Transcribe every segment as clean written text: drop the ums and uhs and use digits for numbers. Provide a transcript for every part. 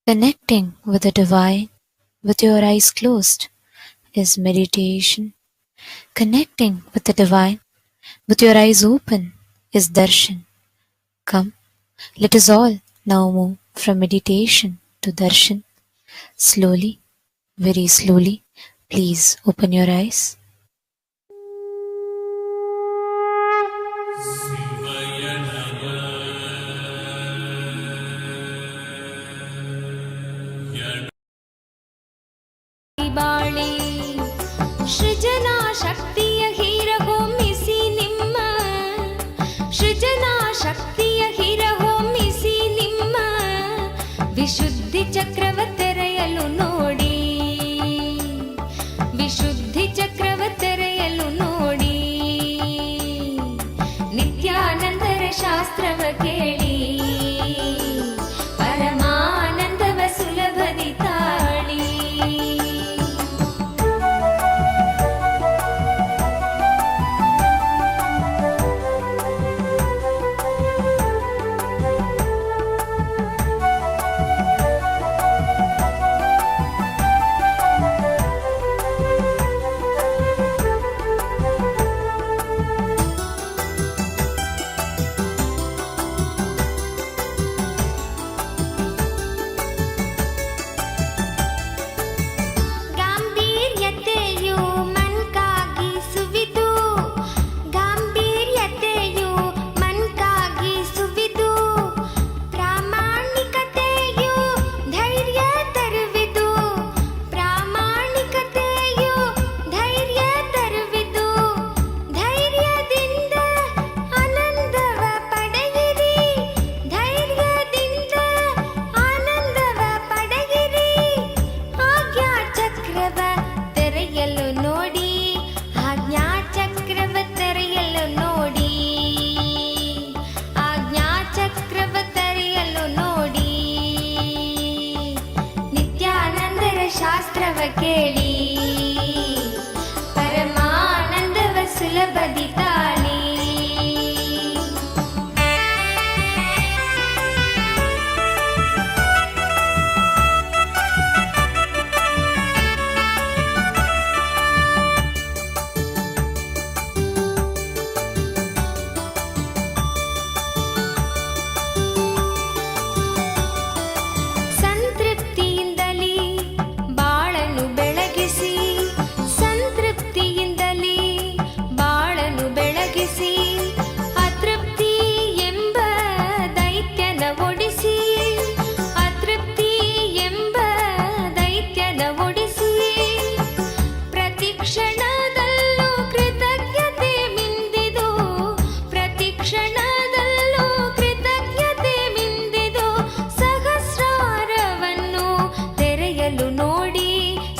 Connecting with the divine with your eyes closed is meditation. Connecting with the divine with your eyes open is darshan. Come, let us all now move from meditation to darshan. Slowly, very slowly, please open your eyes. ಸೃಜನಾ ಶಕ್ತಿಯ ಹೀರಹೊಮ್ಮಿಸಿ ನಿಮ್ಮ ಸೃಜನಾ ಶಕ್ತಿಯ ಹೀರಹೊಮ್ಮಿಸಿ ನಿಮ್ಮ ವಿಶುದ್ಧಿ ಚಕ್ರವ ತೆರೆಯಲು ನೋಡಿ, ವಿಶುದ್ಧಿ ಚಕ್ರವ ತೆರೆಯಲು ನೋಡಿ. ನಿತ್ಯಾನಂದರ ಶಾಸ್ತ್ರವ ಕೇಳಿ, ಪರಮಾನಂದವ ಸುಲಭದಿ ತಾಳಿ. ಶಾಸ್ತ್ರವ ಕೇಳಿ, ಪರಮಾನಂದವ ಸುಲಭದಿ ತಾಳಿ.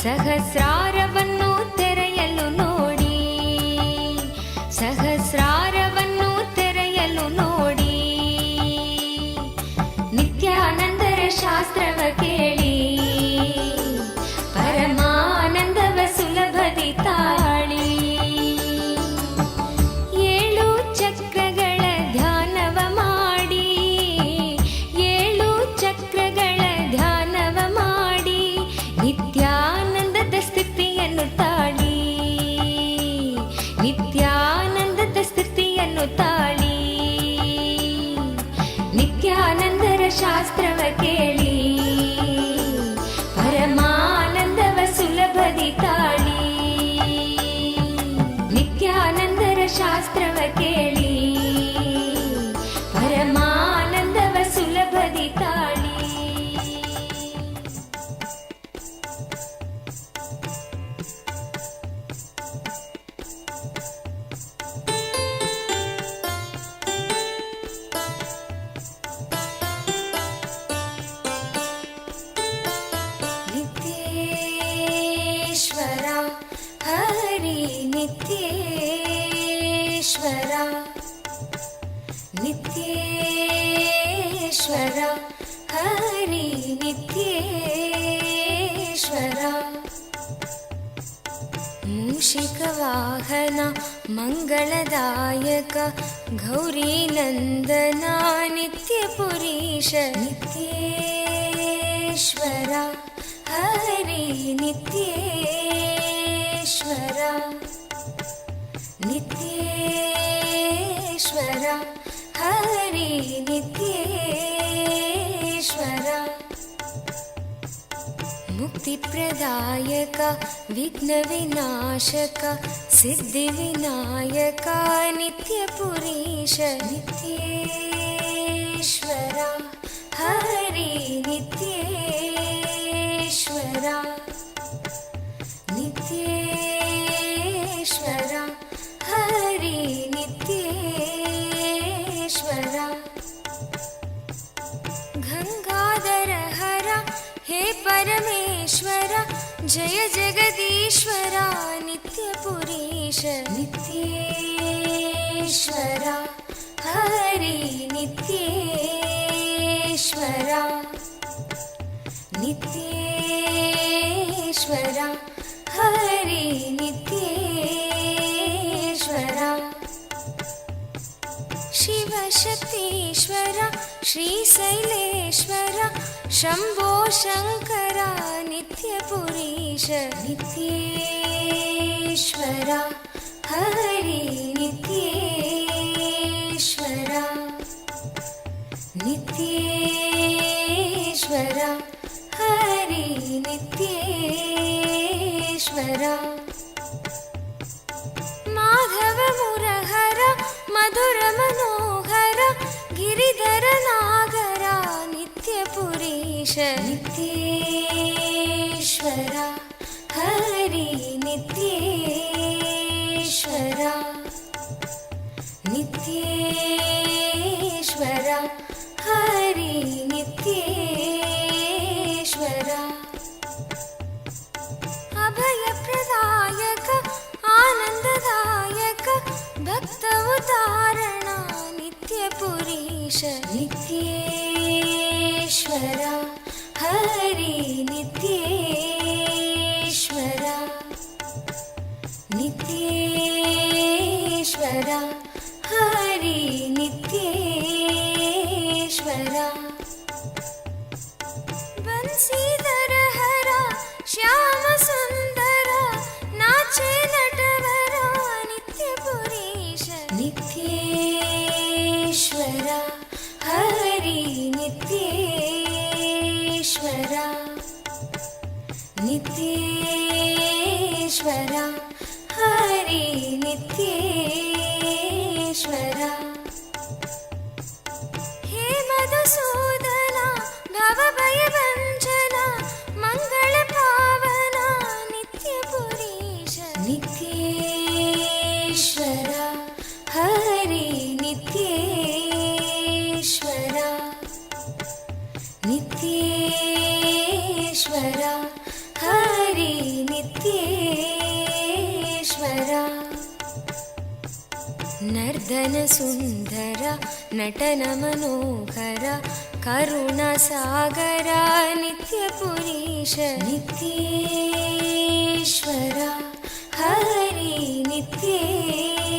ಸಹಸ್ರಾರವನ್ನು ತೆರೆಯಲು ನೋಡಿ, ಸಹಸ್ರಾರವನ್ನು ತೆರೆಯಲು ನೋಡಿ. ನಿತ್ಯಾನಂದರ ಶಾಸ್ತ್ರವ ಕೇಳಿ, ಪರಮಾನಂದವ ಸುಲಭದಿ ತಾಳಿ. ಏಳು ಚಕ್ರಗಳ ಧ್ಯಾನವ ಮಾಡಿ, ಏಳು ಚಕ್ರಗಳ ಧ್ಯಾನವ ಮಾಡಿ, ನಿತ್ಯಾನಂದದ ಸ್ಥಿತಿಯನ್ನು ತಾಳಿ, ನಿತ್ಯಾನಂದದ ಸ್ಥಿತಿಯನ್ನು ತಾಳಿ. ನಿತ್ಯಾನಂದರ ಶಾಸ್ತ್ರವ ಕೇಳಿ, ಪರಮಾನಂದವ ಸುಲಭದಿ ತಾಳಿ. ನಿತ್ಯಾನಂದರ ಶಾಸ್ತ್ರವ ಕೇಳಿ, ಪರಮಾನಂದವ ಸುಲಭದಿ ತಾಳಿ. ನಿತ್ಯೇಶ್ವರ ಹರಿ ನಿತ್ಯೇಶ್ವರ, ನಿತ್ಯೇಶ್ವರ ಹರಿ ನಿತ್ಯೇಶ್ವರ. ಮೂಷಿಕ ವಾಹನ ಮಂಗಳದಾಯಕ ಗೌರಿ ನಂದನ ನಿತ್ಯ ಪುರೀಶ ನಿತ್ಯೇಶ್ವರ. हरि नित्येश्वर नित्येश्वर हरि नित्येश्वर मुक्तिप्रदायक विघ्नविनाशक सिद्धिविनायक नित्यपुरीश नित्येश्वर हरि नित्येश्वर नित्येश्वर हरि नित्येश्वर गंगाधर हर हे परमेश्वर जय जगदीश्वर नित्यपुरीश नित्येश्वर हरि नित्येश्वर नित्येश्वर हरि नित्येश्वर शिवशक्तीश्वर श्रीशैलेश्वर शम्भो शङ्कर नित्यपुरीश नित्येश्वर हरि नित्येश्वर नित्येश्वर हरि नित्येश्वर माधव मुरहर मधुर मनोहर गिरिधर नागर नित्यपुरीश नित्येश्वर हरि नित्येश्वर नित्येश्वर हरि नित्येश्वर अभयप्रदायक आनन्ददायक भक्त उदाहरण नित्यपुरीश नित्येश्वर हरि नित्येश्वर नित्येश्वर हरि नित्येश्वर बंसीधर हर श्याम सुंदर नाचे नटवर नित्यपुरीश नित्येश्वर हरि नित्येश्वर नित्येश्वर हरि नित्येश्वर हे मधुसूदन भवभयभञ्जन मंगल पावन नित्यपुरीश नित्येश्वर हरि नित्येश्वर नित्येश्वर हरि नित्येश्वर नर्दन सुंदर नटन मनोहर करुण सागर नित्यपुरीश नित्येश्वर हरि नित्येश्वर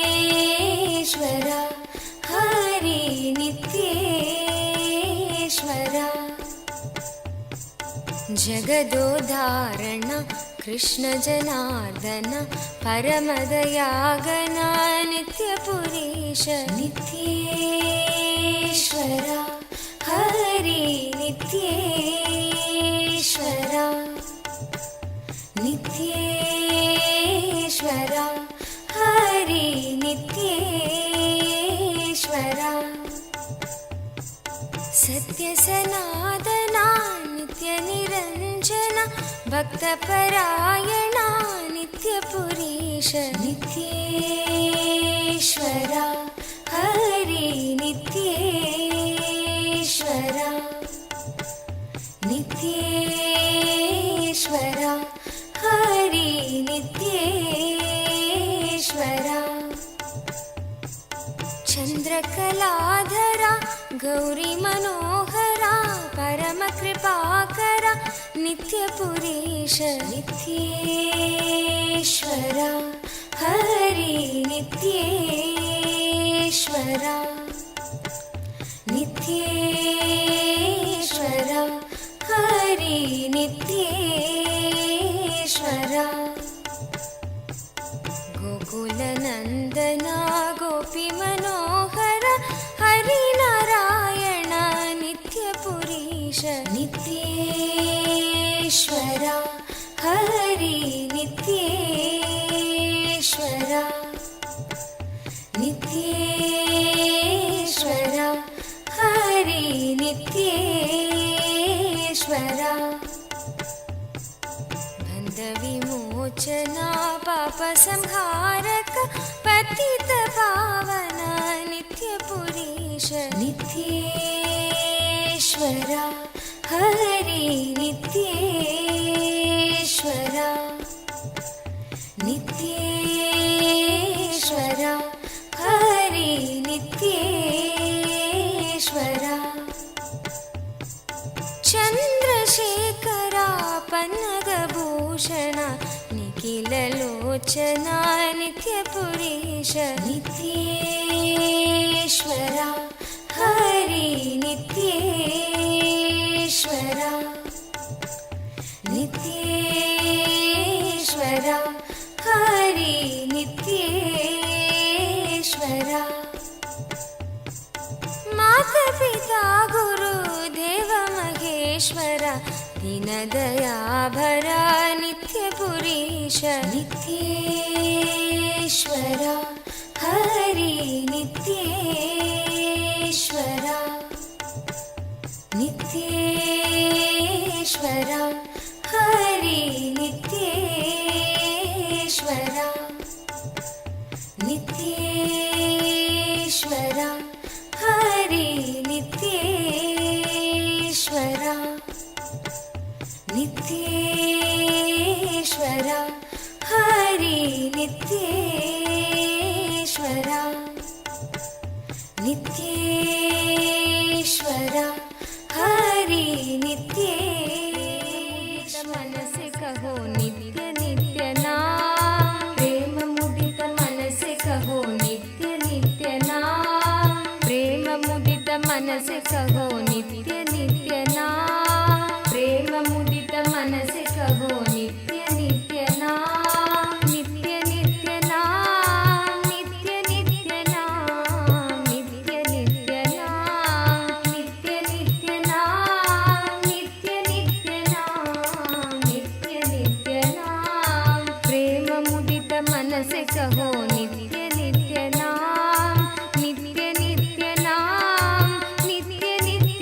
नित्येश्वर हरि नित्येश्वर जगदोधारण कृष्ण जनार्दन परमदयागन नित्यपुरीश नित्येश्वर हरि नित्येश्वर नित्येश्वर हरि नित्येश्वर सत्य सनातना नित्य निरंजन भक्तपरायण नित्यपुरीश नित्येश्वर हरि नित्येश्वर नित्येश्वर हरि नित्येश्वर चंद्रकलाधर गौरी मनोहरा परम कृपाकर नित्यपुरीश नित्येश्वर हरि नित्येश्वर गोपी मनोहर हरि नारायण नित्यपुरीश नित्येश्वरा हरि नित्येश्वरा नित्येश्वरा हरि नित्येश्वरा बन्धविमोचना पापसंहारक पतित पावन नित्यपुरीश नित्येश्वरा हरि नित्येश्वरा नित्येश्वरा हरि नित्येश्वरा चन्द्रशेखरा पन्नगभूषण निखिललोचना नित्यपुरीश नित्येश्वरा हरि नित्येश्वरा नित्येश्वरा हरि नित्येश्वरा मातापिता गुरुदेव महेश्वर दीनदयाभर नित्यपुरीश नित्येश्वरा हरि नित्येश्वरा नित्येश्वरा हरि नित्येश्वरा नित्येश्वरा हरि नित्येश्वरा नित्येश्वरा हरि नित्येश्वरा नित्येश्वरा हरि नित्येश्वरा मनसे कहो नित्य नित्य नाम प्रेम मुदित मनसे कहो नित्य नित्य नाम प्रेम मुदित मनसे कहो नित्य नित्य नाम प्रेम मुदित मनसे कहो नित्य नित्य नाम नित्य नित्य नाम नित्य नित्य नाम नित्य नित्य नाम नित्य नित्य नाम नित्य नित्य नाम नित्य नित्य नाम प्रेम मुदित मनसे कहो नित्य नित्य नाम नित्य नित्य नाम नित्य नित्य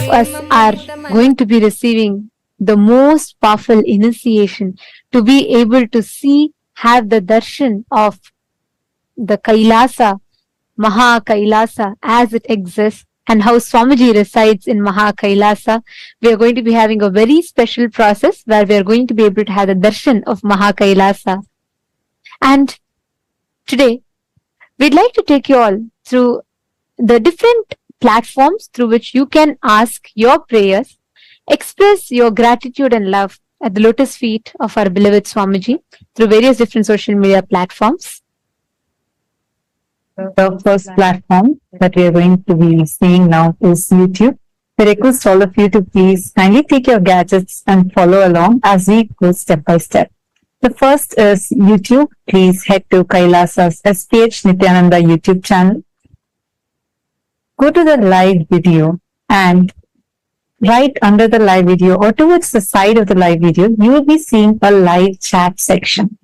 of us are going to be receiving the most powerful initiation to be able to see, have the darshan of the Kailasa, Maha Kailasa as it exists, and how Swamiji resides in Maha Kailasa. We are going to be having a very special process where we are going to be able to have the darshan of Maha Kailasa. And today, we'd like to take you all through the different platforms through which you can ask your prayers, express your gratitude and love at the lotus feet of our beloved Swamiji through various different social media platforms. The first platform that we are going to be seeing now is YouTube. I request all of you to please kindly take your gadgets and follow along as we go step by step. The first is YouTube. Please head to KAILASA's SPH Nithyananda YouTube channel. Go to the live video, and right under the live video or towards the side of the live video, you will be seeing a live chat section.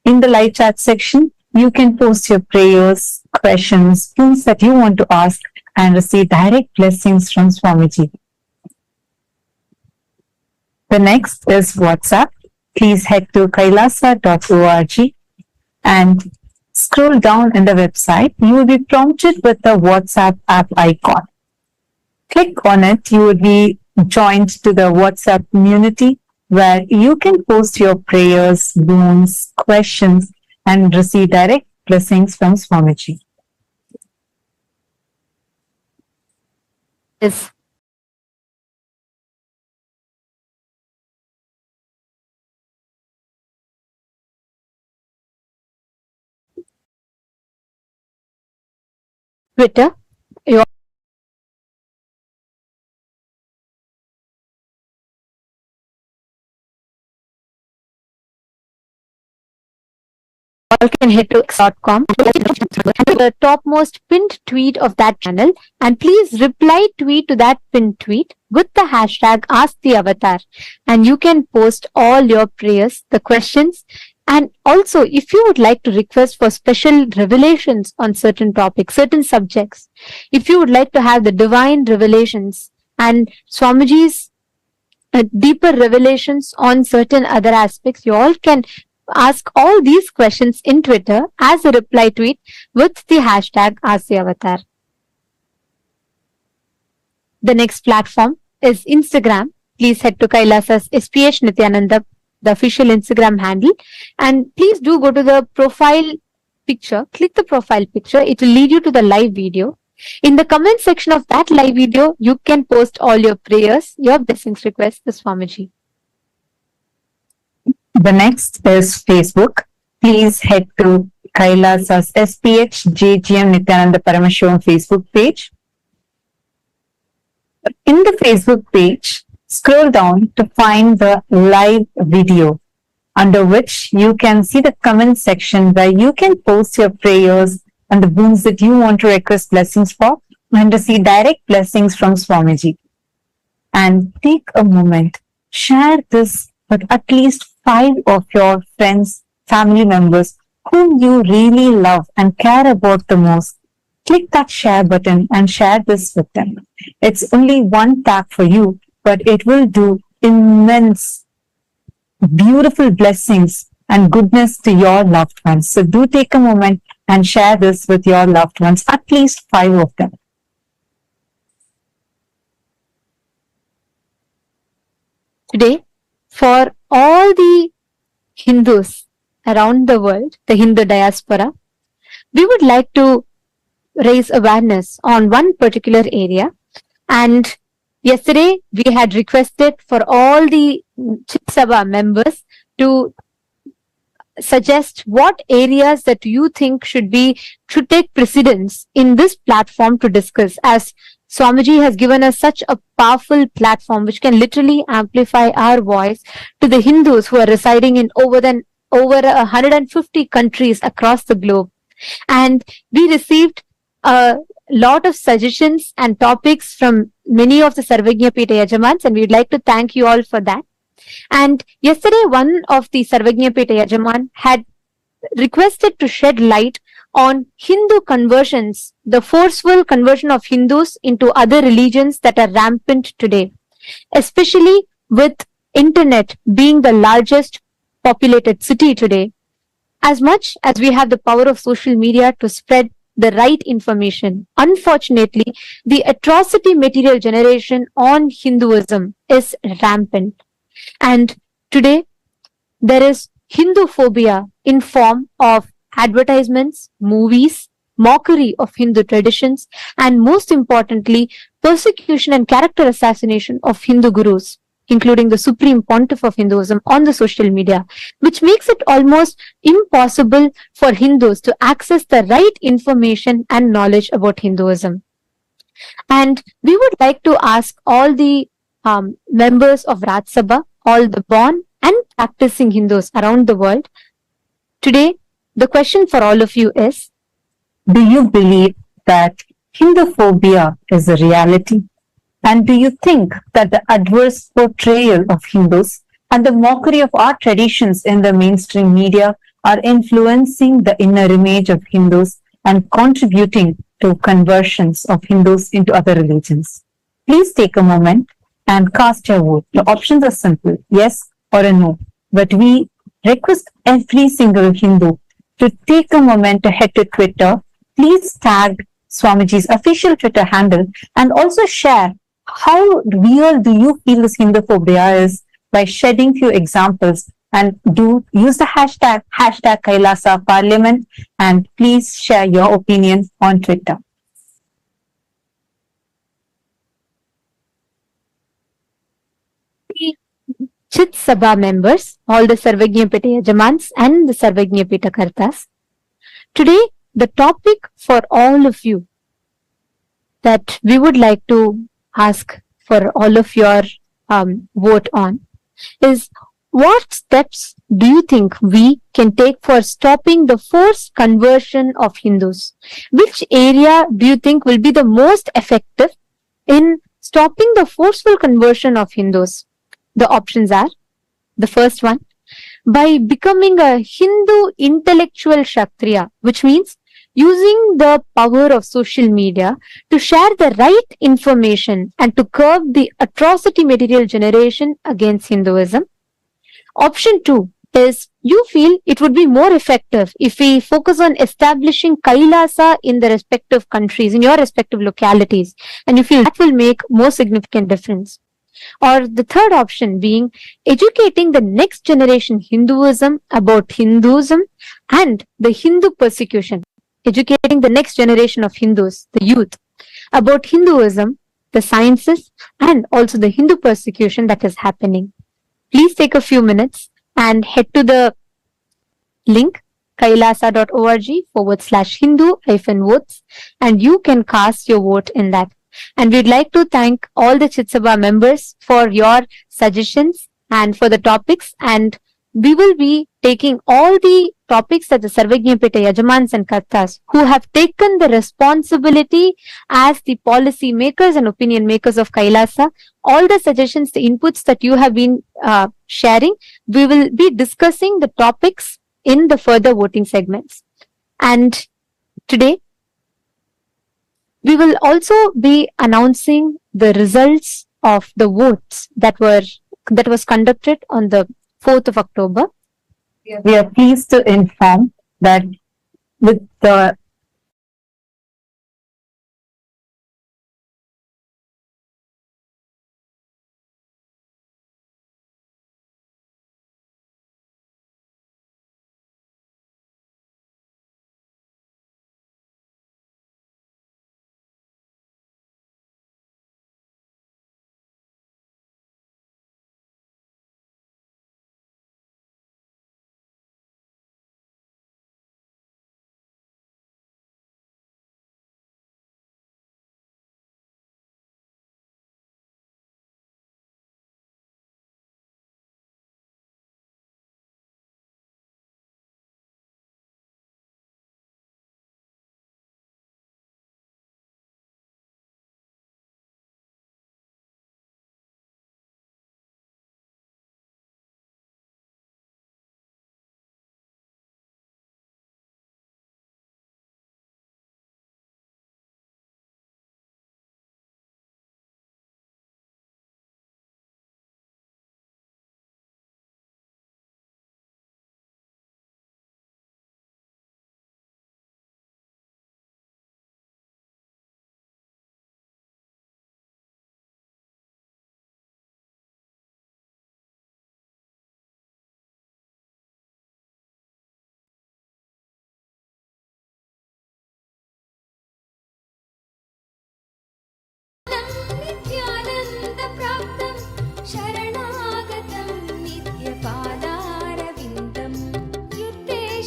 In the live chat section, you can post your prayers, questions, things that you want to ask and receive direct blessings from Swamiji. The next is WhatsApp. Please head to kailasa.org and scroll down in the website. You will be prompted with the WhatsApp app icon. Click on it. You will be joined to the WhatsApp community where you can post your prayers, boons, questions, and receive direct blessings from Swamiji. Yes. Twitter. You all can head to x.com, the topmost pinned tweet of that channel, and please reply tweet to that pinned tweet with the hashtag #AskTheAvatar, and you can post all your prayers, the questions, and also if you would like to request for special revelations on certain topics, certain subjects, if you would like to have the divine revelations and Swamiji's deeper revelations on certain other aspects, you all can ask all these questions in Twitter as a reply tweet with the hashtag #AskTheAvatar. The next platform is Instagram. Please head to KAILASA's SPH Nithyananda, the official Instagram handle, and please do go to the profile picture. Click the profile picture. It will lead you to the live video. In the comment section of that live video, you can post all your prayers, your blessings requests to Swamiji. The next is Facebook. Please head to KAILASA's SPH JGM Nithyananda Paramashivam Facebook page. In the Facebook page, scroll down to find the live video, under which you can see the comment section where you can post your prayers and the boons that you want to request blessings for and receive direct blessings from Swamiji. And take a moment, share this with at least 5 of your friends, family members whom you really love and care about the most. Click that share button and share this with them. It's only one tap for you, but it will do immense, beautiful blessings and goodness to your loved ones. So do take a moment and share this with your loved ones, at least 5 of them. Today, for all the Hindus around the world, the Hindu diaspora, we would like to raise awareness on one particular area. And yesterday, we had requested for all the Chit Sabha members to suggest what areas that you think should take precedence in this platform to discuss, as Swamiji has given us such a powerful platform which can literally amplify our voice to the Hindus who are residing in over 150 countries across the globe. And we received a lot of suggestions and topics from many of the Sarvagnya Pita Yajamans, and we'd like to thank you all for that. And yesterday, one of the Sarvagnya Pita Yajaman had requested to shed light on Hindu conversions, the forceful conversion of Hindus into other religions that are rampant today, especially with internet being the largest populated city today. As much as we have the power of social media to spread the right information, unfortunately, the atrocity material generation on Hinduism is rampant. And today, there is Hindu phobia in form of advertisements, movies, mockery of Hindu traditions, and most importantly, persecution and character assassination of Hindu gurus, including the supreme pontiff of Hinduism on the social media, which makes it almost impossible for Hindus to access the right information and knowledge about Hinduism. And we would like to ask all the members of Raj Sabha, all the born and practicing Hindus around the world. Today, the question for all of you is, Do you believe that Hinduphobia is a reality? And do you think that the adverse portrayal of Hindus and the mockery of our traditions in the mainstream media are influencing the inner image of Hindus and contributing to conversions of Hindus into other religions? Please take a moment and cast your vote. The options are simple, yes or a no. But we request every single Hindu to take a moment to head to Twitter. Please tag Swamiji's official Twitter handle and also share how real do you feel this Hinduphobia is by shedding few examples, and do use the hashtag KAILASA Parliament, and please share your opinion on Twitter. Chit Sabha members, all the Sarvajñapita Yajamans and the Sarvajñapita Kartas. Today, the topic for all of you that we would like to ask for all of your vote on is, what steps do you think we can take for stopping the forced conversion of Hindus? Which area do you think will be the most effective in stopping the forceful conversion of Hindus? The options are, the first one, by becoming a Hindu intellectual Kshatriya, which means using the power of social media to share the right information and to curb the atrocity material generation against Hinduism. Option 2 is, you feel it would be more effective if we focus on establishing Kailasa in the respective countries, in your respective localities, and you feel that will make more significant difference. Or the third option being educating the next generation Hinduism about Hinduism and the Hindu persecution. Educating the next generation of Hindus, the youth, about Hinduism, the sciences, and also the Hindu persecution that is happening. Please take a few minutes and head to the link kailasa.org/Hindu-votes, and you can cast your vote in that. And we'd like to thank all the Chit Sabha members for your suggestions and for the topics. And we will be taking all the topics that the Sarvajñapita Yajamans and Kartas, who have taken the responsibility as the policy makers and opinion makers of Kailasa, all the suggestions, the inputs that you have been sharing, we will be discussing the topics in the further voting segments. And today, we will also be announcing the results of the votes that was conducted on the 4th of October. We are pleased to inform that with the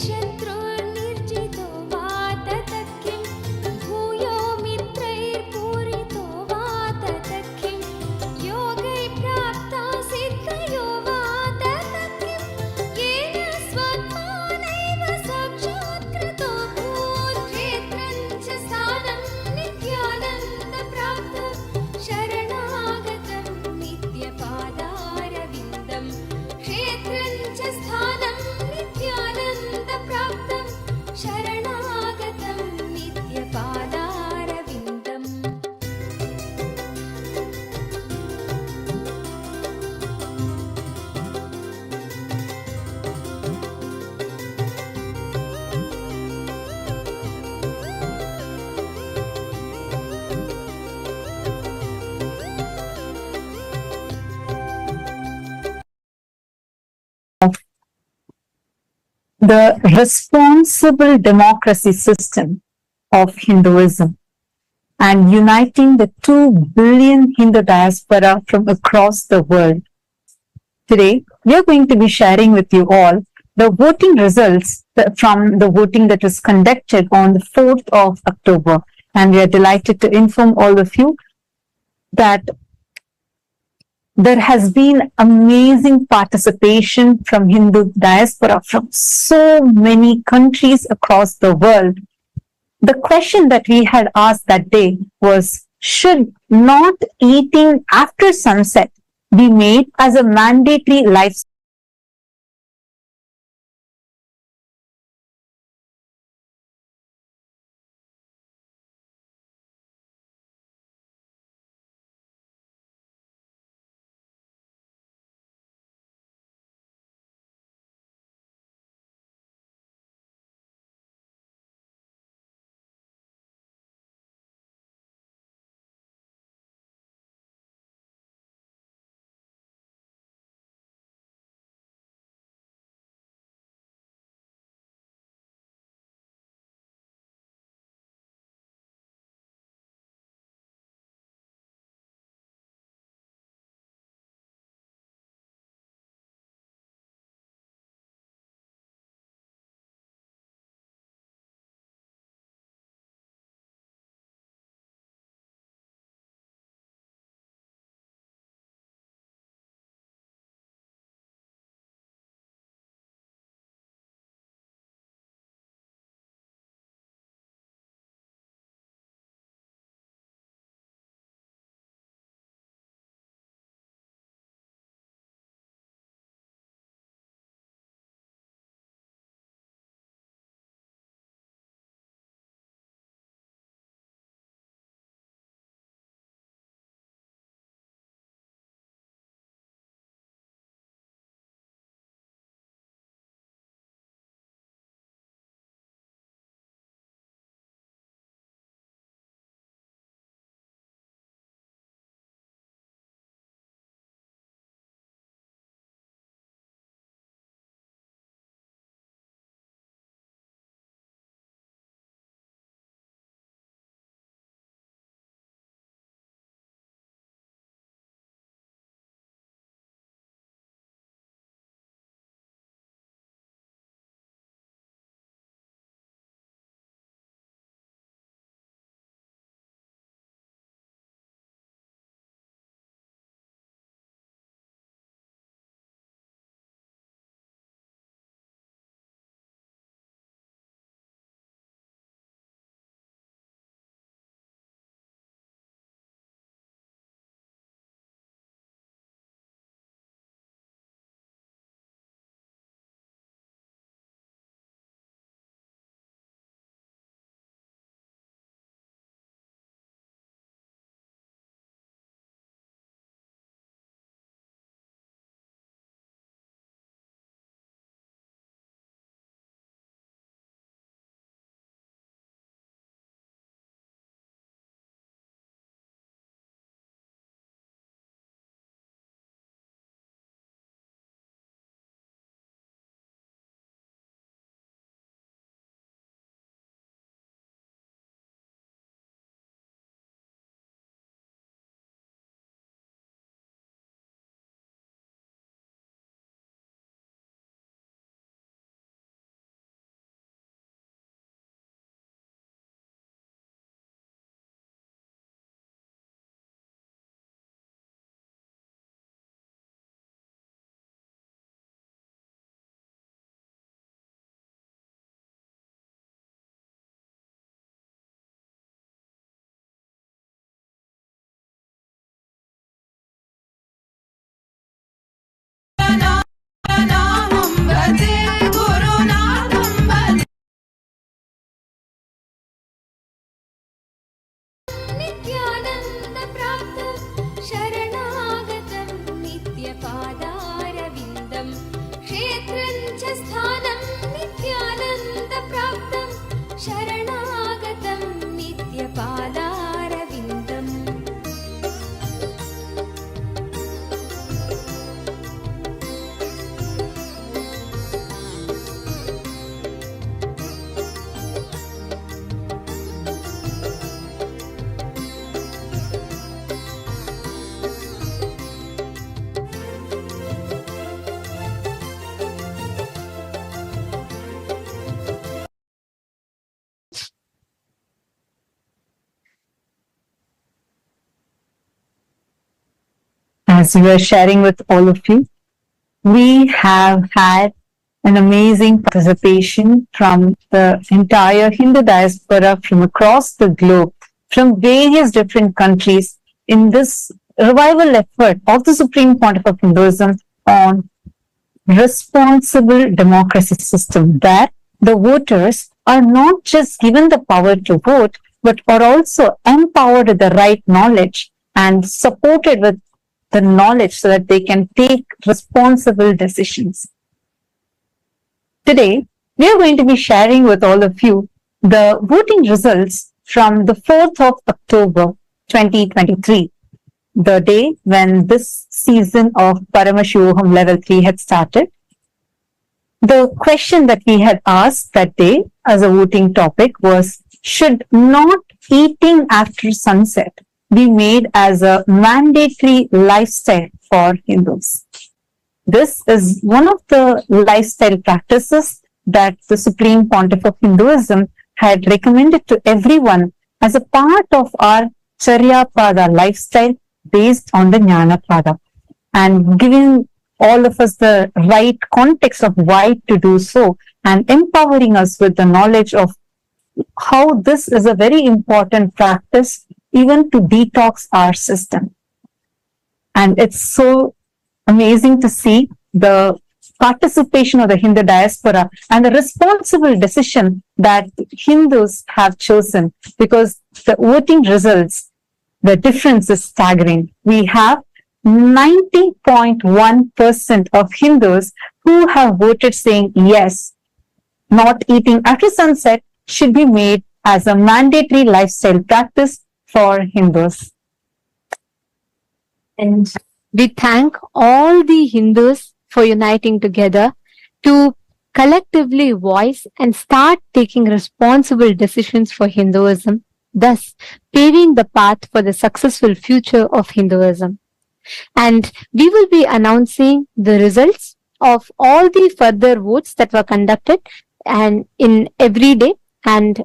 शत्रुर्निर्जितो वा ततः किं भूयो मित्रैर्पूरितो वा ततः किं योगैः प्राप्ता सिद्धयो वा ततः किं येन स्वात्मानैव साक्षात्कृतो भूत् क्षेत्रं च स्थानं नित्यानन्दप्राप्तं शरणागतं नित्यपादारविन्दम् क्षेत्रं च स्थानं नित्यानन्दप्राप्तं शरणागतं नित्यपादारविन्दम् The responsible democracy system of Hinduism and uniting the 2 billion Hindu diaspora from across the world. Today, we are going to be sharing with you all the voting results from the voting that was conducted on the 4th of October. And we are delighted to inform all of you that there has been amazing participation from Hindu diaspora from so many countries across the world. The question that we had asked that day was, should not eating after sunset be made as a mandatory lifestyle? as we were sharing with all of you, we have had an amazing participation from the entire Hindu diaspora from across the globe, from various different countries in this revival effort of the Supreme Pontiff of Hinduism on responsible democracy system, where the voters are not just given the power to vote, but are also empowered with the right knowledge and supported with the knowledge so that they can take responsible decisions. Today, we are going to be sharing with all of you the voting results from the 4th of October 2023, the day when this season of Paramashivoham level 3 had started. The question that we had asked that day as a voting topic was, should not eating after sunset be made as a mandatory lifestyle for Hindus? This is one of the lifestyle practices that the Supreme Pontiff of Hinduism had recommended to everyone as a part of our Charyapada lifestyle based on the Jnanapada, and giving all of us the right context of why to do so, and empowering us with the knowledge of how this is a very important practice even to detox our system. And it's so amazing to see the participation of the Hindu diaspora and the responsible decision that Hindus have chosen, because the voting results, the difference is staggering. We have 90.1% of Hindus who have voted saying yes, not eating after sunset should be made as a mandatory lifestyle practice for Hindus. And we thank all the Hindus for uniting together to collectively voice and start taking responsible decisions for Hinduism, thus paving the path for the successful future of Hinduism. And we will be announcing the results of all the further votes that were conducted and in every day, and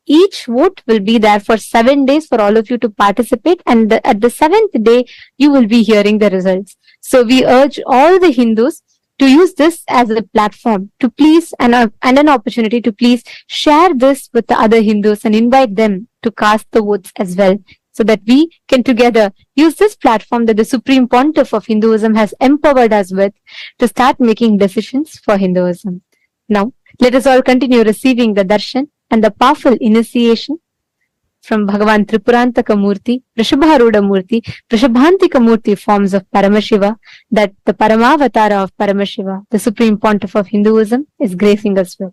each vote will be there for 7 days for all of you to participate, and at the 7th day you will be hearing the results. So we urge all the Hindus to use this as a platform to please and an opportunity to please share this with the other Hindus and invite them to cast the votes as well, so that we can together use this platform that the Supreme Pontiff of Hinduism has empowered us with to start making decisions for Hinduism. Now, let us all continue receiving the darshan and the powerful initiation from Bhagavān Tripurantaka Murthy, Vrishabharuda Murthy, Vrishabhantika Murthy forms of Paramashiva, that the Paramavatara of Paramashiva, the Supreme Pontiff of Hinduism, is gracing us with.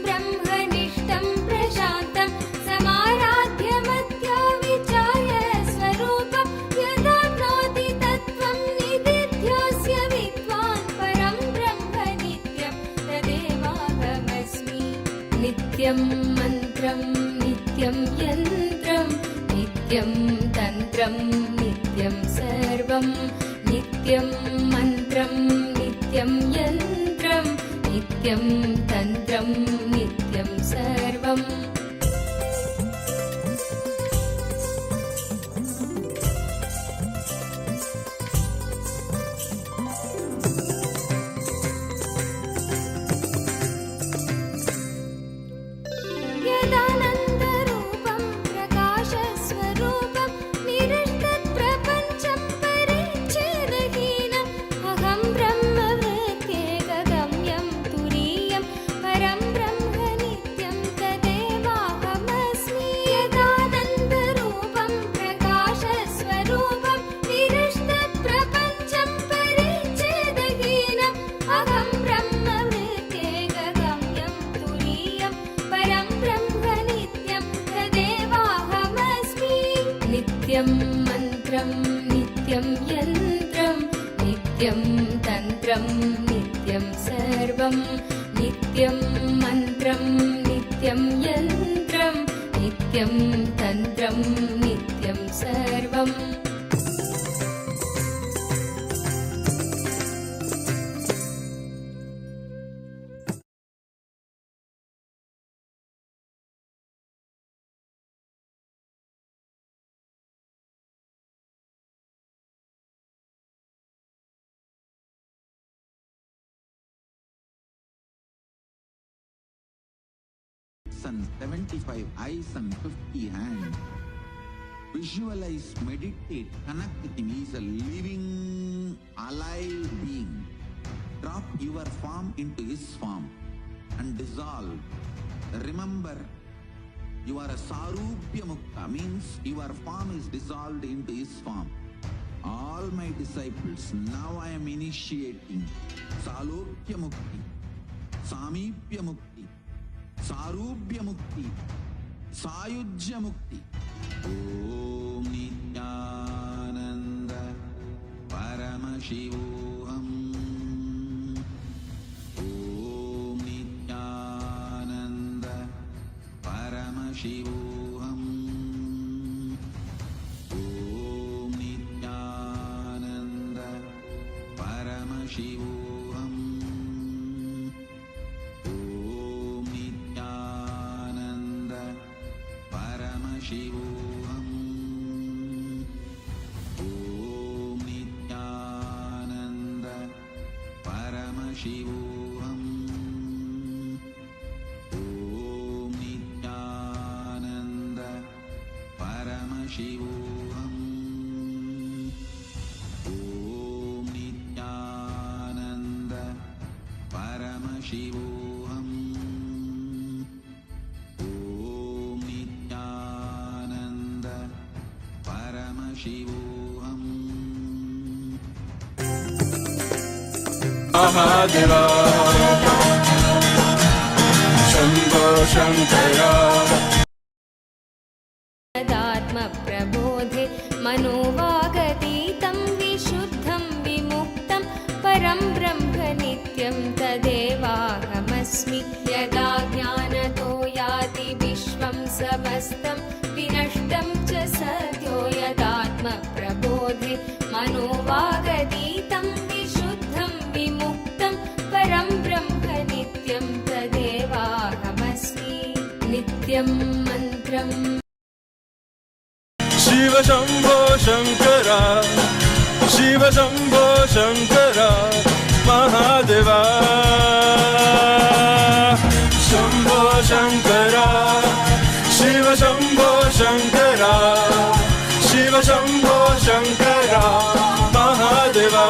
ब्रह्मनिष्ठं प्रशान्तं समाराध्यमत्या विचार्य स्वरूपं यदाप्नोति तत्त्वं निदिध्योऽस्य विद्वान् परं ब्रह्म नित्यं तदेवाहमस्मि। नित्यं मन्त्रं नित्यं यन्त्रं नित्यं तन्त्रं नित्यं सर्वं नित्यं मन्त्रं नित्यं यन्त्रं नित्यं तन्त्रं नित्यं सर्वम्। यदानन्दरूपं प्रकाशस्वरूपं निरस्तप्रपञ्चं परिच्छेदहीनम् अहं ब्रह्मवृत्त्येकगम्यं तुरीयं परं ब्रह्म नित्यं तदेवाहमस्मि। यदानन्दरूपं प्रकाशस्वरूपं निरस्तप्रपञ्चं परिच्छेदहीनम् अहं ब्रह्मवृत्त्येकगम्यं तुरीयं परं ब्रह्म नित्यं तदेवाहमस्मि। नित्यं मन्त्रं नित्यं यन्त्रं नित्यं तन्त्रं नित्यं सर्वं नित्यं मन्त्रं नित्यं यन्त्रं नित्यं तन्त्रं नित्यं सर्वम्। and 75 eyes and 50 hands. Visualize, meditate, connect with him. He is a living, alive being. Drop your form into his form and dissolve. Remember, you are a Sarupya Mukta, means your form is dissolved into his form. All my disciples, now I am initiating Salokya Mukti, Samipya Mukti, Sarupya Mukti, Sayujya Mukti. Om Nithyananda Paramashivoham. Om Nithyananda Paramashivoham. Om Nithyananda Paramashivoham. Om Nithyananda Paramashivoham. Om Nithyananda Paramashivoham. Om Nithyananda Paramashivoham. Om Nithyananda Paramashivoham. Om Nithyananda Paramashivoham. Mahadeva Shambho Shankara तदात्मप्रबोधे मनोवागतीतं विशुद्धं विमुक्तं परं ब्रह्म नित्यं तदेवाहमस्मि यदा ज्ञानतो याति विश्वं समस्तं विनष्टं च सद्यो यदात्मप्रबोधे मनोवागतीतं विशुद्धं विमुक्तं परं ब्रह्म नित्यं तदेवाहमस्मि नित्यं मन्त्रम् Shiva Shambho Shankara Shiva Shambho Shankara Mahadeva Shambho Shankara Shiva Shambho Shankara Shiva Shambho Shankara Mahadeva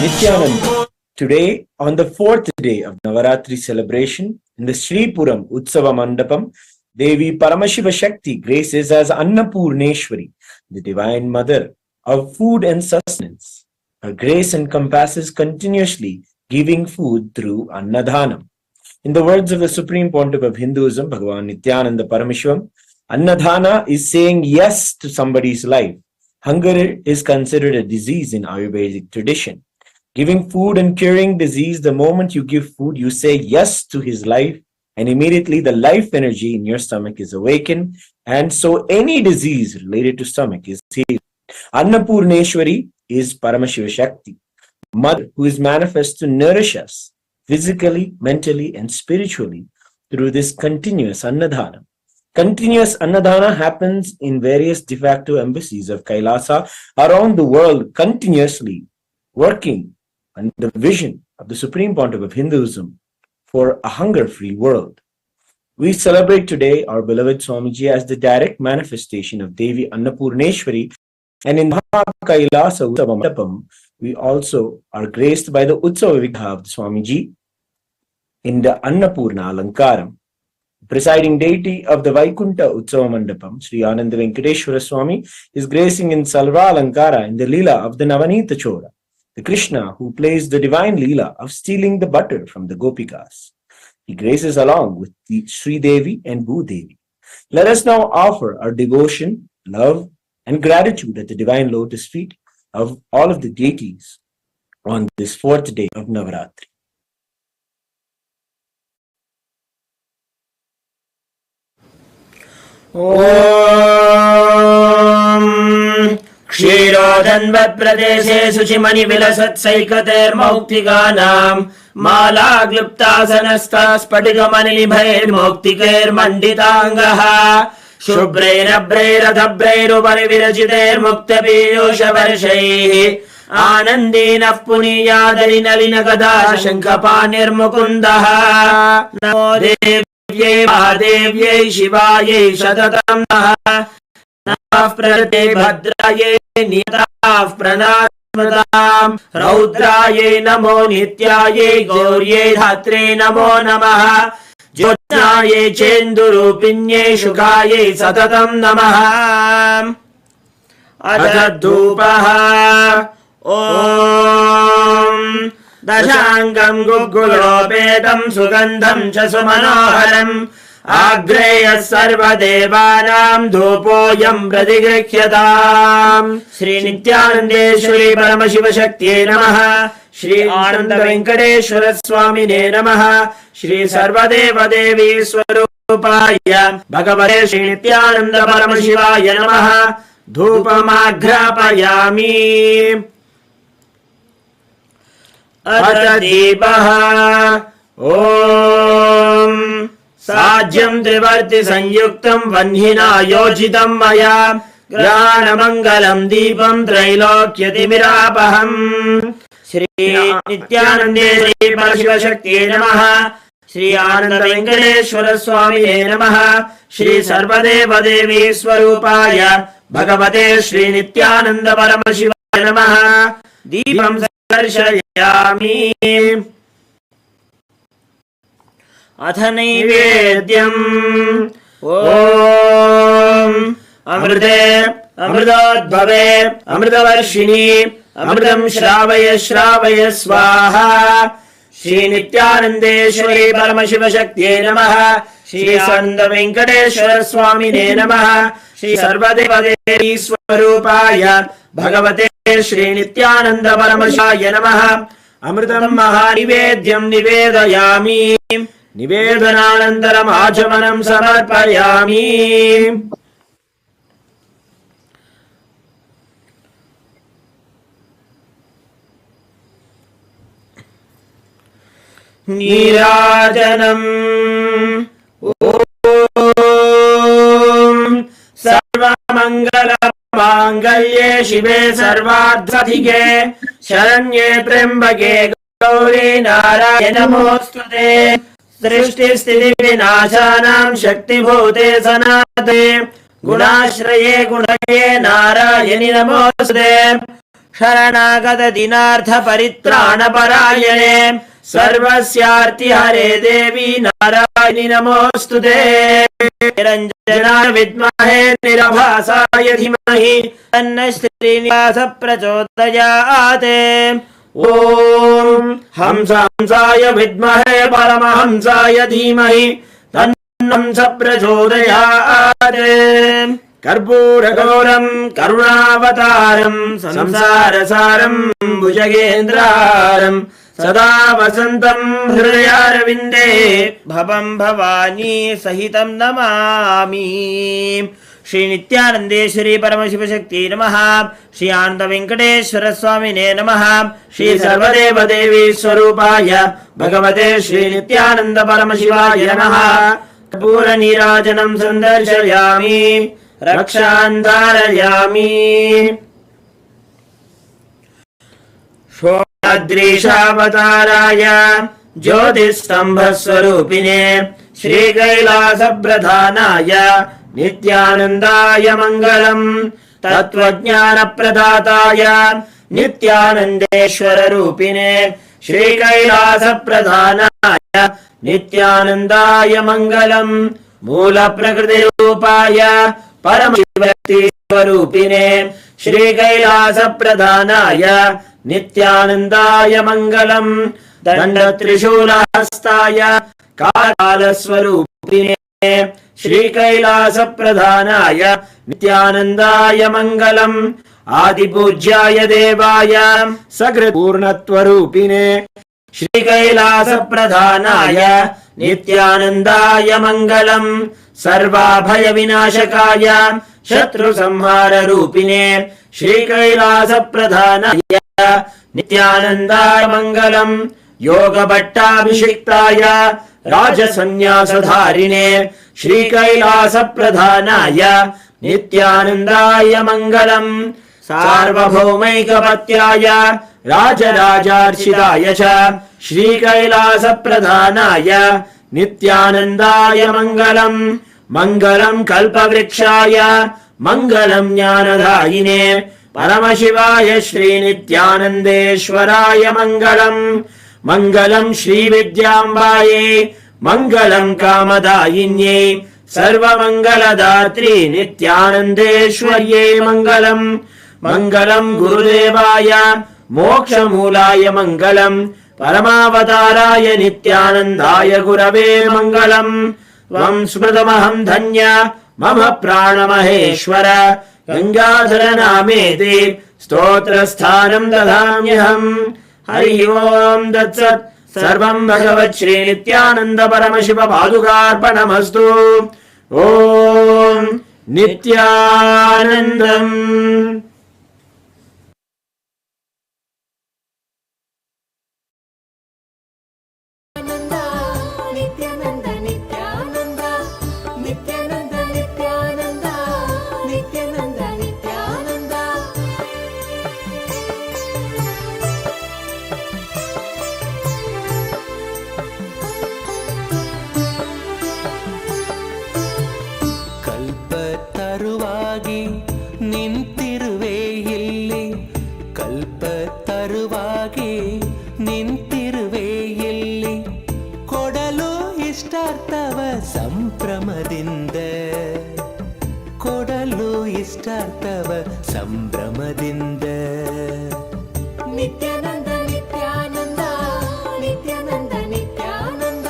Nithyananda. Today, on the fourth day of Navaratri celebration, in the Sripuram Utsava Mandapam, Devi Paramashiva Shakti graces as Annapurneshwari, the Divine Mother of food and sustenance. Her grace encompasses continuously giving food through Annadhanam. In the words of the Supreme Pontiff of Hinduism, Bhagavān Nithyananda Paramashivam, Annadhana is saying yes to somebody's life. Hunger is considered a disease in Ayurvedic tradition. Giving food and curing disease, the moment you give food, you say yes to his life, and immediately the life energy in your stomach is awakened, and so any disease related to stomach is healed. Annapurneshwari is Paramashiva Shakti, Mother who is manifest to nourish us physically, mentally, and spiritually through this continuous Annadhana. Continuous Annadhana happens in various de facto embassies of KAILASA around the world, continuously working on the vision of the Supreme Pontiff of Hinduism for a hunger-free world. We celebrate today our beloved Swamiji as the direct manifestation of Devi Annapurneshwari, and in KAILASA Utsava Mandapam, we also are graced by the Utsava Vigha of the Swamiji in the Annapurna Alankaram. Presiding deity of the Vaikunta Utsava Mandapam, Sri Ananda Venkateshwara Swami, is gracing in Salva Alankara in the Leela of the Navanita Chora, the Krishna who plays the divine Leela of stealing the butter from the Gopikas. He graces along with the Sri Devi and Bhu Devi. Let us now offer our devotion, love, and gratitude at the divine lotus feet of all of the deities on this fourth day of Navaratri. ॐ क्षीरोदन्वत्प्रदेशे शुचिमणिविलसत्सैकतेर्मौक्तिकानाम् मालाक्लुप्तासनस्था स्फटिकमणिनिभैर्मौक्तिकैर्मण्डिताङ्गः शुभ्रैरभ्रैरधभ्रैरुपरि विरचितैर्मुक्तपीयूषवर्षैः आनन्दीनः पुनीयादरिनलिन गदा शङ्खपाणिर्मुकुन्दः नमो देव्यै महादेव्यै शिवायै सततं नमः प्रकृते भद्रायै नियताः प्रणामताम् रौद्रायै नमो नित्यायै गौर्यै धात्रे नमो नमः ज्योत्स्नायै चेन्दुरूपिण्यै शुकायै सततं नमः अथ धूपः ॐ दशाङ्गम् गुग्गुलोपेतं सुगन्धं च सुमनोहरम् आग्रेयः सर्वदेवानां धूपोऽयं प्रतिगृह्यताम् श्री नित्यानन्देश्वरी परमशिवशक्त्यै नमः श्री आनन्द वेङ्कटेश्वर स्वामिने नमः श्री सर्वदेवदेवी स्वरूपाय भगवते श्री नित्यानन्द परमशिवाय नमः धूपमाघ्रापयामि अथ दीपः ॐ साज्यं त्रिवर्ति संयुक्तं वह्निना योजितं मया ग्रहाणमङ्गलं दीपं त्रैलोक्यतिमिरापहम् श्री नित्यानन्देश्वरी परमशिवशक्त्यै नमः श्री आनन्द वेङ्कटेश्वर स्वामिने नमः श्री सर्वदेवदेवी स्वरूपाय भगवते श्री नित्यानन्द परमशिवाय नमः दीपं दर्शयामि अथ नैवेद्यम् ॐ अमृते अमृतोद्भवे अमृतवर्षिणि अमृतं श्रावय श्रावय स्वाहा श्री नित्यानन्देश्वरी परमशिवशक्त्यै नमः श्री आनन्द वेङ्कटेश्वर स्वामिने नमः श्री सर्वदेवदेवी स्वरूपाय भगवते श्री नित्यानन्द परमशिवाय नमः अमृतं महानिवेद्यं निवेदयामि निवेदनानन्तरम् आचमनं समर्पयामि नीराजनम् ॐ सर्वमङ्गलमाङ्गल्ये शिवे सर्वार्थसाधिके शरण्ये त्र्यम्बके गौरी नारायणि नमोऽस्तुते सृष्टिस्थितिविनाशानां शक्तिभूते सनातने गुणाश्रये गुणये नारायणि नमोऽस्तुते शरणागत दिनार्थ परित्राणपरायणे सर्वस्यार्तिहरे देवी नारायणि नमोऽस्तुते निरञ्जनाय विद्महे निरभासाय धीमहि तन्नः श्रीनिवास प्रचोदयात् ॐ हंसाय विद्महे परमहंसाय धीमहि तन्नः प्रचोदयात् कर्पूरगौरं करुणावतारं संसारसारं भुजगेन्द्रहारं सदा वसन्तं हृदयारविन्दे भवं भवानी सहितं नमामि श्री नित्यानन्देश्वरी परमशिवशक्त्यै नमः श्री आनन्द वेङ्कटेश्वर स्वामिने नमः श्री सर्वदेवदेवी स्वरूपाय भगवते श्री नित्यानन्द परमशिवाय नमः कर्पूरनीराजनं सन्दर्शयामि रक्षान् धारयामि षोडद्रीशावताराय ज्योतिस्तम्भस्वरूपिणे श्रीकैलासप्रधानाय नित्यानन्दाय मङ्गलम् तत्त्वज्ञानप्रदाताय नित्यानन्देश्वररूपिणे श्रीकैलासप्रधानाय नित्यानन्दाय मङ्गलम् मूलप्रकृतिरूपाय परमशिवशक्तिस्वरूपिणे श्रीकैलासप्रधानाय नित्यानन्दाय मङ्गलम् दण्डत्रिशूलहस्ताय कालस्वरूपिणे श्रीकैलासप्रधानाय नित्यानन्दाय मङ्गलम् आदिपूज्याय देवाय सकृत्पूर्णत्वरूपिणे श्रीकैलासप्रधानाय नित्यानन्दाय मङ्गलम् सर्वाभयविनाशकाय शत्रुसंहाररूपिणे श्रीकैलासप्रधानाय नित्यानन्दाय मङ्गलम् योगभट्टाभिषिक्ताय राजसन्न्यासधारिणे श्रीकैलासप्रधानाय नित्यानन्दाय मङ्गलम् सार्वभौमैकपत्याय राजराजार्चिताय च श्रीकैलासप्रधानाय नित्यानन्दाय मङ्गलम् मङ्गलम् कल्पवृक्षाय मङ्गलम् ज्ञानदायिने परमशिवाय श्रीनित्यानन्देश्वराय मङ्गलम् मङ्गलम् श्रीविद्याम्बायै मङ्गलम् कामदायिन्यै सर्वमङ्गलदात्री नित्यानन्देश्वर्यै मङ्गलम् मङ्गलम् गुरुदेवाय मोक्षमूलाय मङ्गलम् परमावताराय नित्यानन्दाय गुरवे मङ्गलम् त्वम् स्मृतमहम् धन्य मम प्राणमहेश्वर गङ्गाधर नामेति स्तोत्रस्थानम् ददाम्यहम् हरि ओम् तत्सत् सर्वम् भगवत् श्री नित्यानन्द परमशिव पादुकार्पणमस्तु ओम् नित्यानन्दम् नित्यानन्द नित्यानन्द नित्यानन्द नित्यानन्द नित्यानन्द नित्यानन्द ಕಲ್ಪತರುವಾಗಿ ನಿಂತಿರುವೆ ಇಲ್ಲಿ ಕಲ್ಪತರುವಾಗಿ ನಿಂತಿರುವೆ ಇಲ್ಲಿ ಕೊಡಲು ಇಷ್ಟಾರ್ಥವ ಸಂಭ್ರಮದಿಂದ ಕೊಡಲು ಇಷ್ಟಾರ್ಥವ ಸಂಭ್ರಮದಿಂದ ನಿತ್ಯಾನಂದ ನಿತ್ಯಾನಂದ ನಿತ್ಯಾನಂದ ನಿತ್ಯಾನಂದ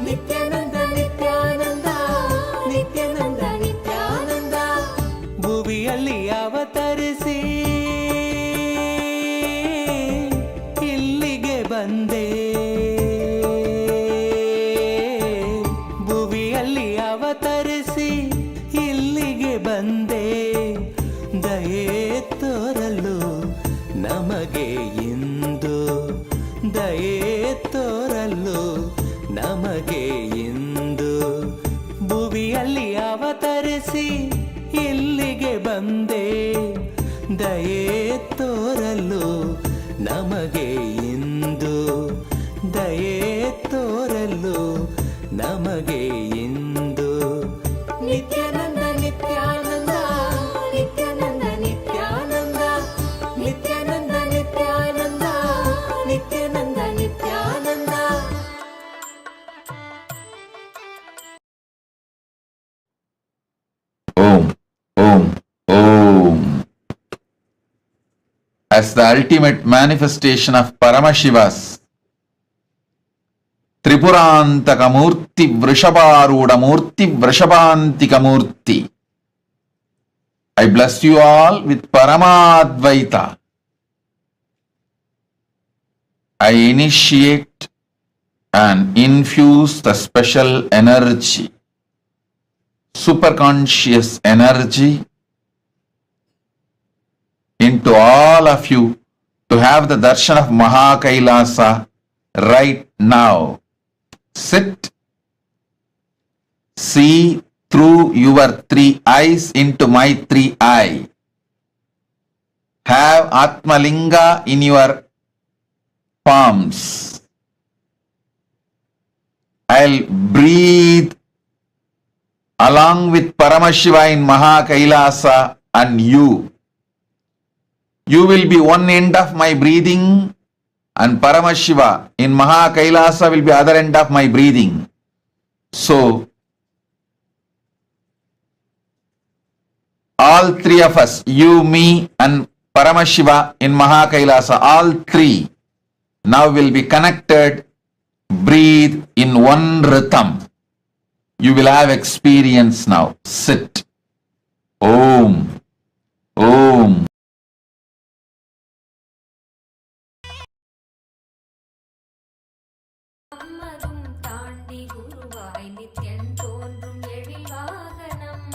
ನಿತ್ಯಾನಂದ ನಿತ್ಯಾನಂದ ನಿತ್ಯಾನಂದ ನಿತ್ಯಾನಂದ ಭುವಿಯಲ್ಲಿ ಅವತರಿಸಿ ಇಲ್ಲಿಗೆ ಬಂದೆ ಭುವಿಯಲ್ಲಿ ಅವತರಿಸಿ ಇಲ್ಲಿಗೆ ಬಂದೆ ದಯೆ ತೋರಲು ನಮಗೆ ಇಂದು ದಯೆ ತೋರಲು ನಮಗೆ ಇಂದು ಭುವಿಯಲ್ಲಿ ಅವತರಿಸಿ ಇಲ್ಲಿಗೆ ಬಂದೆ ದಯೆ ತೋರಲು ನಮಗೆ ಇಂದು ದಯೆ ತೋರಲು ನಮಗೆ ಇಂದು Nithyananda Nithyananda Nithyananda Nithyananda Nithyananda Nithyananda Nithyananda Nithyananda Om, Om, Om. As the ultimate manifestation of Paramashiva's Tripurantaka Murthy, Vrishabharuda Murthy, Vrishabhantika Murthy. I bless you all with Paramadvaita. I initiate and infuse the special energy, superconscious energy, into all of you to have the darshan of KAILASA right now. Sit, see through your three eyes into my three eyes. Have Atmalinga in your palms. I'll breathe along with Paramashiva in KAILASA and you. You will be one end of my breathing and Paramashiva in KAILASA will be other end of my breathing. So, all three of us, you, me and Paramashiva in KAILASA, all three now will be connected, breathe in one rhythm. You will have experience now. Sit. Om. Om. அம்மதும் தாண்டி குருவாய் நித்யன் தோன்றும் எழில் வாகனம்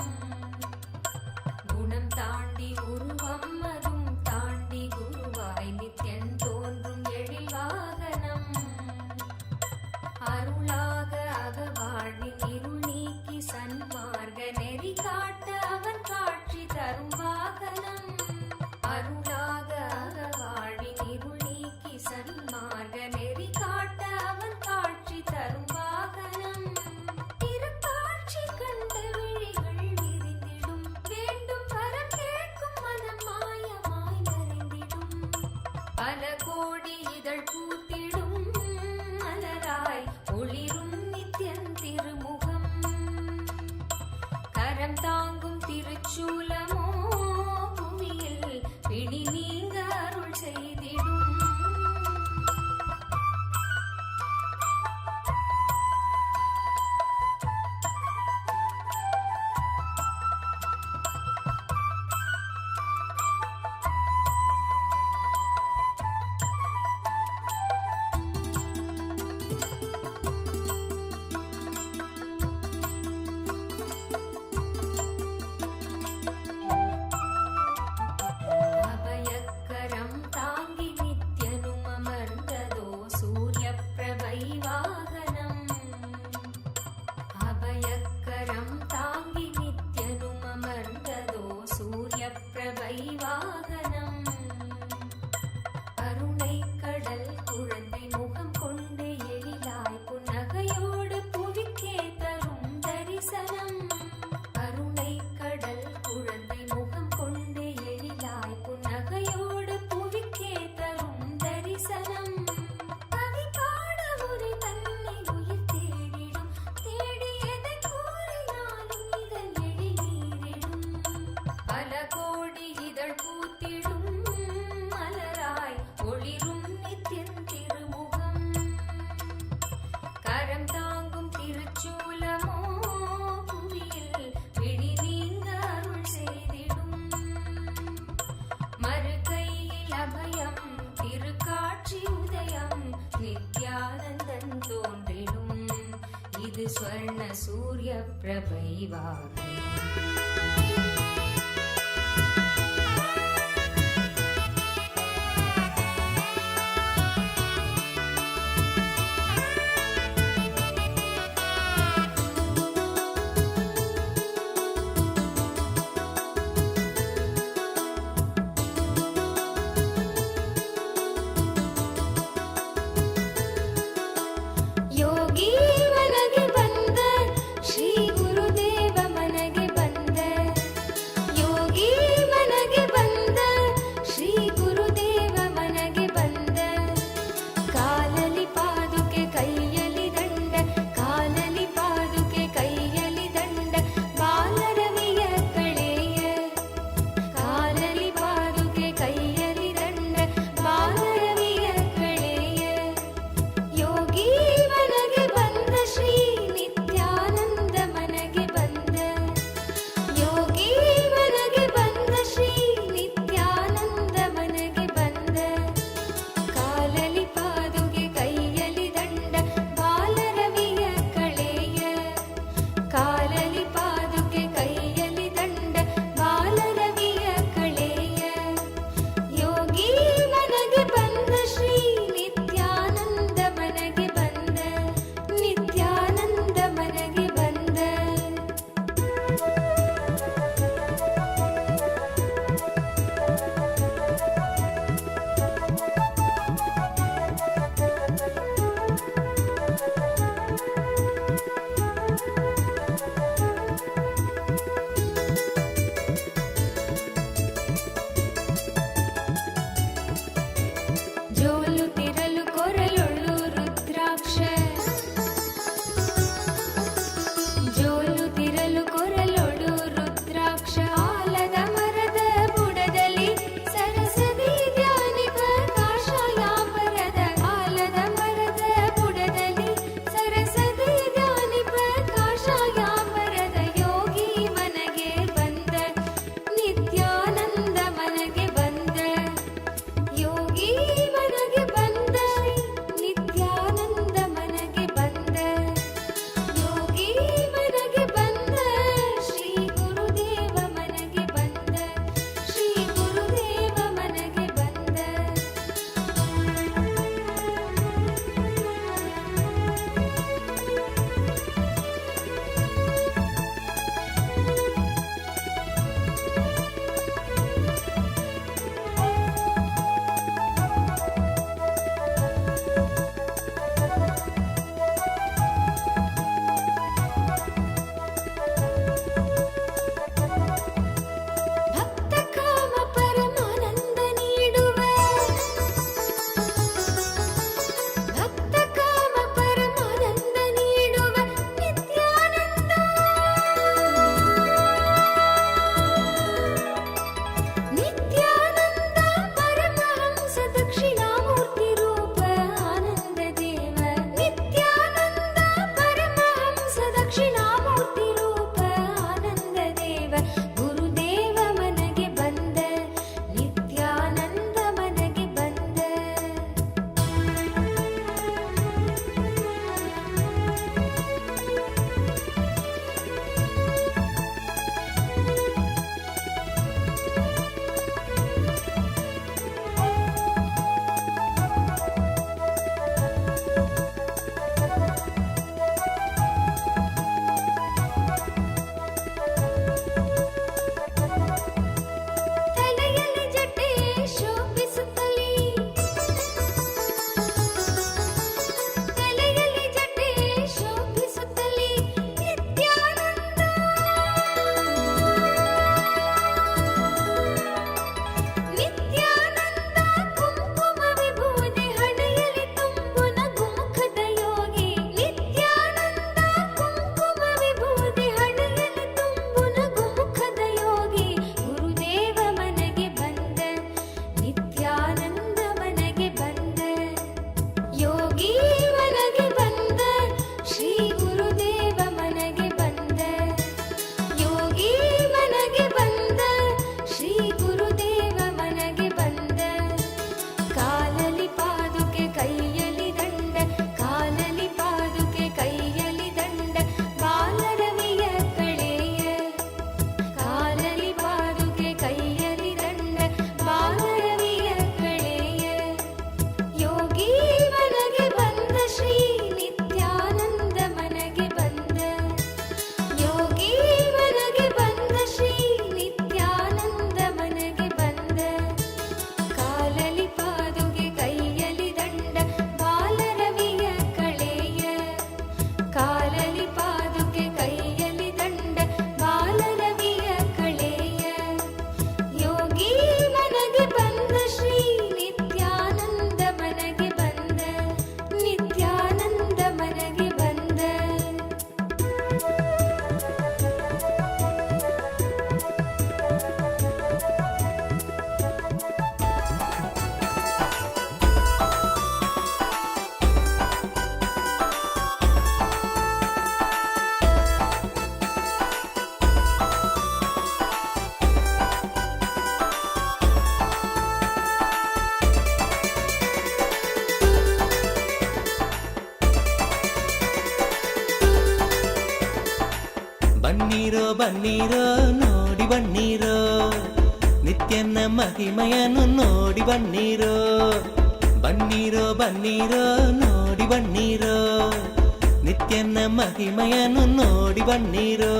குணம் தாண்டி உருவம்மதும் தாண்டி குருவாய் நித்யன் தோன்றும் எழில் வாகனம் இருள் நீக்கி சன்மார்க்க நெறி காட்ட அவன் காட்சி தரும் வாகனம். அருளாக அகவாழ்வின் இருள் நீக்கி சன்மார்க்க நெறி காட்ட அவன் காட்சி தரும் வாகனம். திருக்காட்சி கண்ட விழிகள் விரிந்திடும், வேண்டும் வரம் கேட்கும் மனம் மாயமாய் மறைந்திடும். பல கோடி இதழ் பூத்திடும் மலராய் ஒளிரும் நித்யன் திருமுகம். கரம் தாங்கும் திருச்சூலமோ புவியில் பிணி நீங்க அருள் செய்திடும். அபயக்கரம் தாங்கி நித்யனும் அமர்ந்ததோ சூரிய பிரபை வாகனம். அபயக்கரம் தாங்கி நித்யனும் அமர்ந்ததோ சூரிய பிரபை வாகனம். கருணை கடல் குழந்தை முகம் கொண்டு எழிலாய் புன்னகையோடு புவிக்கே தரும் தரிசனம். கருணை கடல் குழந்தை முகம் கொண்டு எழிலாய் புன்னகையோடு புவிக்கே தரும் தரிசனம். கவி பாட உரை தன்னை உயிர் தேடிடும், தேடியதை கூறினாலும் இதழ் எழி நீரிடும். பல கோடி இதழ் பூத்திடும் மலராய் ஒளிரும் நித்யன் திருமுகம். கரம் தாங்கும் திருச்சூலமோ புவியில் பிணி நீங்க அருள் செய்திடும். மறுகையில் அபயம் திருக்காட்சி உதயம் நித்யானந்தன் தோன்றிடும். இது ஸ்வர்ண சூரிய பிரபை வாகனம். ಯೋಗಿ ಮನಗೆ ಬಂದ ಶ್ರೀ ಗುರುದೇವ ಮನಗೆ ಬಂದ ಬನ್ನೀರೋ ನೋಡಿ ಬನ್ನೀರೋ ನಿತ್ಯನ ಮಹಿಮೆಯನ್ನು ನೋಡಿ ಬನ್ನೀರೋ ಬನ್ನೀರೋ ಬನ್ನೀರೋ ನೋಡಿ ಬನ್ನೀರೋ ನಿತ್ಯನ ಮಹಿಮೆಯನ್ನು ನೋಡಿ ಬನ್ನೀರೋ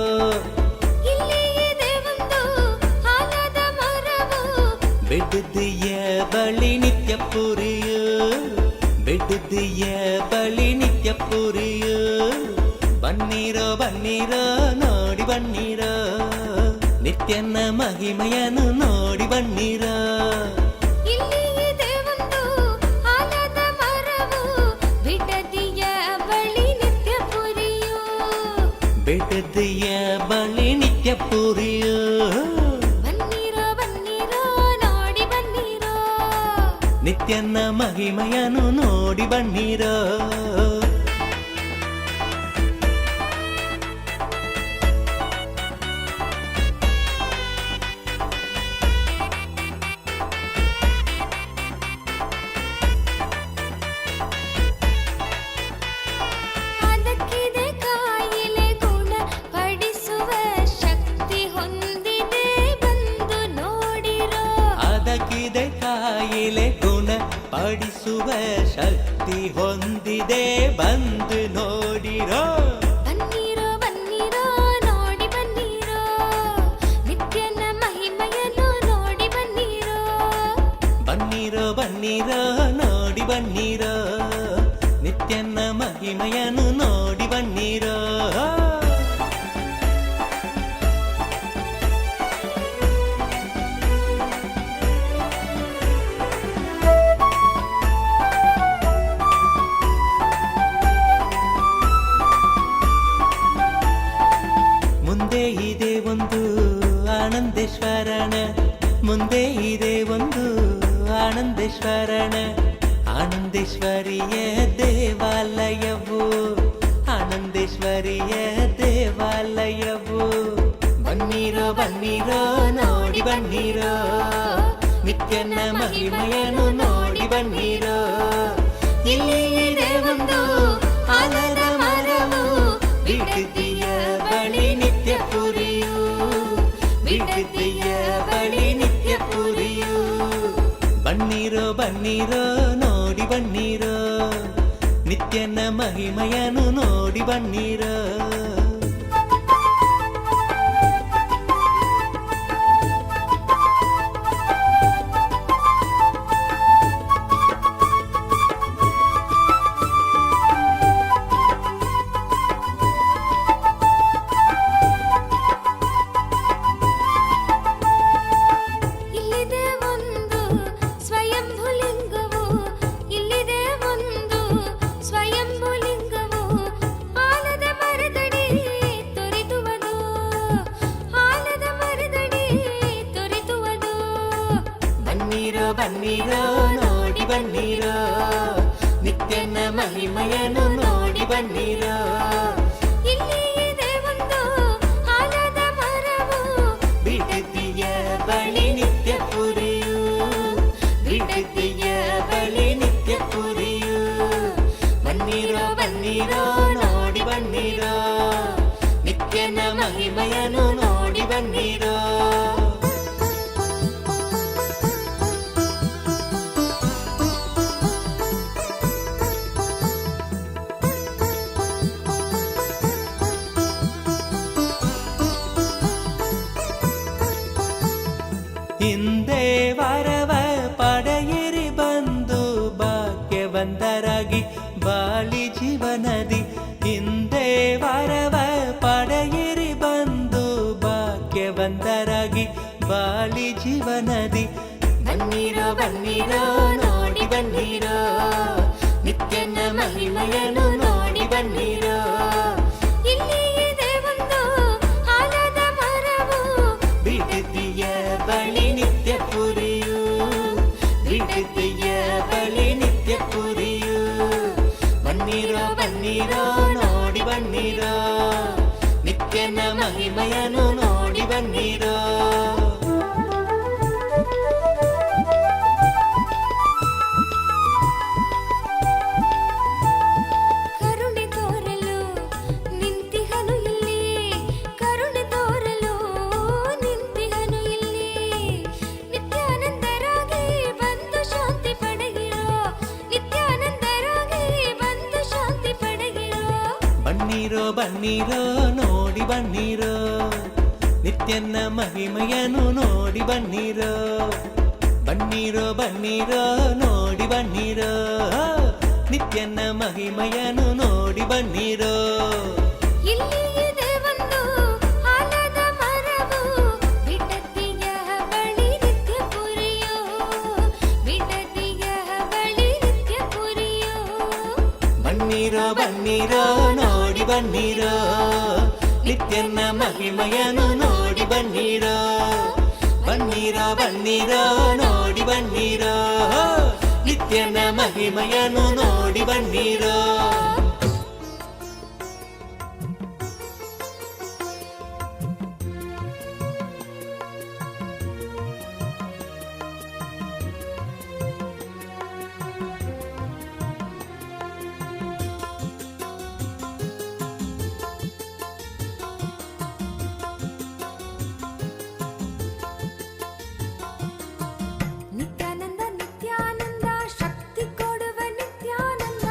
ಬೆಟ್ಟದೆಯ ಬಳಿ ನಿತ್ಯ ಪುರಿಯೋ ಬೆಟ್ಟದೆಯ ಬಳಿ ನಿತ್ಯ ಪುರಿಯೋ ಬನ್ನೀರೋ ಬನ್ನೀರೋ ನೋಡಿ ಬನ್ನೀರೋ ನಿತ್ಯನ ಮಹಿಮೆಯನ್ನು ನೋಡಿ ಬನ್ನೀರೋ ಬೆಟ್ಟದೆಯ ಬಳಿ ನಿತ್ಯ ಪುರಿಯೋ ನಿತ್ಯನ ಮಹಿಮೆಯನ್ನು ನೋಡಿ ಬನ್ನೀರೋ ಅದಕ್ಕಿದೆ ಕಾಯಿಲೆ ಗುಣ ಪಡಿಸುವ ಶಕ್ತಿ ಹೊಂದಿದೆ ಬಂದು ನೋಡಿರೋ ಬನ್ನೀರೋ ಬನ್ನೀರೋ ನೋಡಿ ಬನ್ನೀರೋ ನಿತ್ಯನ ಮಹಿಮೆಯನ್ನು ನೋಡಿ ಬನ್ನೀರೋ ಬನ್ನೀರೋ ಬನ್ನೀರೋ ನೋಡಿ ಬನ್ನೀರೋ ನಿತ್ಯನ ಮಹಿಮೆಯನ್ನು ನೋಡಿ ಬನ್ನೀರೋ ಮುಂದೆ ಇದೆ ಒಂದು ಆನಂದೇಶ್ವರನ ಮುಂದೆ ಇದೆ ಒಂದು ಆನಂದೇಶ್ವರನ ಆನಂದೇಶ್ವರಿಯ ದೇವಾಲಯವು ಆನಂದೇಶ್ವರಿಯ ದೇವಾಲಯವು ಬನ್ನೀರೋ ಬನ್ನೀರೋ ನೋಡಿ ಬನ್ನೀರೋ ನಿತ್ಯನ ಮಹಿಮೆಯನ್ನು ನೋಡಿ ಬನ್ನೀರೋ ಇಲ್ಲಿ ಇದೆ ಒಂದು ಆಲದ ಮರವು ಬಿಡದಿಯ ಬಳಿ ನಿತ್ಯ ಪುರಿಯು ಬಿಡದಿಯ ಬಳಿ ನಿತ್ಯ ಪುರಿಯು ಬನ್ನೀರೋ ಬನ್ನೀರೋ ನೋಡಿ ಬನ್ನೀರೋ ನಿತ್ಯನ ಮಹಿಮೆಯನ್ನು ನೋಡಿ ಬನ್ನೀರೋ ಬನ್ನೀರೋ ನೋಡಿ ಬನ್ನೀರೋ ನಿತ್ಯನ ಮಹಿಮೆಯನ್ನು ನೋಡಿ ಬನ್ನೀರೋ ಇಲ್ಲಿ ಇದೆ ಒಂದು ಆಲದ ಮರವು ಬಿಡದಿಯ ಬಳಿ ನಿತ್ಯ ಪುರಿಯು ಬಿಡದಿಯ ಬಳಿ ನಿತ್ಯ ಪುರಿಯು ಬನ್ನೀರೋ ಬನ್ನೀರೋ ನೋಡಿ ಬನ್ನೀರೋ ನಿತ್ಯನ ಮಹಿಮೆಯನ್ನು ನೋಡಿ ಬನ್ನೀರೋ ಹಿಂದೆ ವರವ ಪಡೆಯಿರಿ ಬಂದು ಭಾಗ್ಯವಂತರಾಗಿ ಬಾಳಿ ಜೀವನದಿ ಹಿಂದೆ ವರವ ಪಡೆಯಿರಿ ಬಂದು ಭಾಗ್ಯವಂತರಾಗಿ ಬಾಳಿ ಜೀವನದಿ ಬನ್ನೀರೋ ಬನ್ನೀರೋ ನೋಡಿ ಬನ್ನೀರೋ ನಿತ್ಯನ ಮಹಿಮೆಯನ್ನು ನೋಡಿ ಬನ್ನೀರೋ ಇಲ್ಲಿ ಇದೆ ಒಂದು ಆಲದ ಮರವು ಬಿಡದಿಯ ಬಳಿ ನಿತ್ಯ ಪುರಿಯು ಬಿಡದಿಯ ಬಳಿ ನಿತ್ಯ ಪುರಿಯು ಬನ್ನೀರೋ ಬನ್ನೀರೋ ನೋಡಿ ಬನ್ನೀರೋ ನಿತ್ಯನ ಮಹಿಮೆಯನ್ನು ನೋಡಿ ಬನ್ನೀರೋ ಕರುಣೆ ತೋರಲು ನಿಂತಿಹನು ಇಲ್ಲಿ ಕರುಣೆ ತೋರಲು ಬನ್ನಿರೋ ಬನ್ನಿರೋ ನೋಡಿ ಬನ್ನಿರೋ ನಿತ್ಯನ ಮಹಿಮೆಯನ್ನು ನೋಡಿ ಬನ್ನಿರೋ ಬನ್ನಿರೋ ಬನ್ನಿರೋ ನೋಡಿ ಬನ್ನಿರೋ ನಿತ್ಯನ ಮಹಿಮೆಯನ್ನು ನೋಡಿ ಬನ್ನಿರೋ ಇಲ್ಲಿ ಇದೆ ಒಂದು ಆಲದ ಮರವು ಬಿಡದಿಯ ಬಳಿ ನಿತ್ಯ ಪುರಿಯೋ ಬಿಡದಿಯ ಬಳಿ ನಿತ್ಯ ಪುರಿಯೋ ಬನ್ನಿರೋ ಬನ್ನಿರೋ ನೋಡಿ ಬನ್ನಿರೋ ನಿತ್ಯನ ಮಹಿಮೆಯನ್ನು ನೋಡಿ ಬನ್ನಿರೋ ಬನ್ನಿರೋ ಬನ್ನಿರೋ ನೋಡಿ ಬನ್ನಿರೋ ನಿತ್ಯನ ಮಹಿಮೆಯನ್ನು ನೋಡಿ ಬನ್ನಿರೋ ನಿತ್ಯಾನಂದ ನಿತ್ಯಾನಂದ ಶಕ್ತಿ ಕೊಡುವ ನಿತ್ಯಾನಂದ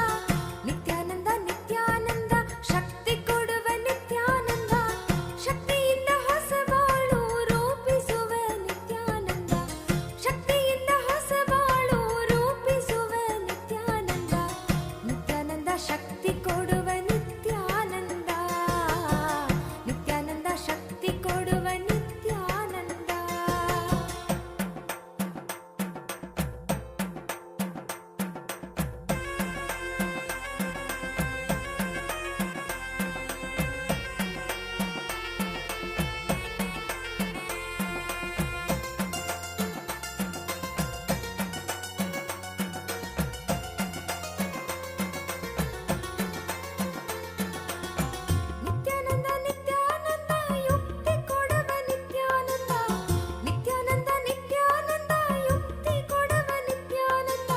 ನಿತ್ಯಾನಂದ ನಿತ್ಯಾನಂದ ಶಕ್ತಿ ಕೊಡುವ ನಿತ್ಯಾನಂದ ಶಕ್ತಿಯಿಂದ ಹೊಸ ಬಾಳು ರೂಪಿಸುವ ನಿತ್ಯಾನಂದ ಶಕ್ತಿಯಿಂದ ಹೊಸ ಬಾಳು ರೂಪಿಸುವ ನಿತ್ಯಾನಂದ ನಿತ್ಯಾನಂದ ಶಕ್ತಿ ಕೊಡುವ ನಿತ್ಯಾನಂದ ನಿತ್ಯಾನಂದ ಶಕ್ತಿ ಕೊಡುವ ನಿತ್ಯಾನಂದ ನಿತ್ಯಾನಂದ ನಿತ್ಯಾನಂದ ಯುಕ್ತಿ ಕೊಡುವ ನಿತ್ಯಾನಂದ ನಿತ್ಯಾನಂದ ನಿತ್ಯಾನಂದ ಯುಕ್ತಿ ಕೊಡುವ ನಿತ್ಯಾನಂದ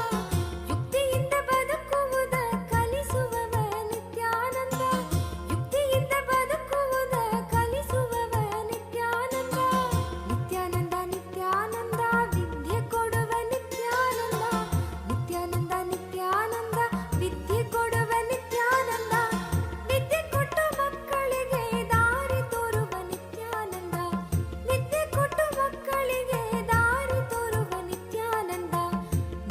ಯುಕ್ತಿಯಿಂದ ಬದುಕುವುದ ಕಲಿಸುವವ ನಿತ್ಯಾನಂದ ಯುಕ್ತಿಯಿಂದ ಬದುಕುವುದ ಕಲಿಸುವವ ನಿತ್ಯಾನಂದ ನಿತ್ಯಾನಂದ ನಿತ್ಯಾನಂದ ವಿದ್ಯೆ ಕೊಡುವ ನಿತ್ಯಾನಂದ ನಿತ್ಯಾನಂದ ನಿತ್ಯಾನಂದ ವಿದ್ಯೆ ಕೊಡುವ ನಿತ್ಯಾನಂದ ವಿದ್ಯೆ ಕೊಟ್ಟು ಮಕ್ಕಳಿಗೆ ದಾರಿ ತೋರುವ ನಿತ್ಯಾನಂದ ವಿದ್ಯೆ ಕೊಟ್ಟು ಮಕ್ಕಳಿಗೆ ದಾರಿ ತೋರುವ ನಿತ್ಯಾನಂದ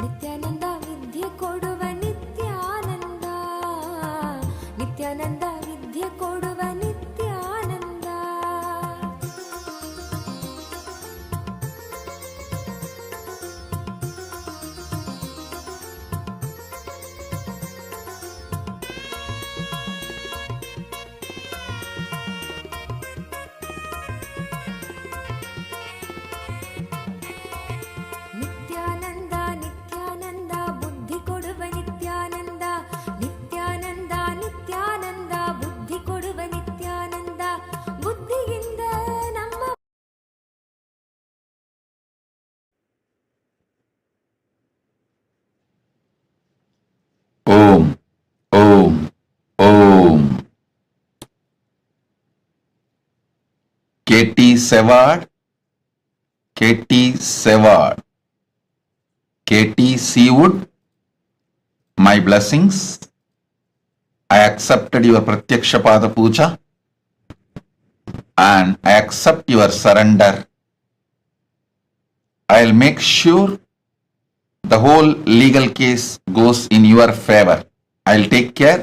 ನಿತ್ಯಾನಂದ ವಿದ್ಯೆ ಕೊಡುವ ನಿತ್ಯಾನಂದ ನಿತ್ಯಾನಂದ ವಿದ್ಯೆ ಕೊಡುವ ನಿತ್ಯಾನಂದ ನಿತ್ಯಾನಂದ ನಿತ್ಯಾನಂದ ಬುದ್ಧಿ ಕೊಡುವ ನಿತ್ಯಾನಂದ ನಿತ್ಯಾನಂದ ನಿತ್ಯಾನಂದ ಬುದ್ಧಿ ಕೊಡುವ ನಿತ್ಯಾನಂದ ಬುದ್ಧಿಯಿಂದ ನಮ್ಮ ಓಂ ಓಂ ಓಂ KT Sevard, KT Sevard, KT Seawood, my blessings. I accepted your Pratyakshapada Puja and I accept your surrender. I'll make sure the whole legal case goes in your favor. I'll take care.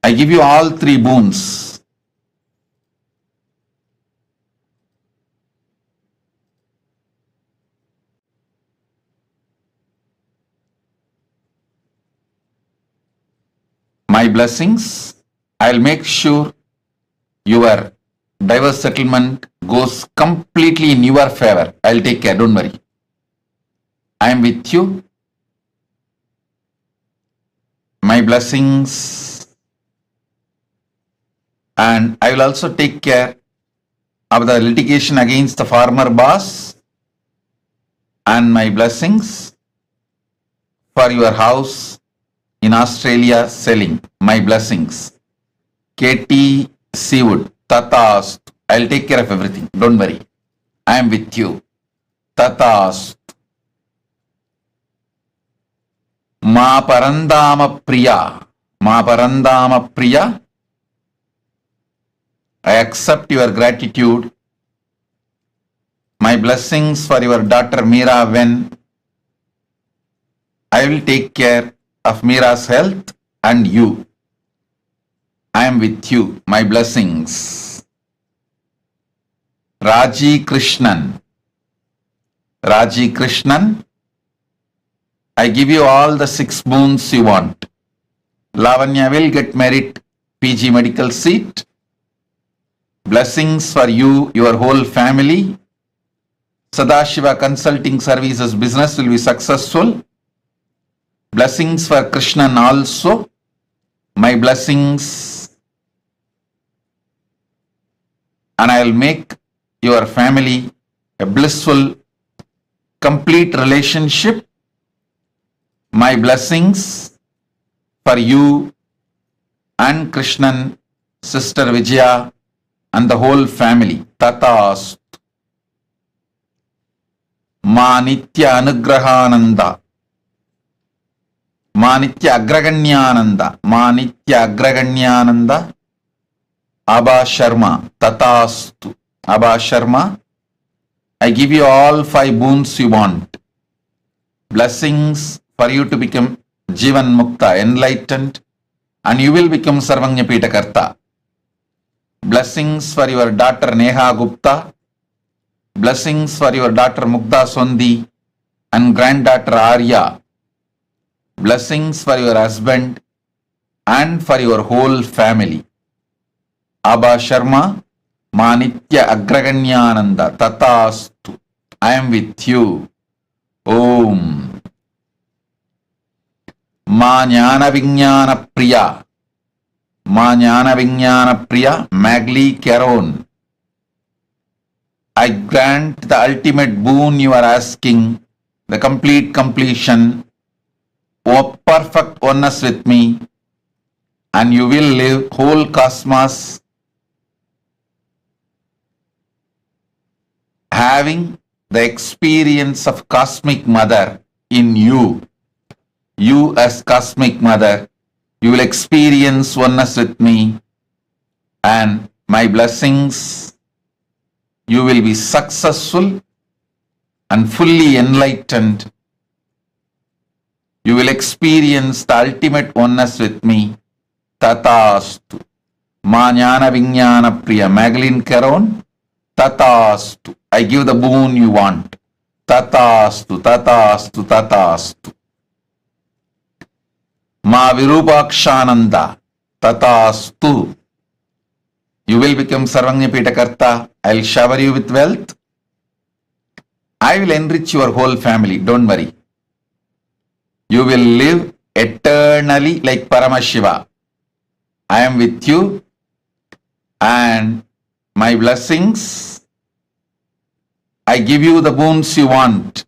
I give you all three boons. My blessings, I'll make sure your divorce settlement goes completely in your favor. I'll take care, don't worry. I am with you. My blessings, and I will also take care of the litigation against the former boss, and my blessings for your house in Australia selling. My blessings. KT Seawood, Tatast. I'll take care of everything. Don't worry. I am with you. Tatast. Ma Parandama Priya. Ma Parandama Priya. I accept your gratitude. My blessings for your daughter Meera when I will take care of Meera's health and you. I am with you. My blessings. Raji Krishnan. Raji Krishnan, I give you all the 6 boons you want. Lavanya will get merit PG medical seat. Blessings for you, your whole family. Sadashiva Consulting Services business will be successful. Blessings for Krishnan also. My blessings. And I will make your family a blissful, complete relationship. My blessings for you and Krishnan, Sister Vijaya, and the whole family. Tatast. Ma Nitya Anugrahananda. Ma Nitya Agraganyananda. Ma Nitya Agraganyananda. Abha Sharma. Tatastu. Abha Sharma, I give you all 5 boons you want. Blessings for you to become Jivan Mukta, enlightened, and you will become Sarvanyapita Karta. Blessings for your daughter Neha Gupta. Blessings for your daughter Mukta Sondi and granddaughter Arya. Blessings for your husband and for your whole family. Abha Sharma, Ma Nitya Agraganyananda Tatastu. I am with you. Om. Ma Jnana Vijnana Priya. Ma Jnana Vijnana Priya Magli Caron. I grant the ultimate boon you are asking, the complete completion, O perfect oneness with me, and you will live whole cosmos having the experience of Cosmic Mother in you. You as Cosmic Mother, you will experience oneness with me, and my blessings, you will be successful and fully enlightened. You will experience the ultimate oneness with me. Tatastu. Ma Jnana Vijnana Priya Magdalene Caron. Tatastu. I give the boon you want. Tatastu, Tatastu, Tatastu. Ma Virupakshananda. Tatastu. You will become Sarvanyapita Karta. I will shower you with wealth. I will enrich your whole family. Don't worry. You will live eternally like Paramashiva. I am with you, and my blessings, I give you the boons you want,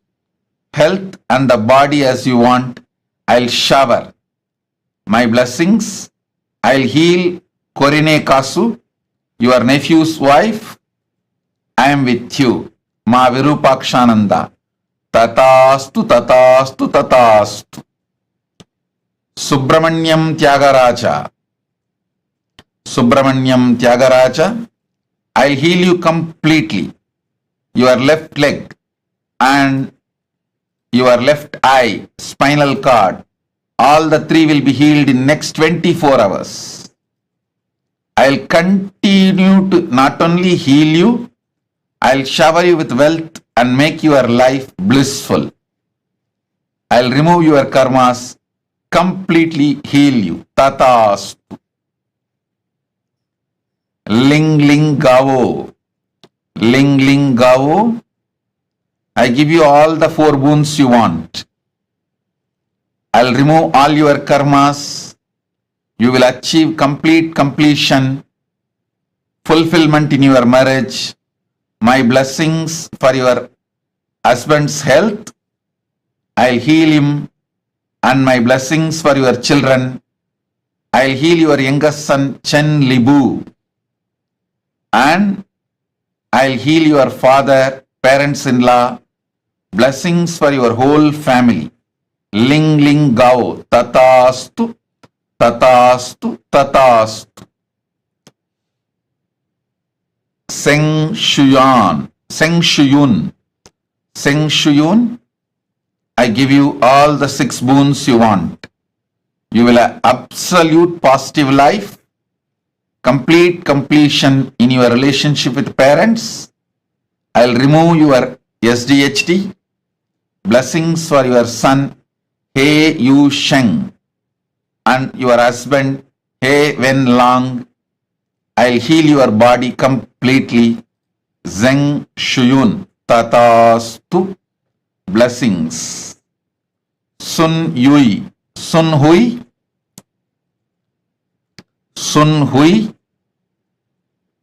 health and the body as you want. I'll shower my blessings. I'll heal Korine Kasu, your nephew's wife. I am with you. Ma Virupakshananda. Tatastu, Tatastu, Tatastu. Subramanyam Tyagaraja. Subramanyam Tyagaraja. I'll heal you completely. Your left leg and your left eye, spinal cord, all the 3 will be healed in next 24 hours. I'll continue to not only heal you, I'll shower you with wealth and make your life blissful. I'll remove your karmas, completely heal you. Tatastu. Ling Ling Gavo. Ling Ling Gavo. I give you all the 4 boons you want. I'll remove all your karmas. You will achieve complete completion, fulfillment in your marriage. My blessings for your husband's health. I'll heal him, and my blessings for your children. I'll heal your youngest son Chen Libu, and I'll heal your father, parents-in-law. Blessings for your whole family. Ling Ling Gao. Tatastu, Tatastu, Tatastu. Seng Shuyun. Seng Shuyun, I give you all the 6 boons you want. You will have absolute positive life, complete completion in your relationship with parents. I'll remove your SDHD. Blessings for your son, He Yu Sheng, and your husband, He Wen Lang. I'll heal your body completely. Zeng Shuyun. Tatastu. Blessings. Sun Hui. Sun Hui.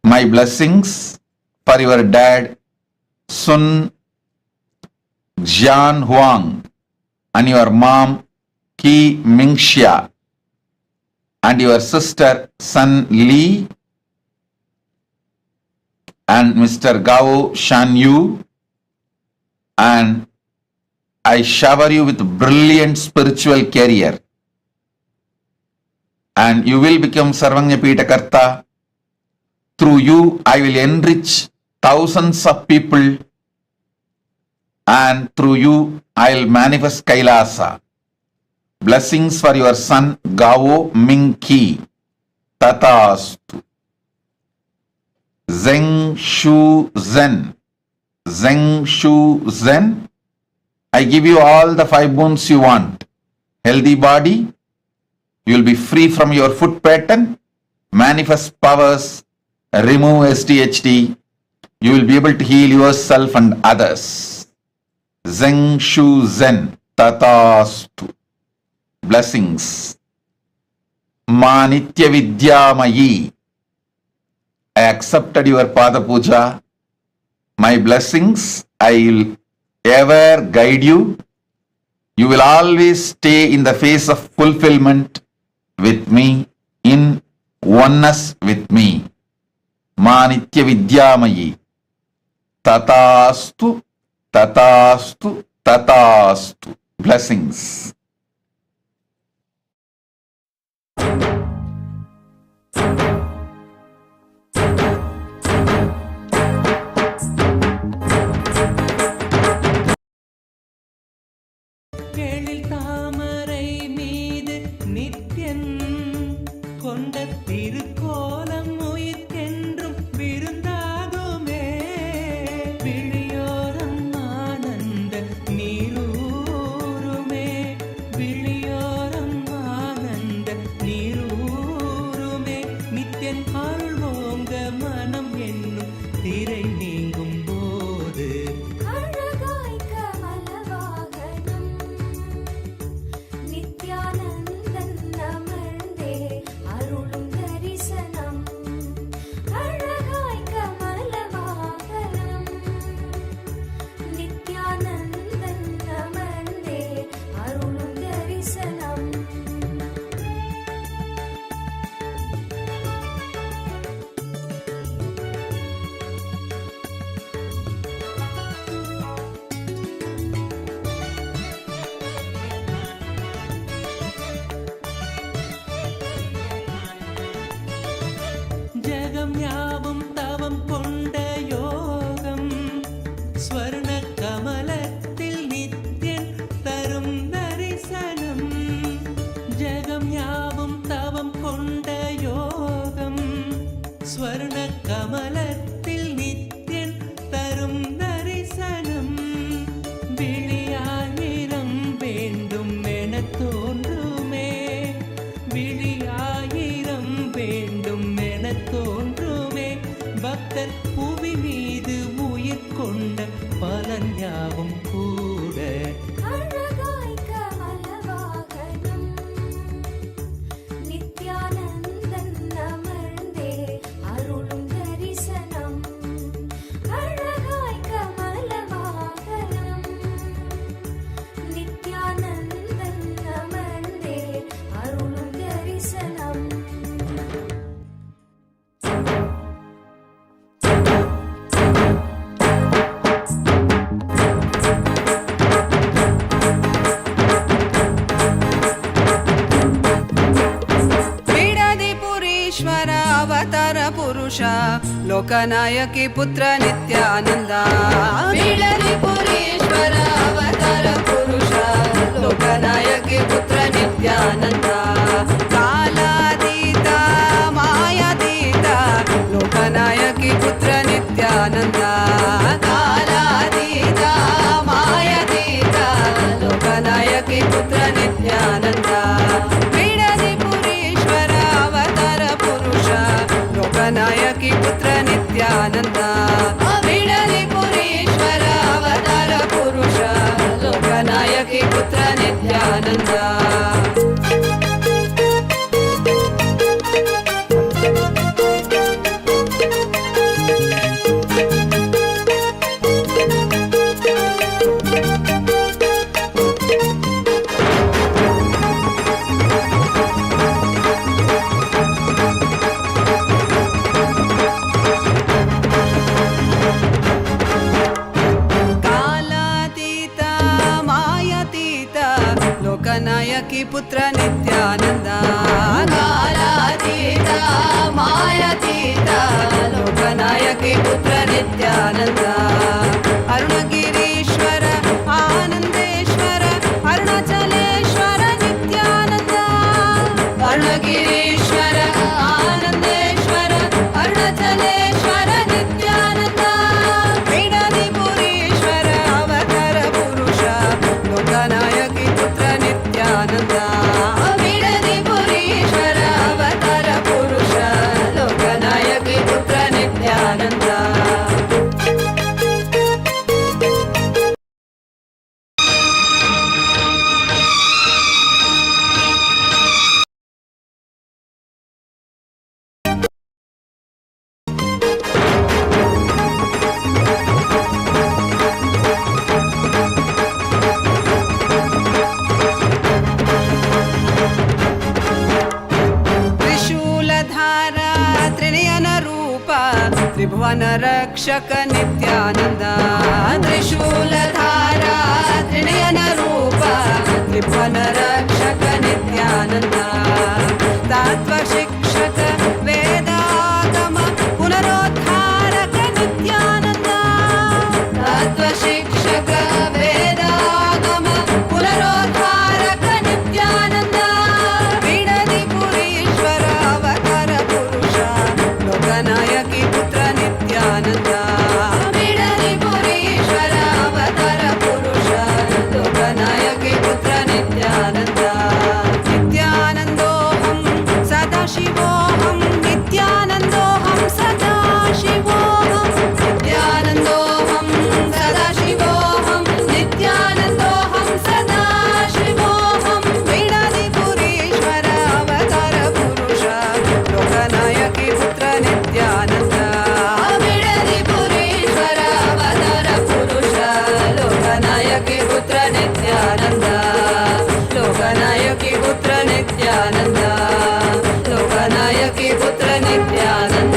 My blessings for your dad, Sun Jian Huang, and your mom, Ki Mingxia, and your sister, Sun Li, and Mr. Gao Shan Yu, and I shower you with brilliant spiritual career, and you will become Sarvanyapita Karta. Through you, I will enrich thousands of people, and through you, I will manifest Kailasa. Blessings for your son, Gao Ming Ki. Tatastu. Zeng Shu Zen. I give you all the 5 boons you want. Healthy body. You will be free from your foot pattern. Manifest powers. Remove SDHD. You will be able to heal yourself and others. Zeng Shu Zen. Tatastu. Blessings. Ma Nitya Vidyamayi. I accepted your Pada Puja. My blessings, I will ever guide you. You will always stay in the phase of fulfillment with me, in oneness with me. Ma Nitya Vidyamayi. Tatastu, Tatastu, Tatastu. Blessings. எழில் தாமரை மீது நித்யன் கொண்ட திருக்கோலம் உயிர்க்கென்றும் விருந்தாகுமே. விழியோரம் ஆனந்த நீரூருமே. ಪುರುಷ ಲೋಕನಾಯಕಿ ಪುತ್ರ ನಿತ್ಯಾನಂದ ಬೀಳಲಿ ಪುರೀಶ್ವರ ಅವತಾರ ಪುರುಷ ಲೋಕನಾಯಕಿ ಪುತ್ರ ನಿತ್ಯಾನಂದ ಕಾಲಾತೀತ ಮಾಯಾತೀತ ಲೋಕನಾಯಕಿ ಪುತ್ರ ನಿತ್ಯಾನಂದ ಕಾಲಾತೀತ ಮಾಯಾತೀತ ಲೋಕನಾಯಕಿ ಪುತ್ರ ನಿತ್ಯಾನಂದ ಬೀಳಲಿ ಪುರೀಶ್ವರ ಅವತಾರ ಪುರುಷ ಲೋಕನಾಯಕಿ ಪುತ್ರ ನಿತ್ಯಾನಂದ ಬೀಳಲಿ ಪುರೀಶ್ವರ ಅವತಾರ ಪುರುಷ ಲೋಕನಾಯಕಿ ಪುತ್ರ ನಿತ್ಯಾನಂದ ಲೋಕನಾಯಕಿ ಪುತ್ರ ನಿತ್ಯಾನಂದ ಕಾಲಾತೀತ ಮಾಯಾತೀತ ಲೋಕನಾಯಕಿ ಪುತ್ರ ನಿತ್ಯಾನಂದ ಅರುಣಗಿರೀಶ್ವರ ಆನಂದೇಶ್ವರ ಅರುಣಾಚಲೇಶ್ವರ ನಿತ್ಯಾನಂದ ಅರುಣಗಿರೀಶ್ವರ ಆನಂದೇಶ್ವರ ಅರುಣಾಚಲೇಶ್ವರ ನಿತ್ಯಾನಂದ ಬೀಡಲಿ ಪುರೀಶ್ವರ ಅವತಾರ ಪುರುಷ ಲೋಕನಾಯಕಿ ಪುತ್ರ ನಿತ್ಯಾನಂದ ಬೀಡಲಿ ಪುರೀಶ್ವರ ಅವತಾರ ಪುರುಷ ಲೋಕನಾಯಕಿ ಪುತ್ರ ನಿತ್ಯಾನಂದ ತ್ರಿಭುವನ ರಕ್ಷಕ ನಿತ್ಯಾನಂದ ತ್ರಿಶೂಲಧಾರ ತ್ರಿನಯನ ರೂಪ ತ್ರಿಭುವನ ರಕ್ಷಕ ನಿತ್ಯಾನಂದ ತತ್ವ ಶಿಕ್ಷಕ ವೇದಾಗಮ ಪುನರೋದ್ಧಾರಕ ನಿತ್ಯಾನಂದ ತತ್ವ ಶಿಕ್ಷಕ ವೇದಾಗಮ ಪುನರೋದ್ಧಾರಕ ನಿತ್ಯಾನಂದ ಬೀಡಲಿ ಪುರೀಶ್ವರ ಅವತಾರ ಪುರುಷ ಲೋಕನಾಯಕಿ ಪುತ್ರ ನಿತ್ಯಾನಂದ ಬೀಡಲಿ ಪುರೀಶ್ವರ ಅವತಾರ ಪುರುಷ ಲೋಕನಾಯಕಿ ಪುತ್ರ ನಿತ್ಯಾನಂದ ನಿತ್ಯಾನಂದೋಹಂ ಸದಾಶಿವೋಹಂ ನಿತ್ಯಾನಂದೋಹಂ ಸದಾಶಿವೋಹಂ ನಿತ್ಯಾನಂದೋಹಂ ಸದಾಶಿವೋಹಂ ನಿತ್ಯಾನಂದೋಹಂ ಸದಾಶಿವೋಹಂ ಬೀಡಲಿ ಪುರೀಶ್ವರ ಅವತಾರ ಪುರುಷ ಲೋಕನಾಯಕಿ ಪುತ್ರ ನಿತ್ಯಾನಂದ ಬೀಡಲಿ ಪುರೀಶ್ವರ ಅವತಾರ ಪುರುಷ ಲೋಕನಾಯಕಿ ಪುತ್ರ ನಿತ್ಯಾನಂದ ಲೋಕನಾಯಕಿ ಪುತ್ರ ನಿತ್ಯಾನಂದ ಲೋಕನಾಯಕಿ ಪುತ್ರ ನಿತ್ಯಾನಂದ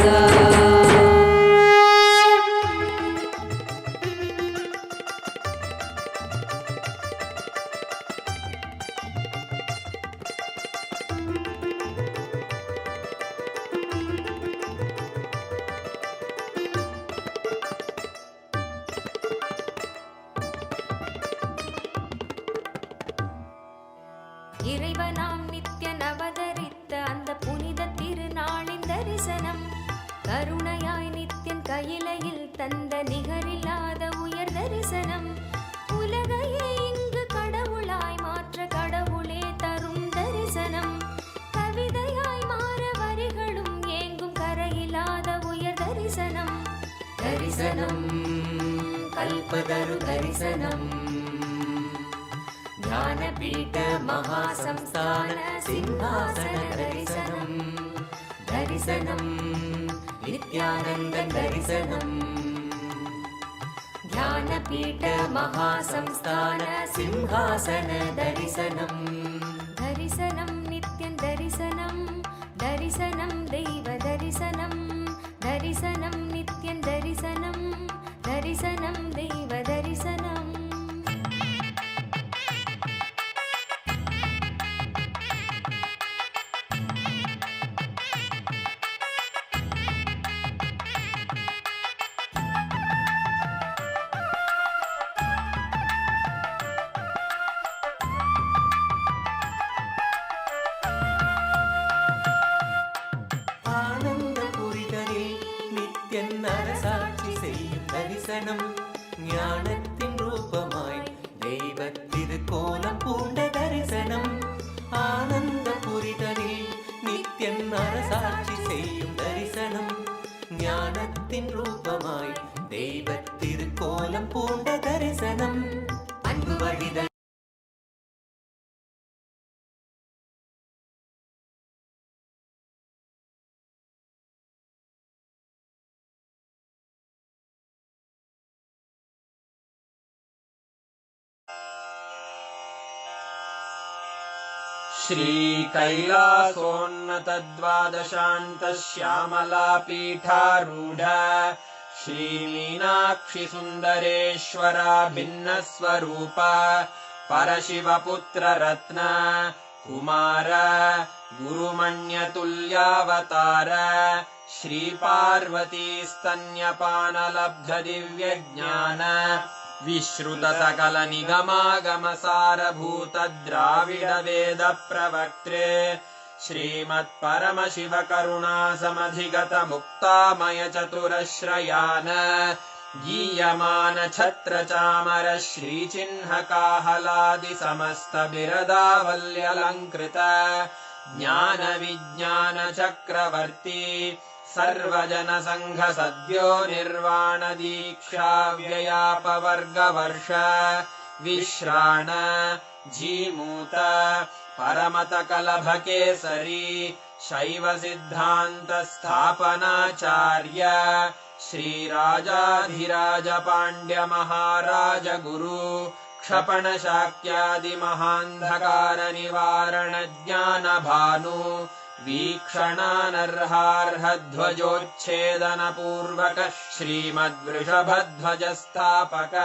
இறைவனாம் நித்யன் அவதரித்த அந்த புனித திருநாளின் தரிசனம் கருணையாய் நித்யன் கையிலையில் தந்த நிகரில்லாத உயர் தரிசனம் உலகையே இங்கு கடவுளாய் மாற்ற கடவுளே தரும் தரிசனம் கவிதையாய் மாற வரிகளும் ஏங்கும் கரையில்லாத உயர் தரிசனம் தரிசனம் கல்பதரு தரிசனம் ಜ್ಞಾನಪೀಠ ಮಹಾಸಂಸ್ಥಾನ ಸಿಂಹಾಸನ ದರ್ಶನಂ ದರ್ಶನಂ ನಿತ್ಯಾನಂದ ದರ್ಶನಂ ಜ್ಞಾನಪೀಠ ಮಹಾಸಂಸ್ಥಾನ ಸಿಂಹಾಸನ ದರ್ಶನಂ ದರ್ಶನಂ ನಿತ್ಯಂ ದರ್ಶನಂ ದರ್ಶನಂ ದೈವ ದರ್ಶನಂ ದರ್ಶನಂ ನಿತ್ಯಂ ದರ್ಶನಂ ದರ್ಶನಂ ದೈವ ದರ್ಶನಂ தரிசனம் ஞானத்தின் ரூபமாய் தெய்வத்திருக்கோலம் பூண்ட தரிசனம் ஆனந்த புரிதலில் நித்யன் அரசாட்சி செய்யும் தரிசனம் ஞானத்தின் ரூபமாய் தெய்வத்திருக்கோலம் பூண்ட தரிசனம் அன்பு வழித श्रीकैलासोन्नतद्वादशान्तः श्यामलापीठारूढ श्रीमीनाक्षि सुन्दरेश्वरा भिन्नस्वरूप परशिवपुत्ररत्न कुमार गुरुमण्यतुल्यावतार श्रीपार्वतीस्तन्यपानलब्धदिव्यज्ञान विश्रुत सकल निगमागमसारभूत द्राविड वेद प्रवक्त्रे श्रीमत्परमशिव करुणा समधिगत मुक्तामय चतुरश्रयान गीयमान छत्र चामर श्रीचिह्न काहलादि समस्त बिरदावल्यलङ्कृत ज्ञान विज्ञान चक्रवर्ती सर्वजन संघ सद्यो निर्वाण दीक्षा व्ययापवर्गवर्ष विश्राण जीमूत परमत कलभ केसरी शैव सिद्धांत स्थापनाचार्य श्रीराजाधिराज पांड्य महाराज गुरु क्षपण शाक्यादि महान्धकार निवारण ज्ञान भानु वीक्षणानर्हार्हध्वजोच्छेदन पूर्वक श्रीमद्वृषभध्वज स्थापक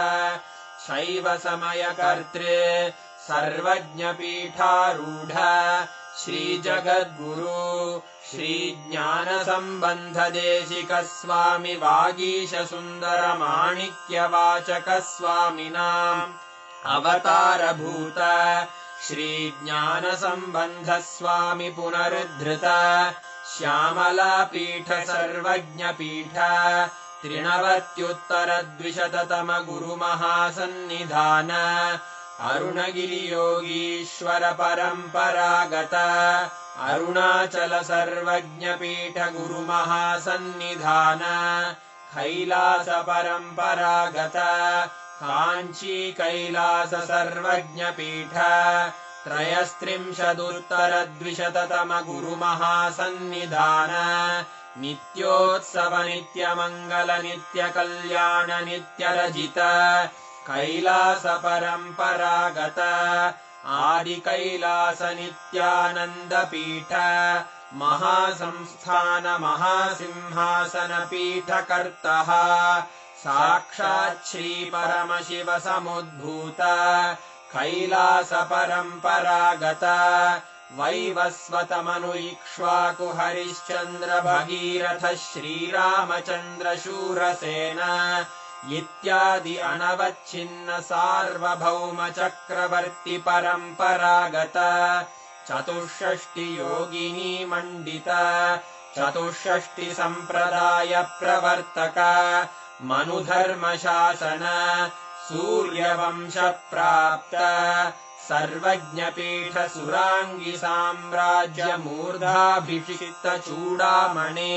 शैव समय कर्त्रे सर्वज्ञ पीठारूढ़ श्री जगद्गुरु श्री ज्ञान संबंध देशिक स्वामी वागीश सुंदर माणिक्य वाचक स्वामिनाम् अवतार भूत श्री ज्ञान संबंध स्वामी पुनरुद्धृत श्यामला पीठ सर्वज्ञ पीठ त्रिनवत्युत्तर द्विशततम गुरु महासन्निधान अरुणगिरि योगीश्वर परंपरागत अरुणाचल सर्वज्ञ पीठ गुरु महासन्निधान कैलास परंपरागत कांची कैलास सर्वज्ञ पीठ त्रयस्त्रिंशदुत्तर द्विशततम गुरु महासन्निधान नित्योत्सव नित्य मंगल नित्य कल्याण नित्य रजित कैलास परंपरागत आदि कैलास नित्यानंद पीठ महासंस्थान महासिंहासन पीठ कर्तः साक्षात् श्री परमशिव समुद्भूत कैलास परंपरागत वैवस्वत मनु इक्ष्वाकु हरिश्चंद्र भगीरथ श्रीरामचंद्र शूरसेन इत्यादि अनवच्छिन्न सार्वभौम चक्रवर्ती परंपरागत चतुष्षष्टि योगिनी मंडित चतुष्षष्टि संप्रदाय प्रवर्तक मनुधर्म शासन सूर्यवंश प्राप्त सर्वज्ञ पीठ सुरांगी साम्राज्य मूर्धाभिषिक्त चूड़ामणे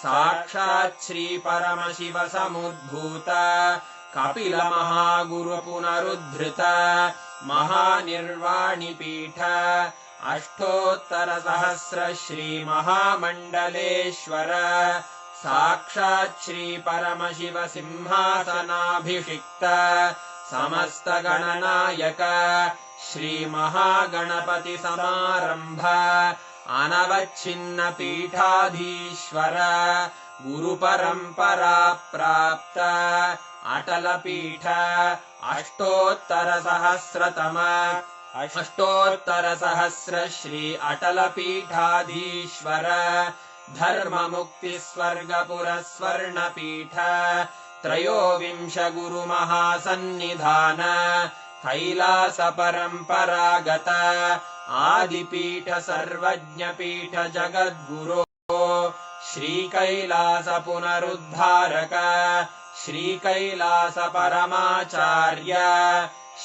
साक्षात् श्री परमशिव समुद्भूत कपिल महागुरु पुनरुद्धृत महानिर्वाणि पीठ अष्टोत्तर सहस्र श्री महामंडलेश्वर साक्षात् श्री परमशिव सिंहासनाभिषिक्त समस्त गणनायक श्री महागणपति समारंभ अनवच्छिन्न पीठाधीश्वर गुरु परंपरा प्राप्त अटल पीठ अष्टोत्तर सहस्र श्री अटल पीठाधीश्वर धर्म मुक्ति स्वर्गपुर स्वर्ण पीठ त्रयोविंश गुरु महासन्निधान कैलास परंपरागत आदिपीठ सर्वज्ञ पीठ जगद्गुरो श्रीकैलास पुनरुद्धारक श्रीकैलास परमाचार्य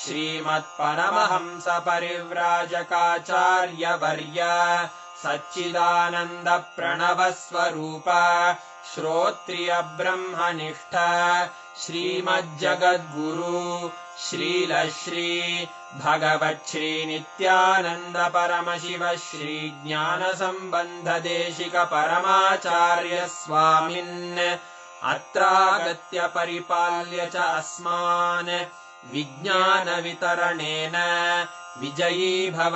श्रीमत्परमहंस परिव्राजकाचार्यवर्य सच्चिदानन्द प्रणव स्वरूप श्रोत्रिय ब्रह्मनिष्ठ श्रीमज्जगद्गुरु श्रील श्री भगवच्छ्री नित्यानन्द परमशिव श्री ज्ञान संबंध देशिक परमाचार्य स्वामिन् अत्रागत्य परिपाल्य च अस्मान् विज्ञान वितरणेन विजयी भव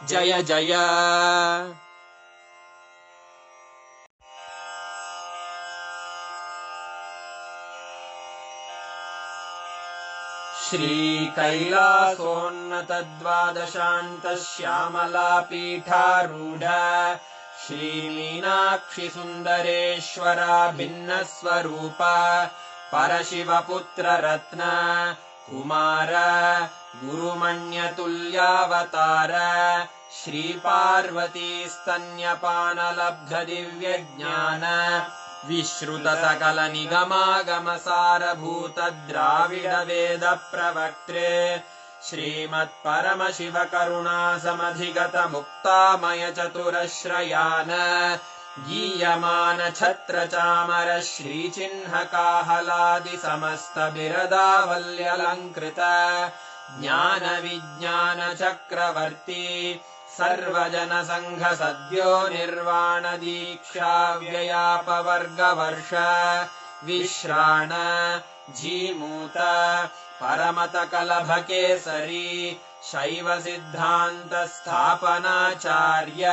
जय जय। श्रीकैलासोन्नतद्वादशान्तश्यामलापीठारूढ श्रीमीनाक्षि सुन्दरेश्वरा भिन्नस्वरूप परशिवपुत्र रत्न कुमार गुरुमण्यतुल्यावतार श्रीपार्वती स्तन्यपानलब्ध दिव्यज्ञान विश्रुत सकल निगमागम सारभूत द्राविड वेद प्रवक्त्रे श्रीमत्परमशिव करुणा समधिगत मुक्तामय चतुरश्रयान गीयमान छत्र चामर श्रीचिह्न काहलादि समस्त बिरदावल्यलङ्कृत ज्ञान विज्ञान चक्रवर्ती सर्वजन संघ सद्यो निर्वाण दीक्षा व्ययापवर्गवर्ष विश्राण जीमूत परमत कलभ केसरी शैव सिद्धान्त स्थापनाचार्य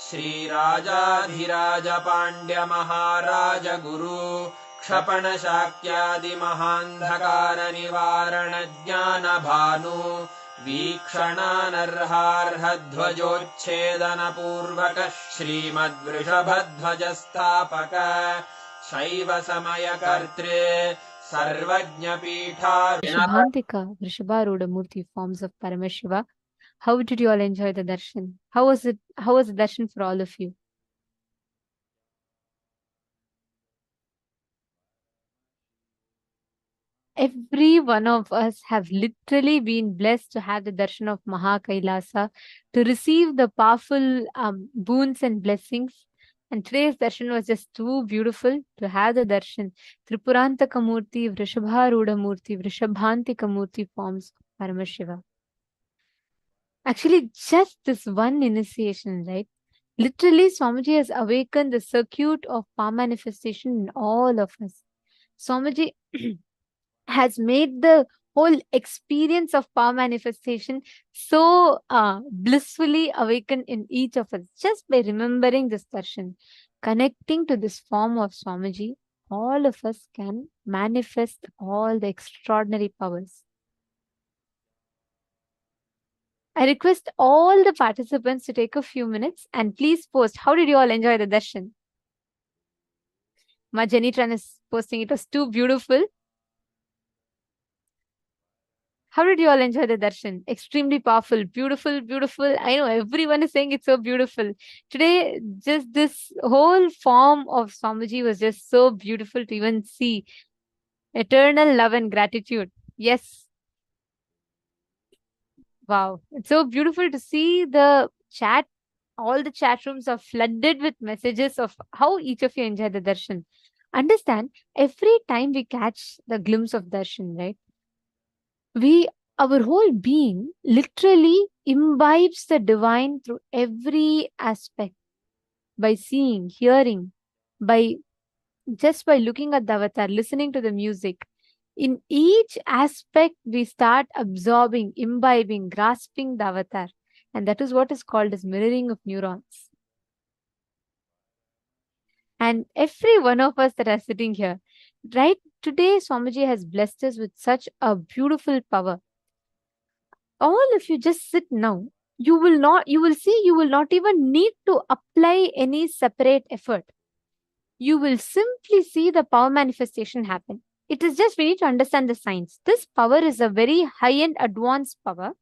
श्रीराजाधिराज पाण्ड्य महाराज गुरु क्षपण शाक्यादि महान्धकार निवारण ज्ञान भानु वीक्षणानर्हार्ह ध्वजोच्छेदन पूर्वक श्रीमद्वृषभध्वज स्थापक शैव समय कर्त्रे सर्वज्ञ पीठा Shubhantika, Vrishabharudha Murthy forms of Paramashiva. How did you all enjoy the darshan? How was it? How was the darshan for all of you? Every one of us have literally been blessed to have the darshan of KAILASA, to receive the powerful boons and blessings. And today's darshan was just too beautiful to have the darshan. Tripurantaka Murthy, Vrishabharudha Murthy, Vrishabhantika Murthy forms of Paramashiva. Actually, just this one initiation, right? Literally, Swamiji has awakened the circuit of power manifestation in all of us. Swamiji has made the whole experience of power manifestation so blissfully awakened in each of us just by remembering this darshan. Connecting to this form of Swamiji, all of us can manifest all the extraordinary powers. I request all the participants to take a few minutes and please post, how did you all enjoy the darshan? Ma Janitran is posting, it was too beautiful. How did you all enjoy the darshan? Extremely powerful, beautiful, beautiful. I know everyone is saying it's so beautiful. Today, just this whole form of Swamiji was just so beautiful to even see. Eternal love and gratitude. Yes. Wow. It's so beautiful to see the chat. All the chat rooms are flooded with messages of how each of you enjoyed the darshan. Understand, every time we catch the glimpse of darshan, right? Our whole being literally imbibes the divine through every aspect, by seeing, hearing, by looking at the avatar, listening to the music. In each aspect, we start absorbing, imbibing, grasping the avatar. And that is what is called as mirroring of neurons. And every one of us that are sitting here, right today, Swamiji has blessed us with such a beautiful power. All of you just sit now. You will not even need to apply any separate effort. You will simply see the power manifestation happen. It is just we need to understand the science. This power is a very high-end advanced power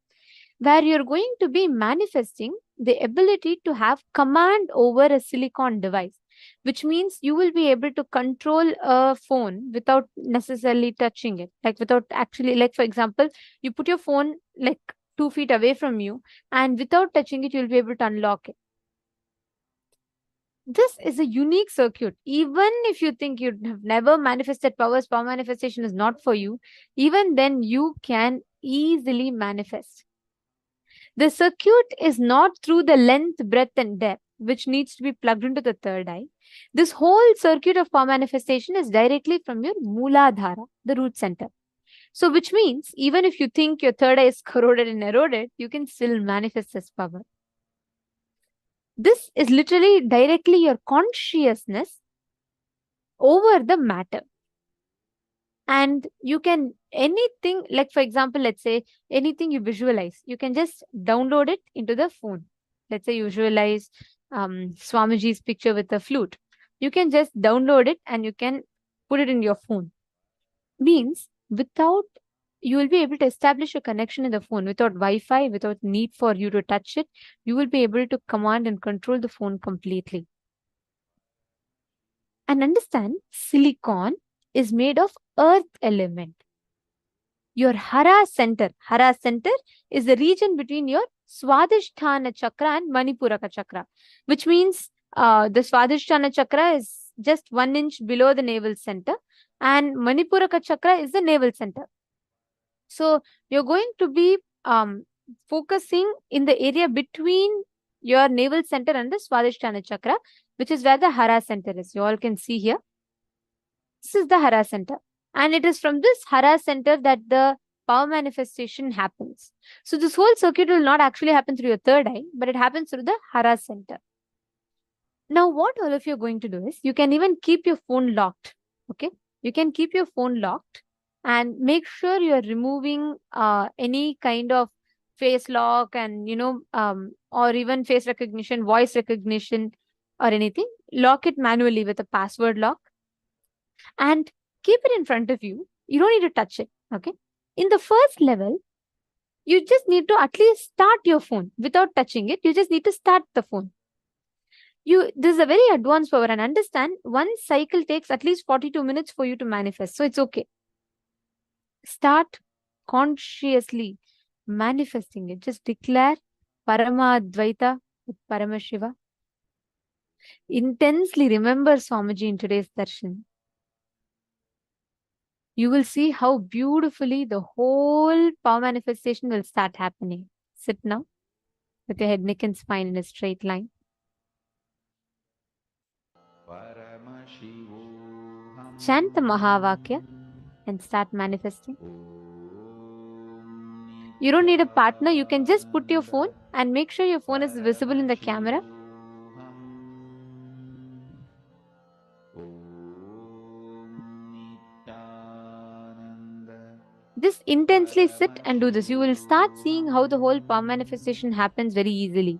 where you're going to be manifesting the ability to have command over a silicon device, which means you will be able to control a phone without necessarily touching it. Like without actually, like for example, you put your phone like 2 feet away from you, and without touching it, you'll be able to unlock it. This is a unique circuit. Even if you think you have never manifested powers, power manifestation is not for you, even then you can easily manifest. The circuit is not through the length, breadth, and depth, which needs to be plugged into the third eye. This whole circuit of power manifestation is directly from your Mooladhara, the root center. So, which means even if you think your third eye is corroded and eroded, you can still manifest this power. This is literally directly your consciousness over the matter. And you can, anything, like for example, let's say anything you visualize, you can just download it into the phone. Let's say you visualize Swamiji's picture with a flute. You can just download it and you can put it in your phone. Means without, you will be able to establish a connection in the phone without Wi-Fi, without need for you to touch it. You will be able to command and control the phone completely. And understand, silicon is made of earth element. Your Hara center is the region between your Swadhisthana chakra and Manipuraka chakra, which means the Swadhisthana chakra is just 1 inch below the navel center, and Manipuraka chakra is the navel center. So you're going to be focusing in the area between your navel center and the Swadhisthana chakra, which is where the Hara center is. You all can see here. This is the Hara center. And it is from this Hara center that the power manifestation happens. So this whole circuit will not actually happen through your third eye, but it happens through the Hara center. Now, what all of you are going to do is, you can even keep your phone locked. Okay, you can keep your phone locked and make sure you are removing any kind of face lock and or even face recognition, voice recognition, or anything. Lock it manually with a password lock and keep it in front of you. You don't need to touch it. Okay. In the first level, you just need to at least start your phone without touching it. You just need to start the phone. This is a very advanced power, and understand, one cycle takes at least 42 minutes for you to manifest. So it's okay. Start consciously manifesting it. Just declare Paramadvaita with Paramashiva. Intensely remember Swamiji in today's darshan. You will see how beautifully the whole power manifestation will start happening. Sit now with your head, neck, and spine in a straight line. Chant the Mahavakya and start manifesting. You don't need a partner. You can just put your phone and make sure your phone is visible in the camera. Just intensely sit and do this. You will start seeing how the whole power manifestation happens very easily.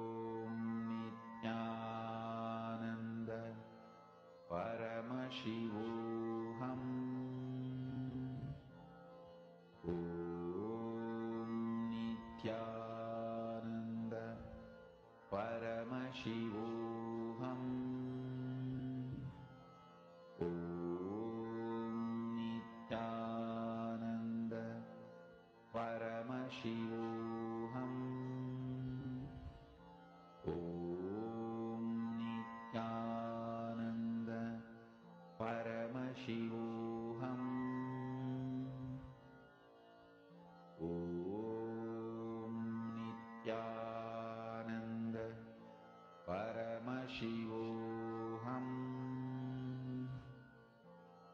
Paramashivoham. Om Nithyananda Paramashivoham. Om Nithyananda Paramashivoham. Om Nithyananda Paramashivoham.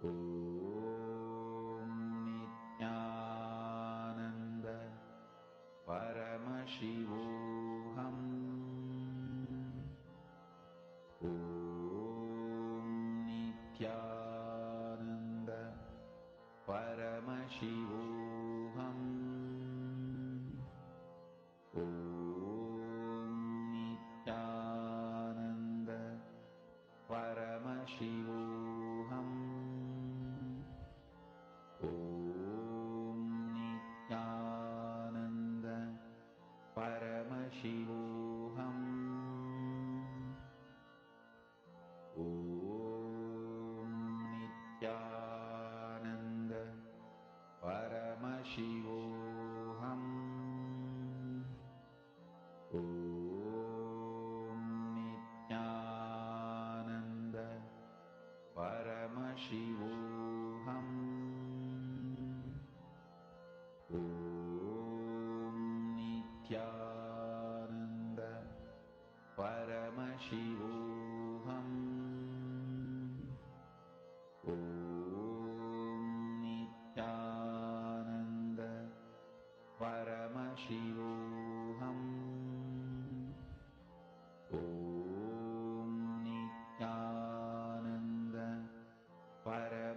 Om Nithyananda Paramashivoham. Om Nithyananda Paramashivoham. Om Nithyananda Paramashivoham. Om Nithyananda Paramashivoham. Om Nithyananda Paramashivoham. Om Nithyananda Paramashivoham. Om Nithyananda Paramashivoham. Om Nithyananda Paramashivoham. Om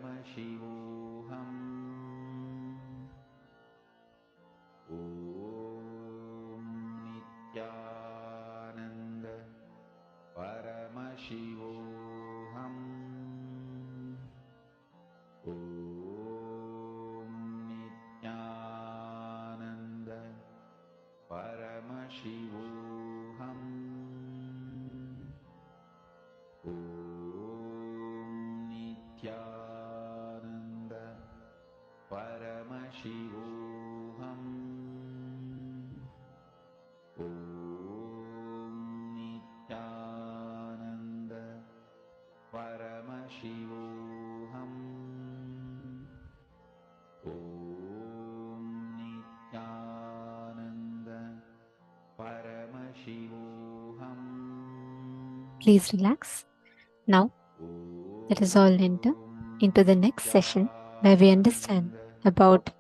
Nithyananda Paramashivoham. Om Nithyananda Paramashivoham. Om Nithyananda Paramashivoham. Om Nithyananda Paramashivoham. Om Nithyananda Paramashivoham. Om Nithyananda Paramashivoham. Please relax. Now, let us all enter into the next session where we understand about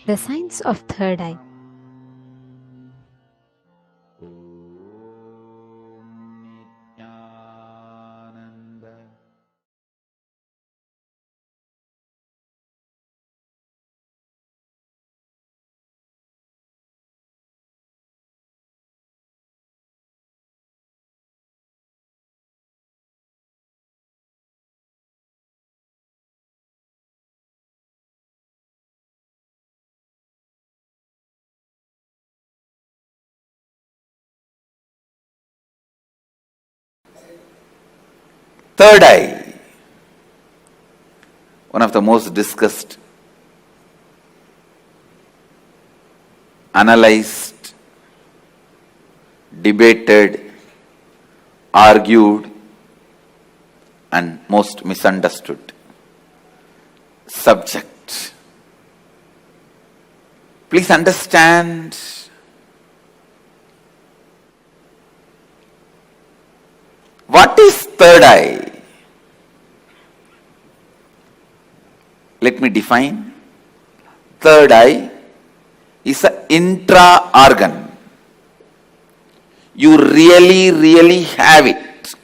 the science of third eye. Third eye, one of the most discussed, analyzed, debated, argued, and most misunderstood subject. Please understand, what is third eye? Let me define. Third eye is an intra-organ. You really have it,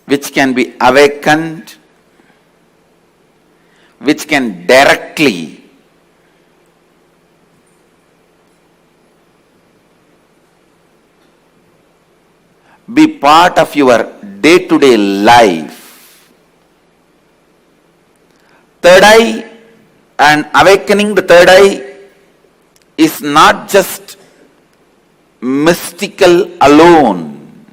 which can be awakened, which can directly be part of your day-to-day life. Third eye and awakening the third eye is not just mystical alone.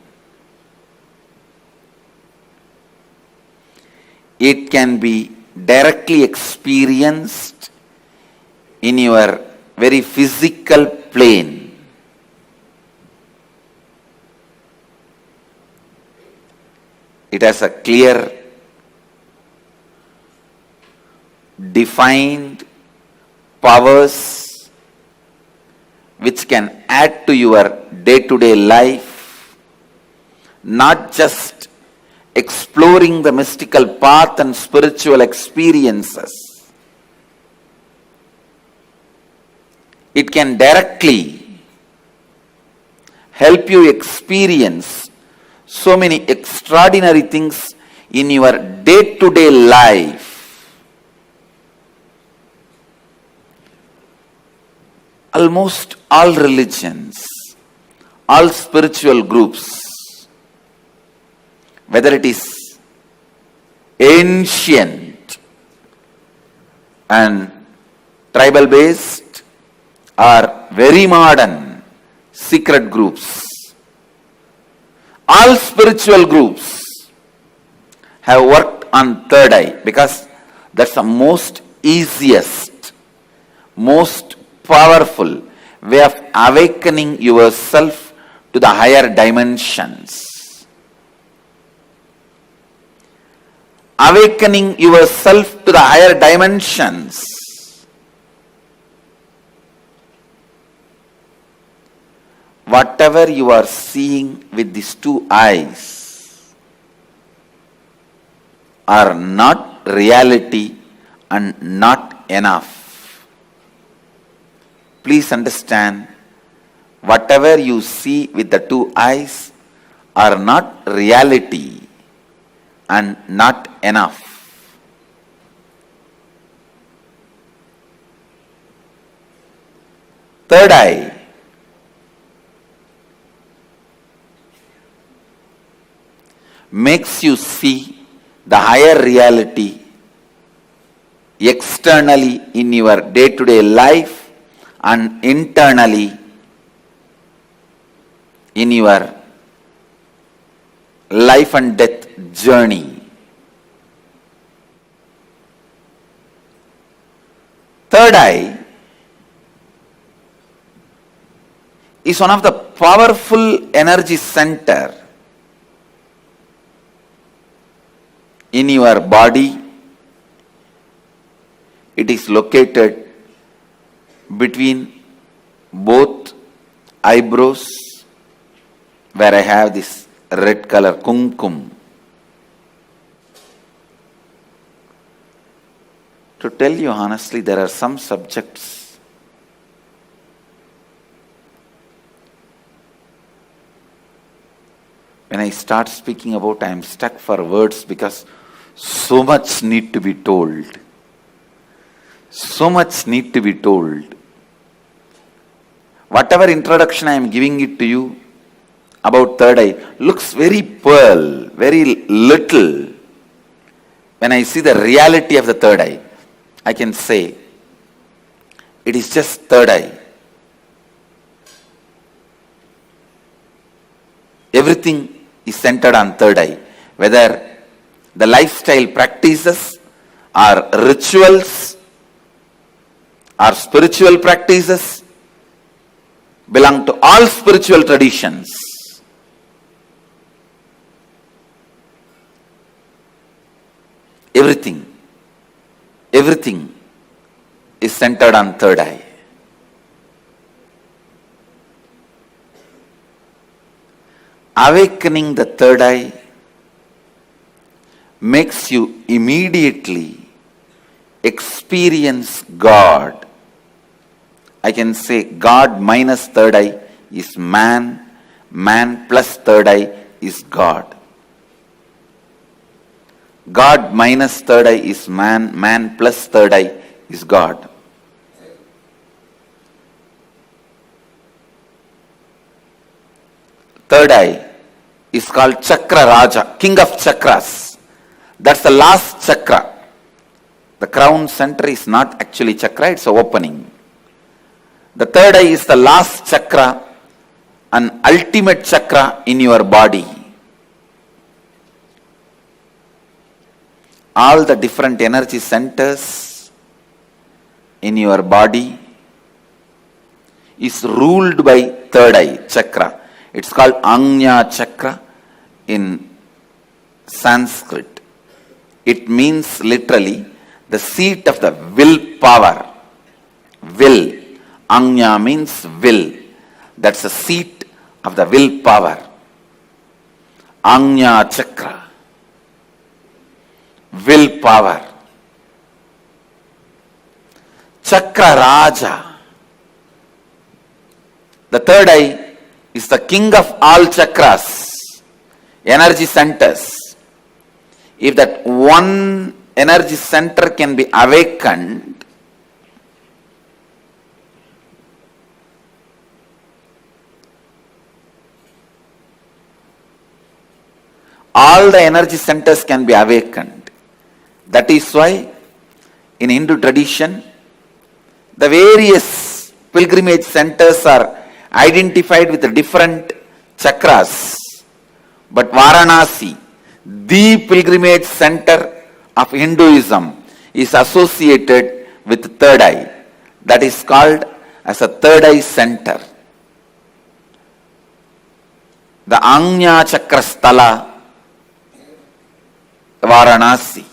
It can be directly experienced in your very physical plane. It has a clear, defined powers which can add to your day-to-day life, not just exploring the mystical path and spiritual experiences. It can directly help you experience so many extraordinary things in your day-to-day life. Almost all religions, all spiritual groups, whether it is ancient and tribal based or very modern secret groups, all spiritual groups have worked on third eye because that's the most easiest, most powerful way of awakening yourself to the higher dimensions. Awakening yourself to the higher dimensions. Whatever you are seeing with these two eyes are not reality and not enough. Please understand, whatever you see with the two eyes are not reality and not enough. Third eye makes you see the higher reality externally in your day-to-day life and internally in your life and death journey. Third eye is one of the powerful energy center in your body. It is located between both eyebrows, where I have this red color kumkum. To tell you honestly, there are some subjects when I start speaking about, I am stuck for words because so much need to be told. So much need to be told. Whatever introduction I am giving it to you about third eye looks very pearl, very little. When I see the reality of the third eye, I can say it is just third eye. Everything is centered on third eye. Whether the lifestyle practices or rituals or spiritual practices belong to all spiritual traditions. Everything is centered on third eye. Awakening the third eye makes you immediately experience God. I can say God minus third eye is man, man plus third eye is God. God minus third eye is man, man plus third eye is God. Third eye is called Chakra Raja, king of chakras. That's the last chakra. The crown center is not actually chakra, it's an opening. The third eye is the last chakra, an ultimate chakra in your body. All the different energy centers in your body is ruled by third eye chakra. It's called Ajna chakra in Sanskrit. It means literally the seat of the will power. Will. Ajna means will. That's the seat of the will power. Ajna chakra. Will power. Chakra Raja. The third eye is the king of all chakras, energy centers. If that one energy center can be awakened, all the energy centers can be awakened. That is why in Hindu tradition, the various pilgrimage centers are identified with the different chakras. But Varanasi, the pilgrimage center of Hinduism, is associated with third eye. That is called as a third eye center. The Ajna Chakra Sthala, Varanasi.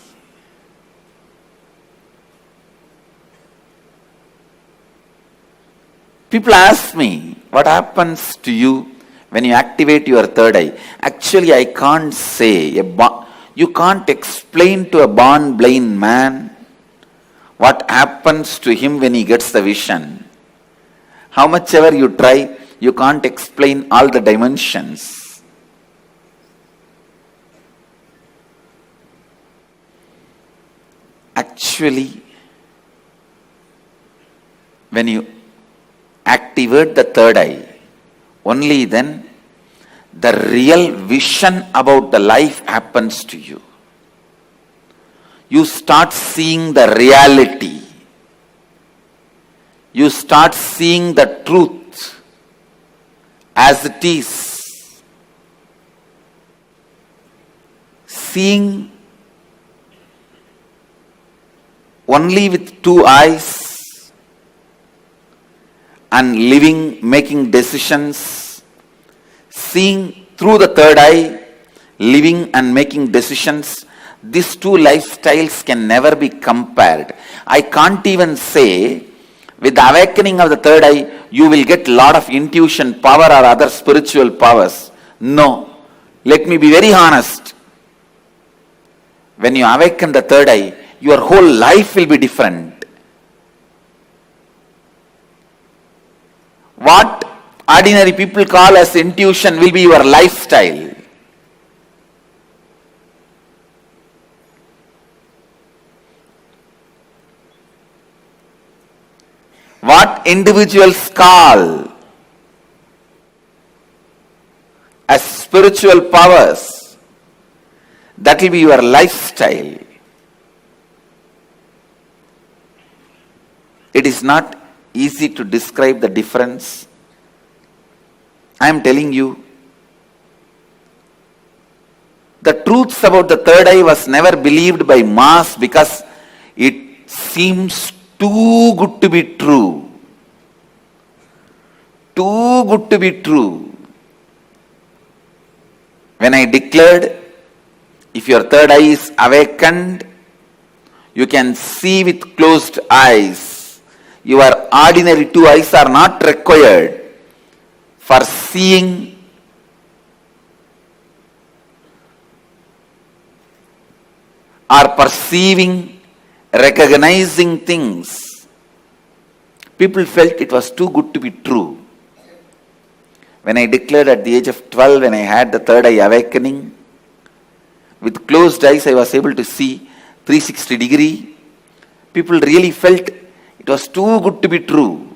People ask me, what happens to you when you activate your third eye? Actually, I can't say. You can't explain to a born blind man what happens to him when he gets the vision. How much ever you try, you can't explain all the dimensions. Actually, when you activate the third eye, only then the real vision about the life happens to you. You start seeing the reality. You start seeing the truth as it is. Seeing only with two eyes and living, making decisions, seeing through the third eye, living and making decisions, these two lifestyles can never be compared. I can't even say, with the awakening of the third eye, you will get a lot of intuition power or other spiritual powers. No. Let me be very honest. When you awaken the third eye, your whole life will be different. What ordinary people call as intuition will be your lifestyle. What individuals call as spiritual powers, that will be your lifestyle. It is not easy to describe the difference. I am telling you, the truths about the third eye was never believed by mass because it seems too good to be true. Too good to be true. When I declared, if your third eye is awakened, you can see with closed eyes. Your ordinary two eyes are not required for seeing or perceiving, recognizing things. People felt it was too good to be true. When I declared at the age of 12, when I had the third eye awakening, with closed eyes I was able to see 360 degree. People really felt it was too good to be true.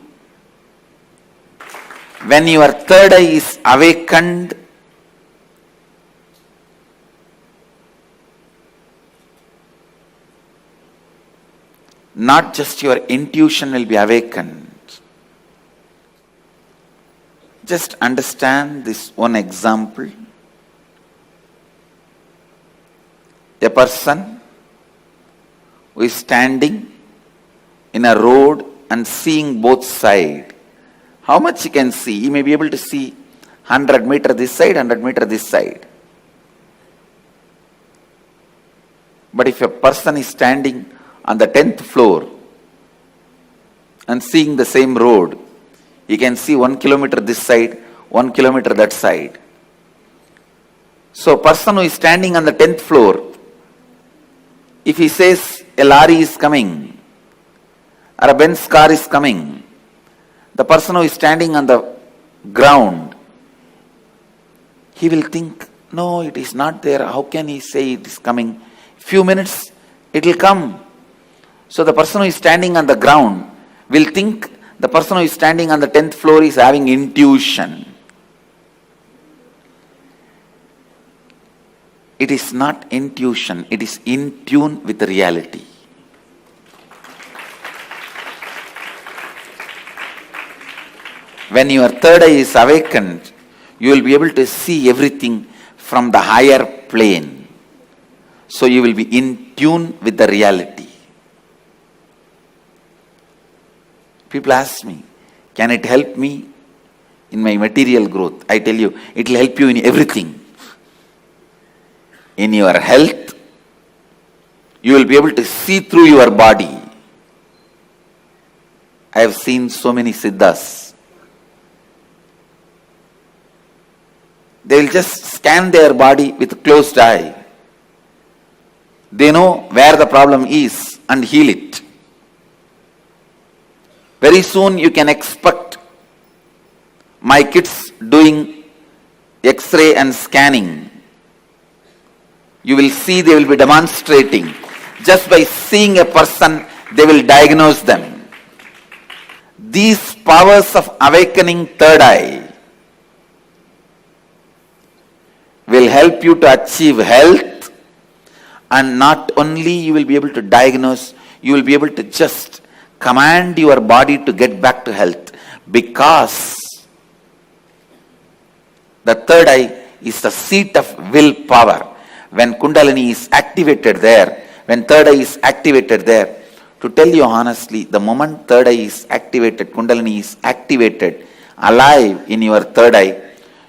When your third eye is awakened, not just your intuition will be awakened. Just understand this one example. A person who is standing in a road and seeing both sides. How much he can see? He may be able to see 100 meter this side, 100 meter this side. But if a person is standing on the 10th floor and seeing the same road, he can see 1 kilometer this side, 1 kilometer that side. So a person who is standing on the 10th floor, if he says a lorry is coming or a Benz car is coming, the person who is standing on the ground, he will think, no, it is not there. How can he say it is coming? Few minutes, it will come. So the person who is standing on the ground will think the person who is standing on the 10th floor is having intuition. It is not intuition, it is in tune with the reality. When your third eye is awakened, you will be able to see everything from the higher plane. So you will be in tune with the reality. People ask me, can it help me in my material growth? I tell you, it will help you in everything. In your health, you will be able to see through your body. I have seen so many siddhas. They will just scan their body with a closed eye. They know where the problem is and heal it. Very soon you can expect my kids doing X-ray and scanning. You will see they will be demonstrating. Just by seeing a person, they will diagnose them. These powers of awakening third eye will help you to achieve health, and not only you will be able to diagnose, you will be able to just command your body to get back to health, because the third eye is the seat of willpower. When Kundalini is activated there, when third eye is activated there, to tell you honestly, the moment third eye is activated, Kundalini is activated, alive in your third eye,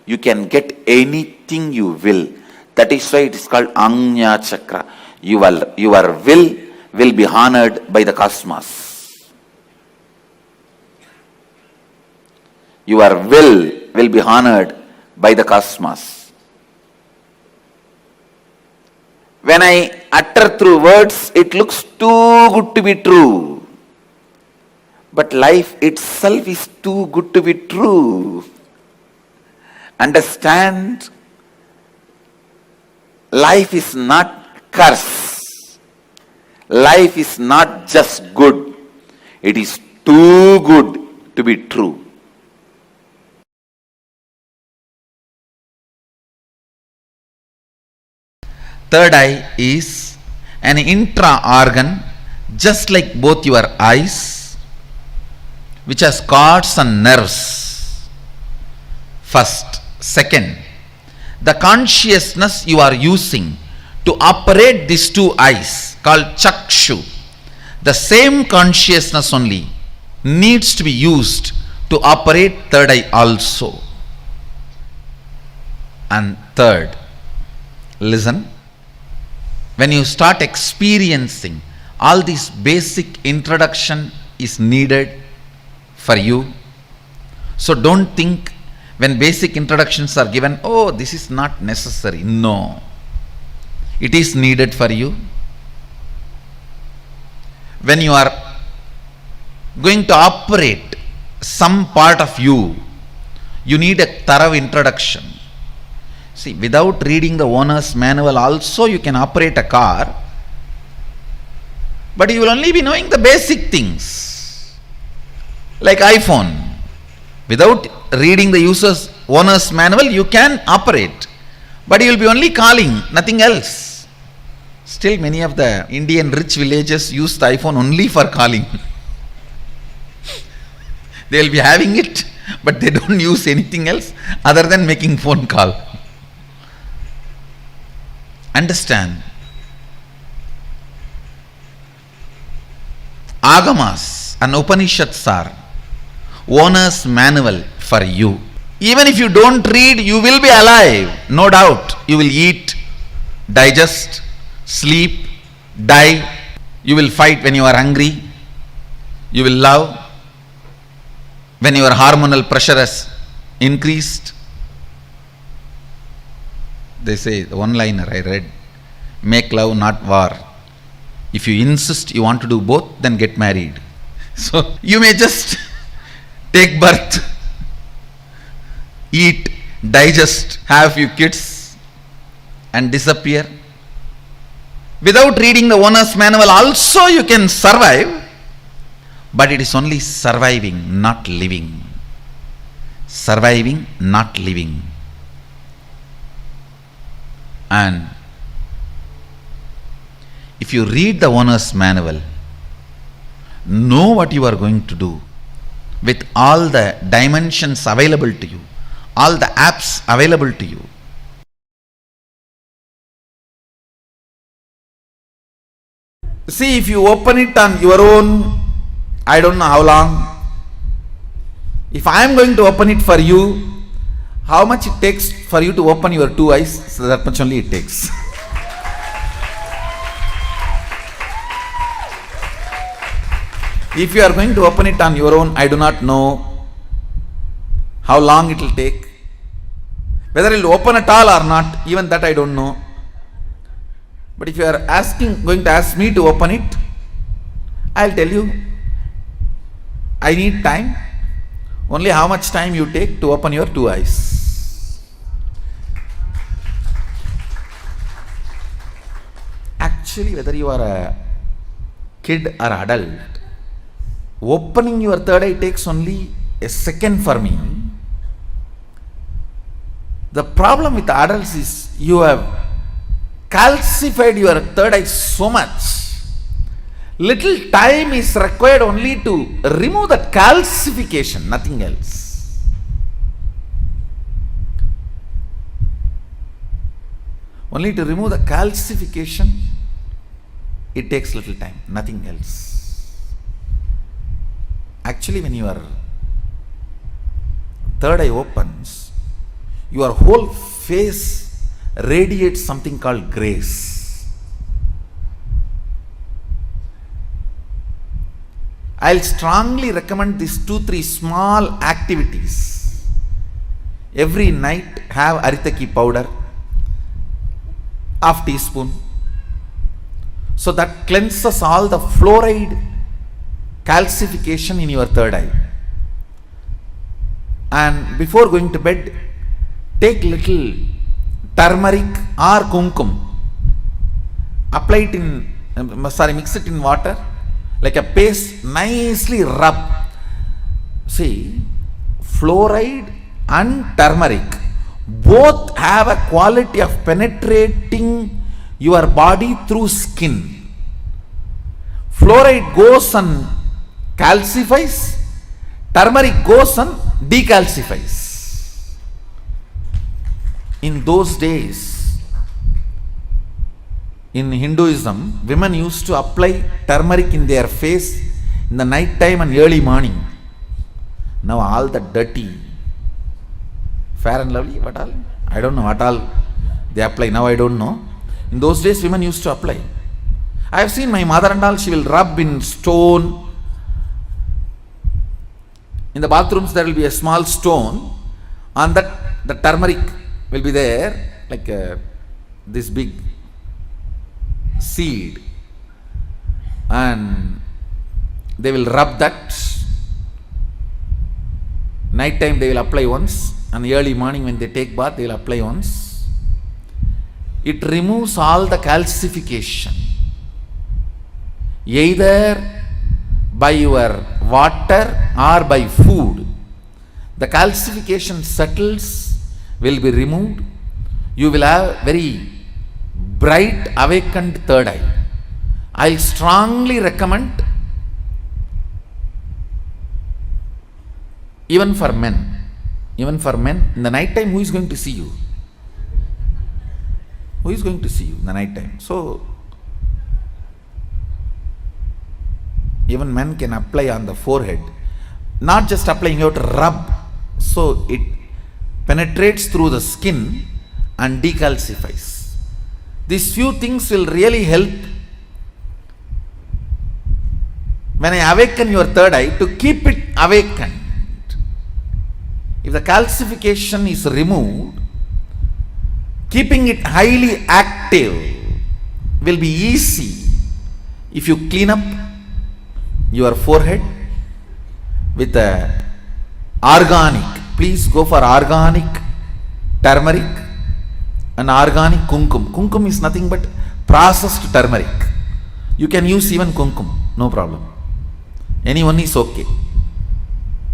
you can get anything you will. That is why it is called Anya Chakra. Your will be honored by the cosmos. Your will be honored by the cosmos. When I utter through words, it looks too good to be true. But life itself is too good to be true. Understand, life is not curse. Life is not just good. It is too good to be true. Third eye is an intra-organ, just like both your eyes, which has cords and nerves. First. Second, the consciousness you are using to operate these two eyes, called chakshu, the same consciousness only needs to be used to operate third eye also. And third, listen, when you start experiencing, all this basic introduction is needed for you. So don't think when basic introductions are given, oh, this is not necessary. No, it is needed for you. When you are going to operate some part of you, you need a thorough introduction. See, without reading the owner's manual also you can operate a car, but you will only be knowing the basic things. Like iPhone. Without reading the owner's manual, you can operate, but you will be only calling, nothing else. Still, many of the Indian rich villages use the iPhone only for calling. They will be having it, but they don't use anything else other than making phone call. Understand? Agamas and Upanishads are owner's manual for you. Even if you don't read, you will be alive, no doubt. You will eat, digest, sleep, die. You will fight when you are hungry. You will love when your hormonal pressure has increased. They say, the one-liner I read, make love, not war. If you insist you want to do both, then get married. So you may just take birth, eat, digest, have few kids and disappear. Without reading the owner's manual also you can survive, but it is only surviving, not living. Surviving, not living. And if you read the owner's manual, know what you are going to do with all the dimensions available to you, all the apps available to you. See, if you open it on your own, I don't know how long. If I am going to open it for you, how much it takes for you to open your two eyes? So that much only it takes. If you are going to open it on your own, I do not know how long it will take. Whether it will open at all or not, even that I don't know. But if you are going to ask me to open it, I will tell you, I need time. Only how much time you take to open your two eyes. Actually, whether you are a kid or adult, opening your third eye takes only a second for me. The problem with adults is you have calcified your third eye so much. Little time is required only to remove that calcification, nothing else. Only to remove the calcification, it takes little time, nothing else. Actually, when your third eye opens, your whole face radiates something called grace. I'll strongly recommend these 2-3 small activities. Every night have aritaki powder, half teaspoon, so that cleanses all the fluoride calcification in your third eye. And before going to bed, take little turmeric or kumkum, apply it in, mix it in water like a paste, nicely rub. See, fluoride and turmeric both have a quality of penetrating your body through skin. Fluoride goes and calcifies, turmeric goes and decalcifies. In those days, in Hinduism, women used to apply turmeric in their face in the night time and early morning. Now all the dirty, Fair and Lovely, what all? I don't know what all they apply. Now I don't know. In those days, women used to apply. I have seen my mother and all, she will rub in stone. In the bathrooms, there will be a small stone. On that, the turmeric will be there, like this big seed, and they will rub that. Night time they will apply once, and early morning when they take bath they will apply once. It removes all the calcification, either by your water or by food. The calcification settles, will be removed. You will have very bright awakened third eye. I strongly recommend, even for men, Even for men, in the night time, who is going to see you? Who is going to see you in the night time? So, even men can apply on the forehead. Not just applying, you have to rub. So, it penetrates through the skin and decalcifies. These few things will really help when I awaken your third eye to keep it awakened. If the calcification is removed, keeping it highly active will be easy if you clean up your forehead with a organic. Please go for organic turmeric and organic kumkum. Kumkum is nothing but processed turmeric. You can use even kumkum, no problem. Anyone is okay.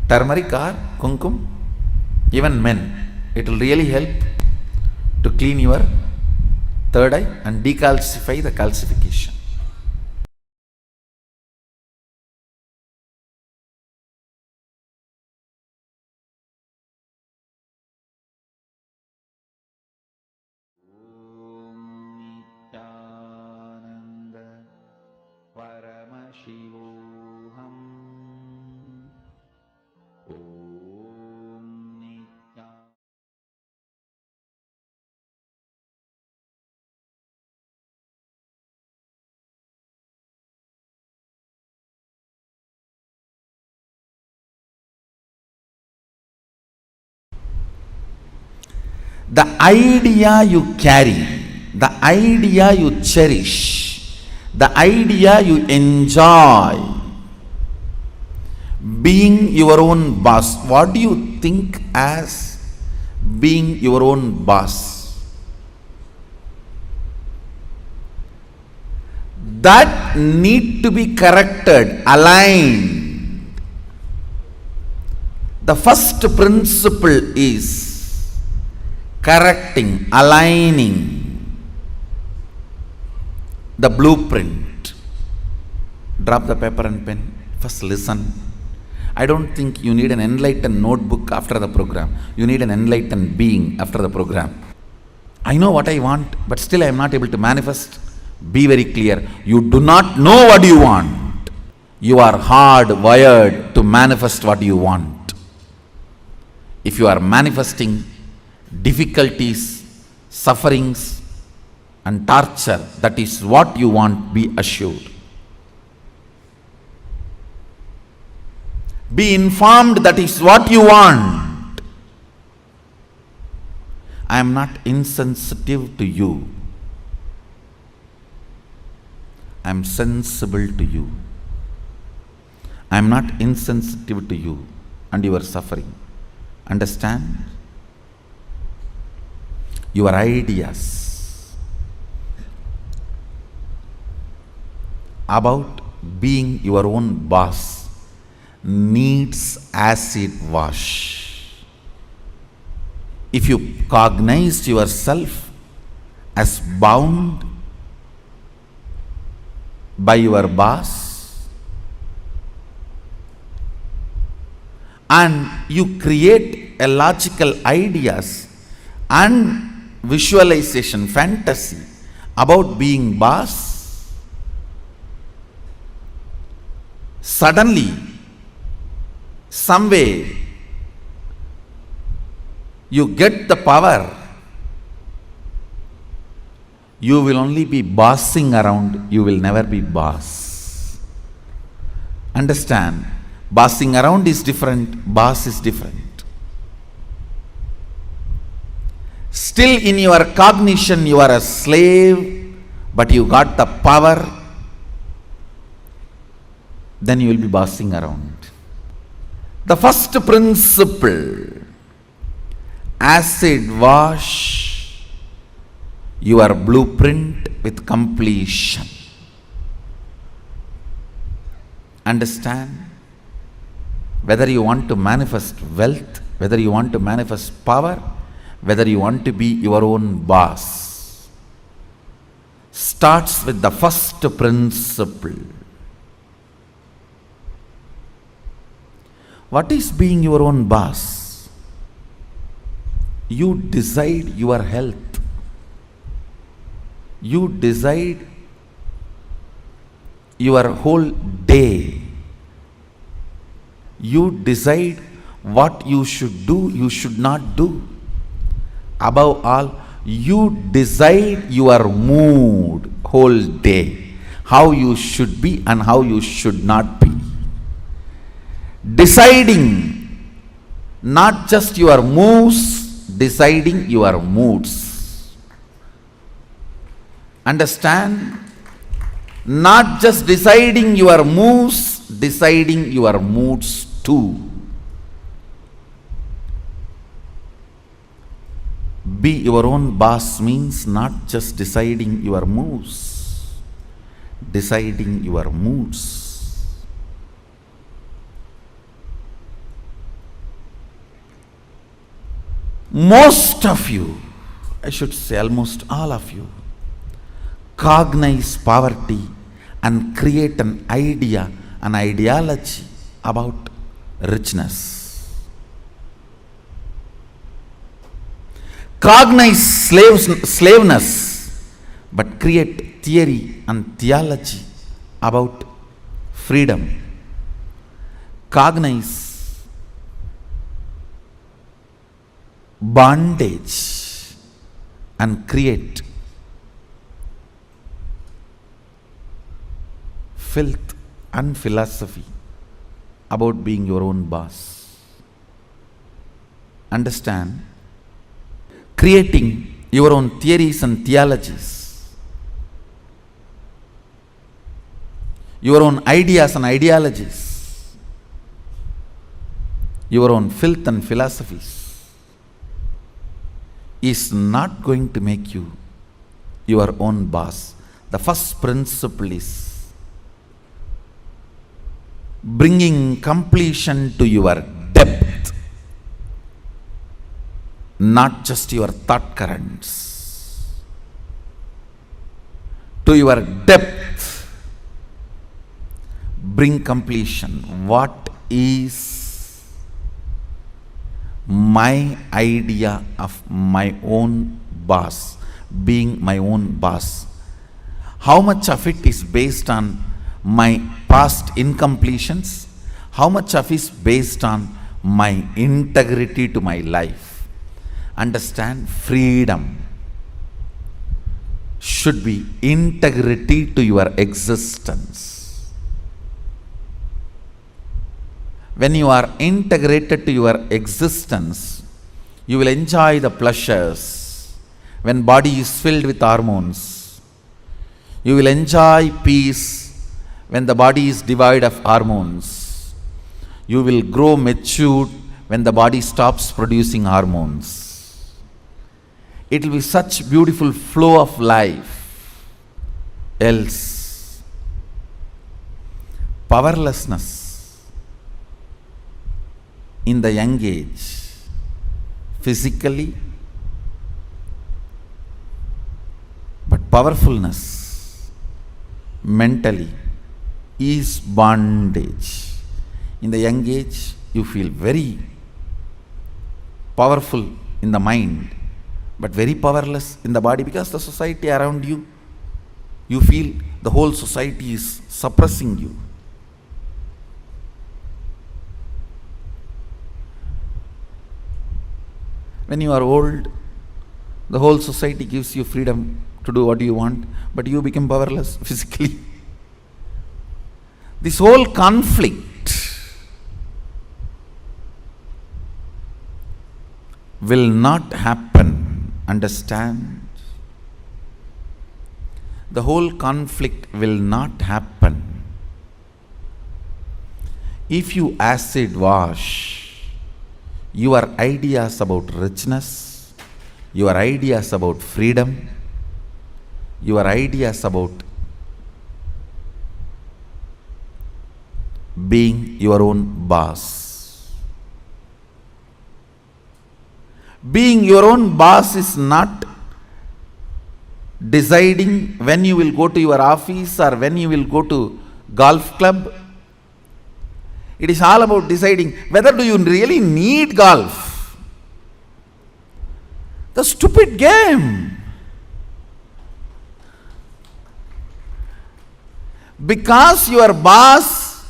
Turmeric or kumkum, even men, it will really help to clean your third eye and decalcify the calcification. Nithyananda Paramashivoham. The idea you carry, the idea you cherish, the idea you enjoy, being your own boss. What do you think as being your own boss? That need to be corrected, aligned. The first principle is correcting, aligning the blueprint. Drop the paper and pen. First listen. I don't think you need an enlightened notebook after the program. You need an enlightened being after the program. I know what I want, but still I am not able to manifest. Be very clear. You do not know what you want. You are hardwired to manifest what you want. If you are manifesting difficulties, sufferings and torture, that is what you want, be assured. Be informed that is what you want. I am not insensitive to you. I am sensible to you. I am not insensitive to you and your suffering. Understand? Your ideas about being your own boss needs acid wash. If you cognize yourself as bound by your boss and you create a logical ideas and visualization, fantasy about being boss, suddenly, some way, you get the power. You will only be bossing around, you will never be boss. Understand? Bossing around is different, boss is different. Still in your cognition you are a slave, but you got the power, then you will be bossing around. The first principle, acid wash your blueprint with completion. Understand? Whether you want to manifest wealth, whether you want to manifest power, whether you want to be your own boss, starts with the first principle. What is being your own boss? You decide your health. You decide your whole day. You decide what you should do, you should not do. Above all, you decide your mood whole day, how you should be and how you should not be. Deciding not just your moves, deciding your moods. Understand? Not just deciding your moves, deciding your moods too. Be your own boss means not just deciding your moves, deciding your moods. Most of you, I should say almost all of you, cognize poverty and create an idea, an ideology about richness. Cognize slaveness, but create theory and theology about freedom. Cognize bondage and create filth and philosophy about being your own boss. Understand? Creating your own theories and theologies, your own ideas and ideologies, your own filth and philosophies is not going to make you your own boss. The first principle is bringing completion to your depth, not just your thought currents. To your depth, bring completion. What is my idea of my own boss, being my own boss? How much of it is based on my past incompletions? How much of it is based on my integrity to my life? Understand, freedom should be integrity to your existence. When you are integrated to your existence, you will enjoy the pleasures. When body is filled with hormones, you will enjoy peace. When the body is devoid of hormones, you will grow matured when the body stops producing hormones. It will be such beautiful flow of life. Else, powerlessness in the young age, physically, but powerfulness mentally is bondage. In the young age, you feel very powerful in the mind, but very powerless in the body because the society around you, you feel the whole society is suppressing you. When you are old, the whole society gives you freedom to do what you want, but you become powerless physically. This whole conflict will not happen. Understand? The whole conflict will not happen if you acid wash your ideas about richness, your ideas about freedom, your ideas about being your own boss. Being your own boss is not deciding when you will go to your office or when you will go to golf club. It is all about deciding whether do you really need golf. The stupid game. Because your boss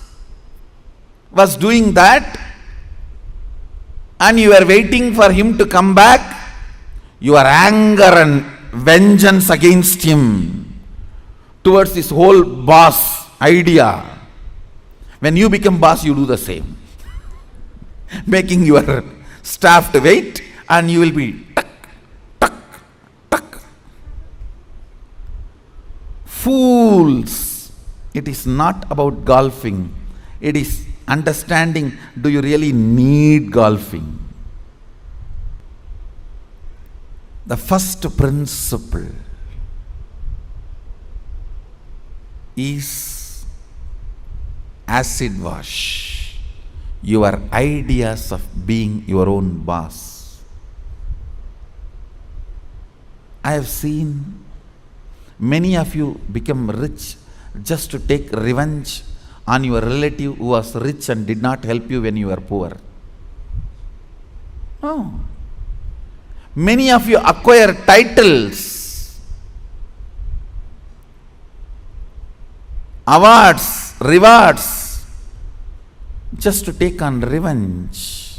was doing that and you were waiting for him to come back, your anger and vengeance against him towards this whole boss idea. When you become boss, you do the same. Making your staff to wait, and you will be tuck, tuck, tuck. Fools! It is not about golfing. It is understanding, do you really need golfing? The first principle is acid wash your ideas of being your own boss. I have seen many of you become rich just to take revenge on your relative who was rich and did not help you when you were poor. No. Many of you acquire titles, awards, rewards, just to take on revenge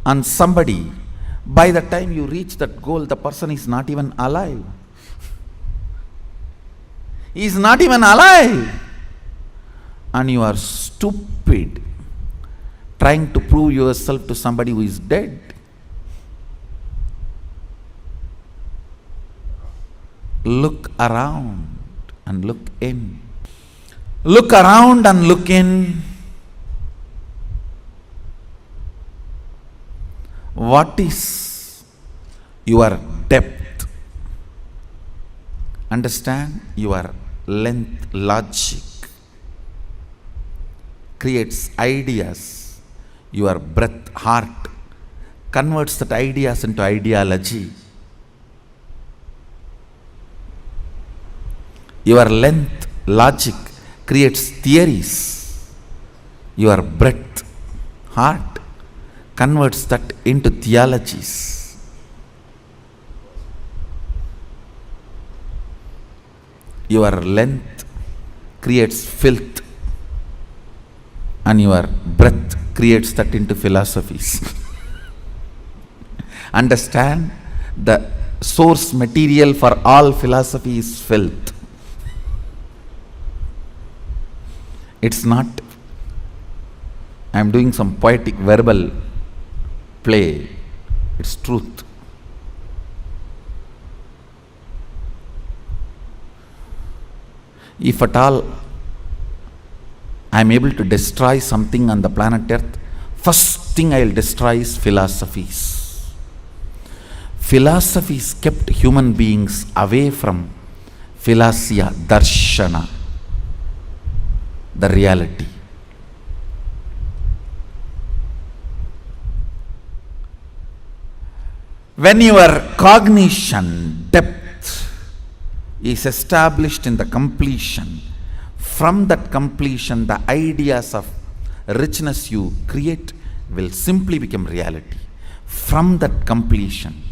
on somebody. By the time you reach that goal, the person is not even alive. He is not even alive. And you are stupid trying to prove yourself to somebody who is dead. Look around and look in. Look around and look in. What is your depth? Understand, your length, logic creates ideas. Your breath, heart converts that ideas into ideology. Your length, logic creates theories. Your breath, heart converts that into theologies. Your length creates filth, and your breath creates that into philosophies. Understand, the source material for all philosophy is filth. It's not, I am doing some poetic verbal play. It's truth. If at all I am able to destroy something on the planet Earth, first thing I will destroy is philosophies. Philosophies kept human beings away from philasia, darshana, the reality. When your cognition depth is established in the completion, from that completion the ideas of richness you create will simply become reality. From that completion,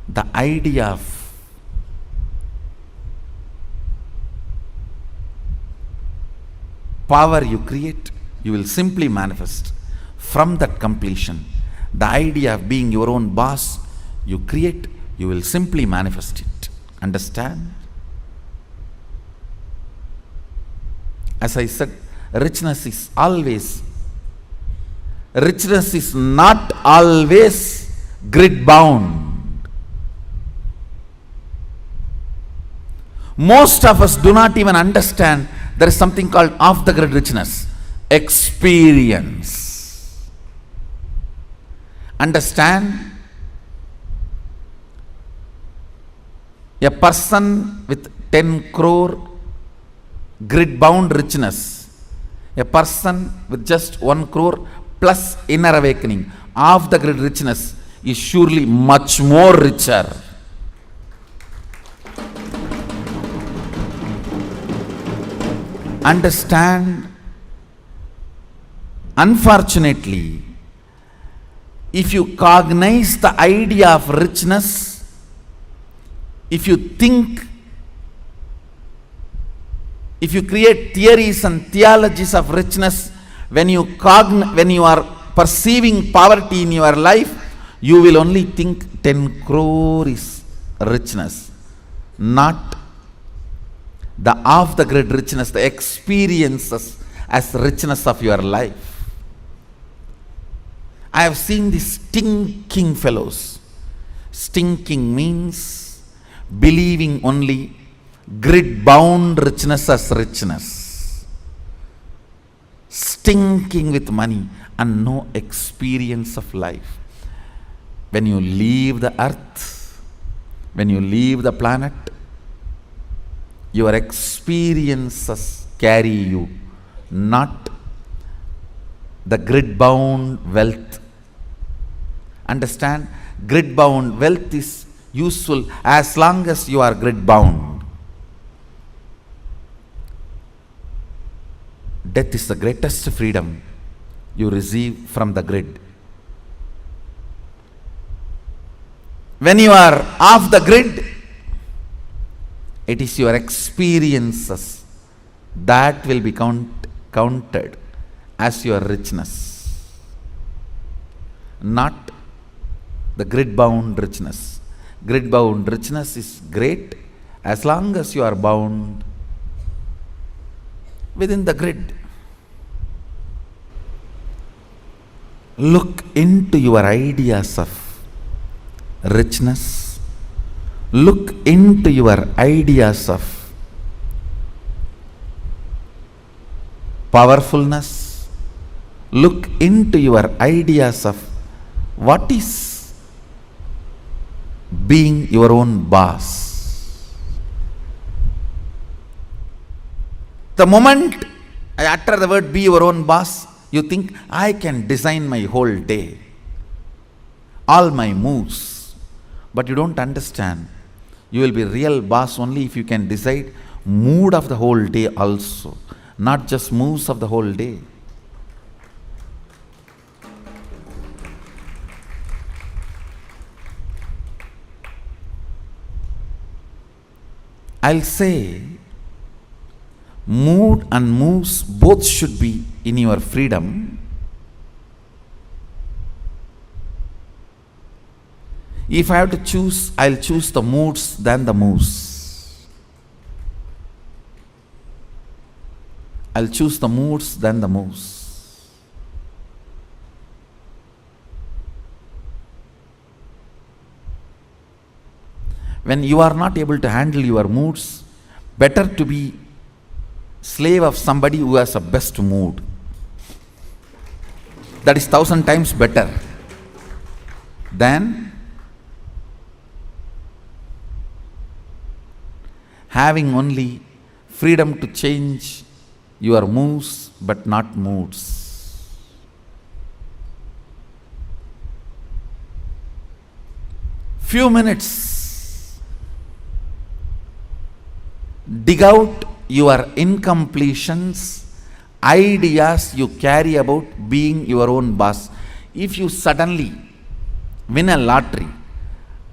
the idea of power you create, you will simply manifest. From that completion, the idea of being your own boss you create, you will simply manifest it. Understand? As I said, richness is not always grid bound. Most of us do not even understand there is something called off the grid richness. Experience. Understand? A person with 10 crore grid bound richness, a person with just 1 crore plus inner awakening, off the grid richness is surely much more richer. Understand? Unfortunately, if you cognize the idea of richness, if you think, if you create theories and theologies of richness, when you are perceiving poverty in your life, you will only think 10 crore is richness, not the off the grid richness, the experiences as richness of your life. I have seen these stinking fellows. Stinking means believing only grid bound richness as richness. Stinking with money and no experience of life. When you leave the earth, when you leave the planet, your experiences carry you, not the grid bound wealth. Understand, grid bound wealth is useful as long as you are grid bound. Death is the greatest freedom you receive from the grid. When you are off the grid, it is your experiences that will be counted as your richness, not the grid bound richness. Grid bound richness is great as long as you are bound within the grid. Look into your ideas of richness. Look into your ideas of powerfulness. Look into your ideas of what is being your own boss. The moment I utter the word be your own boss, you think I can design my whole day, all my moves. But you don't understand. You will be real boss only if you can decide mood of the whole day also, not just moves of the whole day. I'll say mood and moves both should be in your freedom. If I have to choose, I'll choose the moods than the moves. I'll choose the moods than the moves. When you are not able to handle your moods, better to be slave of somebody who has a best mood. That is 1,000 times better than having only freedom to change your moves but not moods. Few minutes, dig out your incompletions, ideas you carry about being your own boss. If you suddenly win a lottery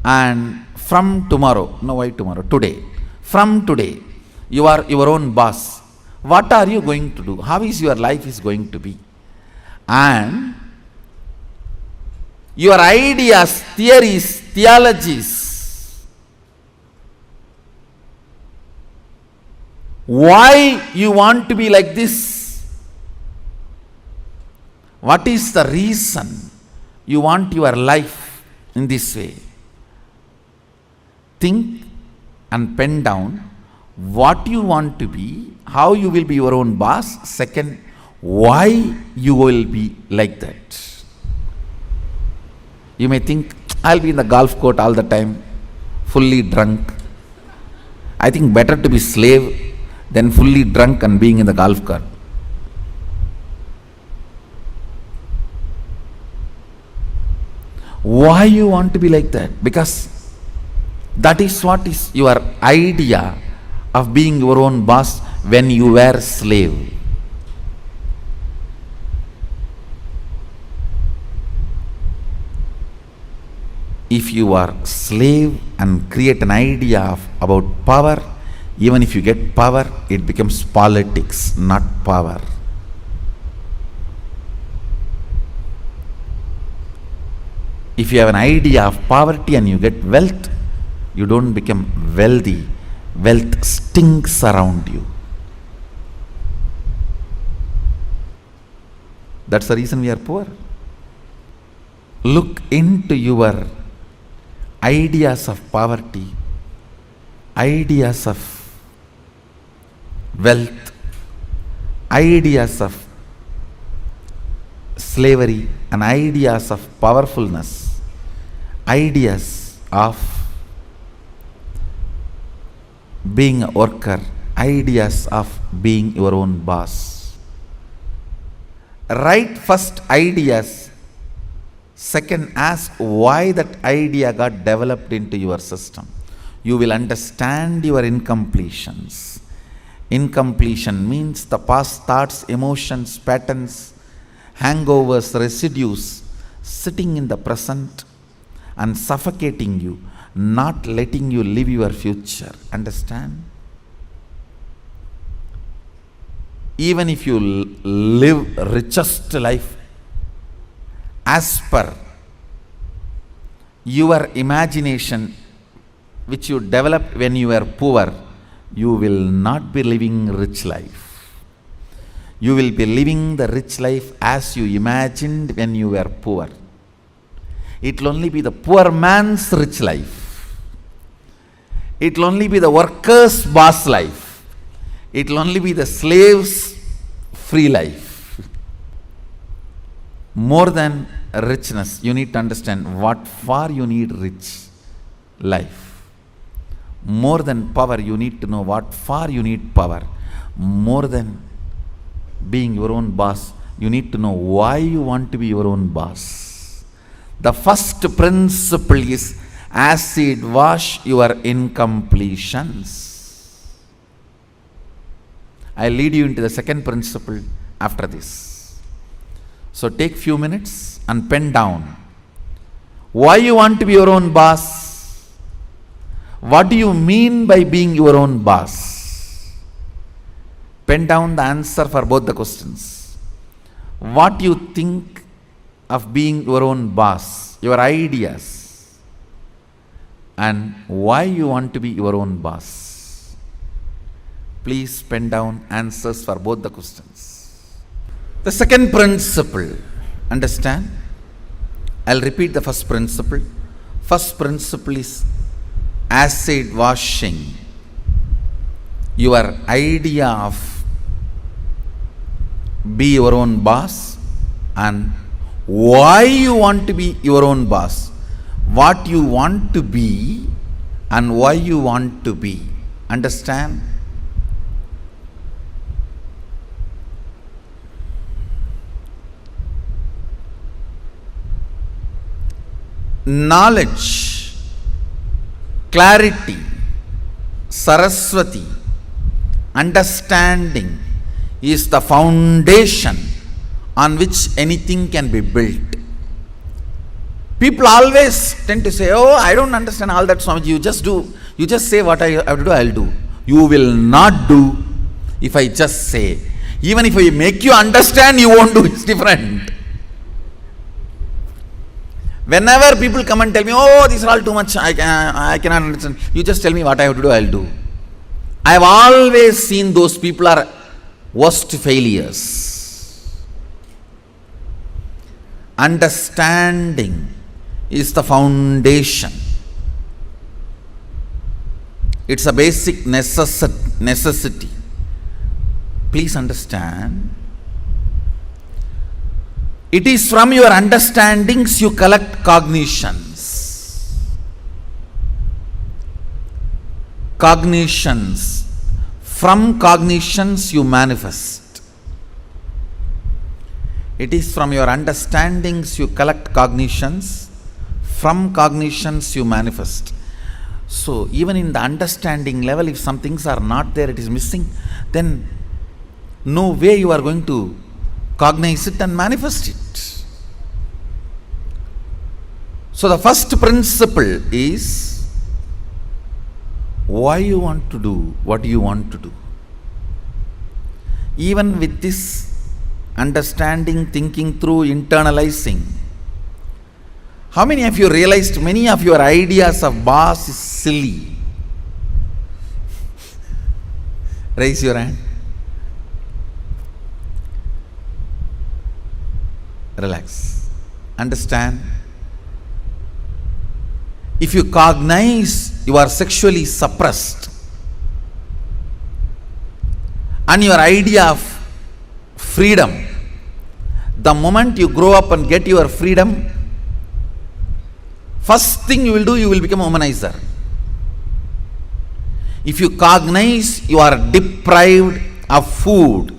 and from tomorrow, no why tomorrow, today, from today, you are your own boss. What are you going to do? How is your life is going to be? And your ideas, theories, theologies, why you want to be like this? What is the reason you want your life in this way? Think and pen down what you want to be, how you will be your own boss. Second, why you will be like that. You may think, I'll be in the golf court all the time, fully drunk. I think better to be slave than fully drunk and being in the golf cart. Why you want to be like that? Because that is what is your idea of being your own boss when you were a slave. if you are slave and create an idea about power, even if you get power, it becomes politics, not power. If you have an idea of poverty and you get wealth, you don't become wealthy. Wealth stinks around you. That's the reason we are poor. Look into your ideas of poverty, ideas of wealth, ideas of slavery, and ideas of powerfulness, ideas of being a worker, ideas of being your own boss. Write first ideas. Second, ask why that idea got developed into your system. You will understand your incompletions. Incompletion means the past thoughts, emotions, patterns, hangovers, residues sitting in the present and suffocating you, not letting you live your future. Understand? Even if you live richest life as per your imagination which you developed when you were poor, you will not be living rich life. You will be living the rich life as you imagined when you were poor. It will only be the poor man's rich life. It will only be the worker's boss life. It will only be the slave's free life. More than richness, you need to understand what for you need rich life. More than power, you need to know what for you need power. More than being your own boss, you need to know why you want to be your own boss. The first principle is acid wash your incompletions. I'll lead you into the second principle after this. So take few minutes and pen down why you want to be your own boss. What do you mean by being your own boss? Pen down the answer for both the questions. What you think of being your own boss, your ideas, and why you want to be your own boss. Please pen down answers for both the questions. The second principle, understand? I'll repeat the first principle. First principle is acid washing your idea of be your own boss and why you want to be your own boss, what you want to be and why you want to be. Understand? Knowledge, clarity, Saraswati, understanding is the foundation on which anything can be built. People always tend to say, oh, I don't understand all that, Swamiji. You just say what I have to do, I'll do. You will not do if I just say. Even if I make you understand, you won't do. It's different. Whenever people come and tell me, oh, these are all too much, I cannot understand. You just tell me what I have to do, I'll do. I have always seen those people are worst failures. Understanding is the foundation. It's a basic necessity. Please understand. It is from your understandings you collect cognitions. Cognitions. From cognitions you manifest. It is from your understandings you collect cognitions. From cognitions you manifest. So even in the understanding level, if some things are not there, it is missing, then no way you are going to cognize it and manifest it. So the first principle is why you want to do what you want to do. Even with this understanding, thinking through, internalizing, how many of you realized many of your ideas of boss is silly? Raise your hand. Relax. Understand. If you cognize you are sexually suppressed and your idea of freedom, the moment you grow up and get your freedom, first thing you will do, you will become a womanizer. If you cognize you are deprived of food,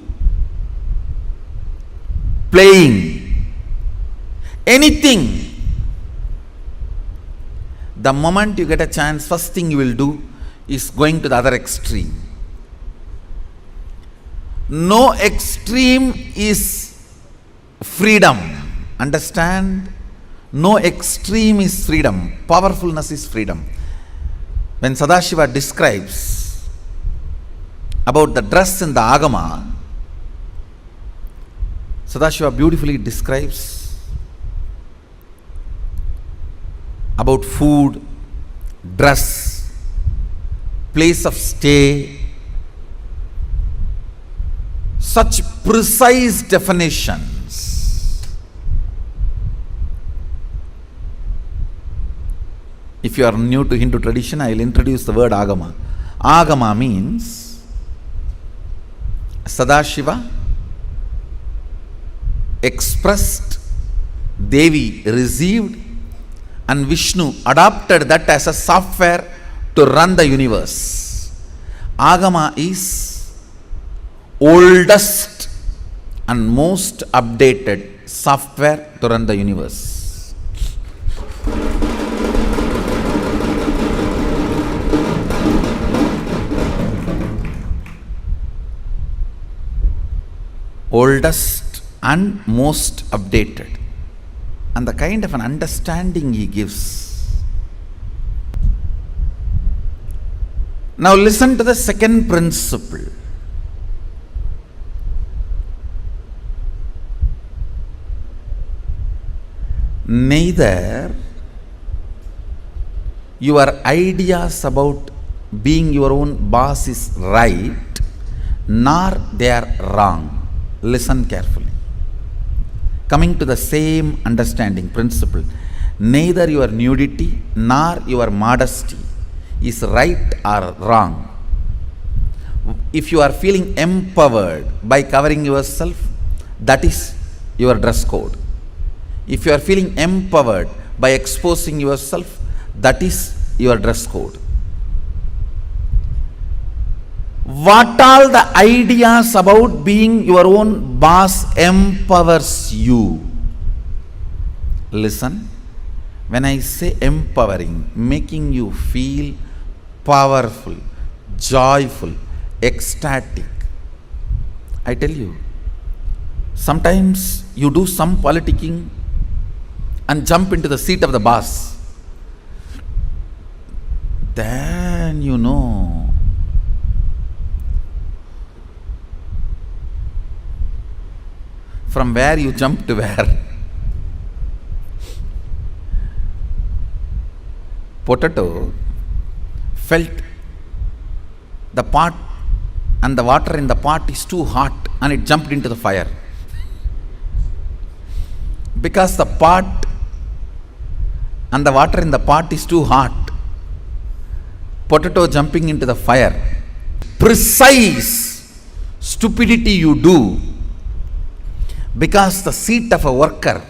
playing, anything, the moment you get a chance, first thing you will do is going to the other extreme. No extreme is freedom. Understand? No extreme is freedom. Powerfulness is freedom. When Sadashiva describes about the dress in the Agama, Sadashiva beautifully describes about food, dress, place of stay, such precise definitions. If you are new to Hindu tradition, I will introduce the word Agama. Agama means Sadashiva expressed, Devi received, and Vishnu adopted that as a software to run the universe. Agama is oldest and most updated software to run the universe. Oldest and most updated. And the kind of an understanding he gives. Now listen to the second principle. Neither your ideas about being your own boss is right, nor they are wrong. Listen carefully. Coming to the same understanding principle, neither your nudity nor your modesty is right or wrong. If you are feeling empowered by covering yourself, that is your dress code. If you are feeling empowered by exposing yourself, that is your dress code. What all the ideas about being your own boss empowers you? Listen, when I say empowering, making you feel powerful, joyful, ecstatic, I tell you, sometimes you do some politicking and jump into the seat of the boss. Then you know from where you jump to where. Potato felt the pot and the water in the pot is too hot and it jumped into the fire. Because the pot and the water in the pot is too hot, potato jumping into the fire. Precise stupidity you do because the seat of a worker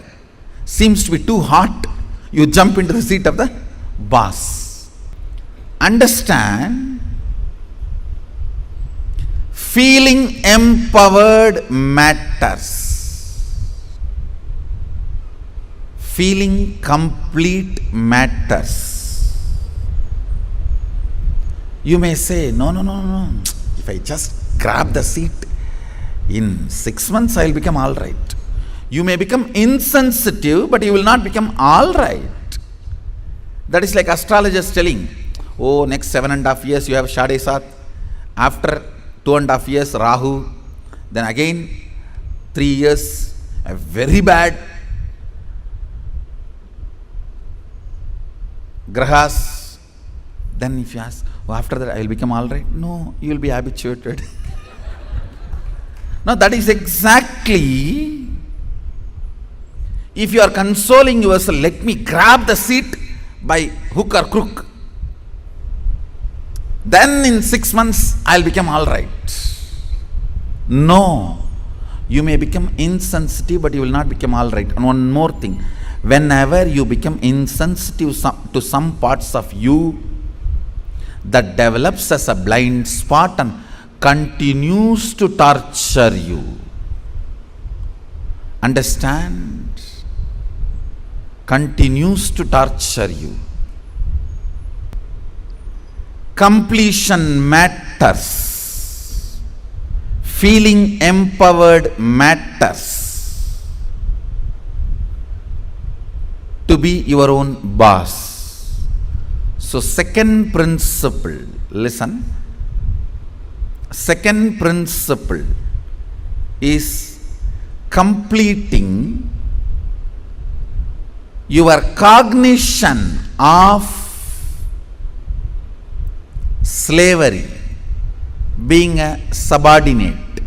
seems to be too hot, you jump into the seat of the boss. Understand, feeling empowered matters. Feeling complete matters. You may say, no. If I just grab the seat, in 6 months I will become all right. You may become insensitive, but you will not become all right. That is like astrologers telling, oh, next 7.5 years you have Shade Sat. After 2.5 years, Rahu. Then again, 3 years, a very bad grahas. Then if you ask, oh, after that I will become all right. No, you will be habituated. No, that is exactly, if you are consoling yourself, let me grab the seat by hook or crook. Then in 6 months, I'll become all right. No. You may become insensitive, but you will not become all right. And one more thing. Whenever you become insensitive to some parts of you, that develops as a blind spot and continues to torture you. Understand? Continues to torture you. Completion matters. Feeling empowered matters. To be your own boss. So second principle, listen. Second principle is completing your cognition of slavery, being a subordinate,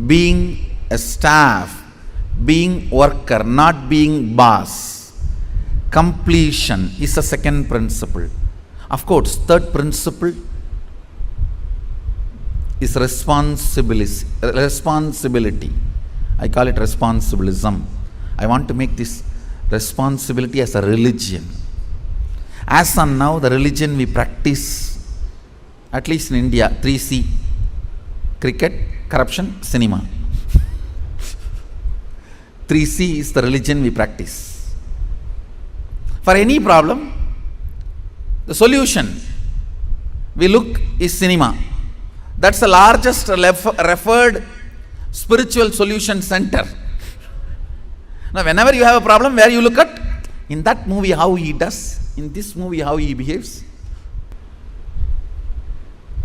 being a staff, being worker, not being boss. Completion is the second principle. Of course, third principle is responsibility. I call it responsibilism. I want to make this responsibility as a religion. As on now, the religion we practice, at least in India, 3C: cricket, corruption, cinema. 3C is the religion we practice. For any problem, the solution we look is cinema. That's the largest referred spiritual solution center. Now, whenever you have a problem, where you look at, in that movie how he does, in this movie how he behaves.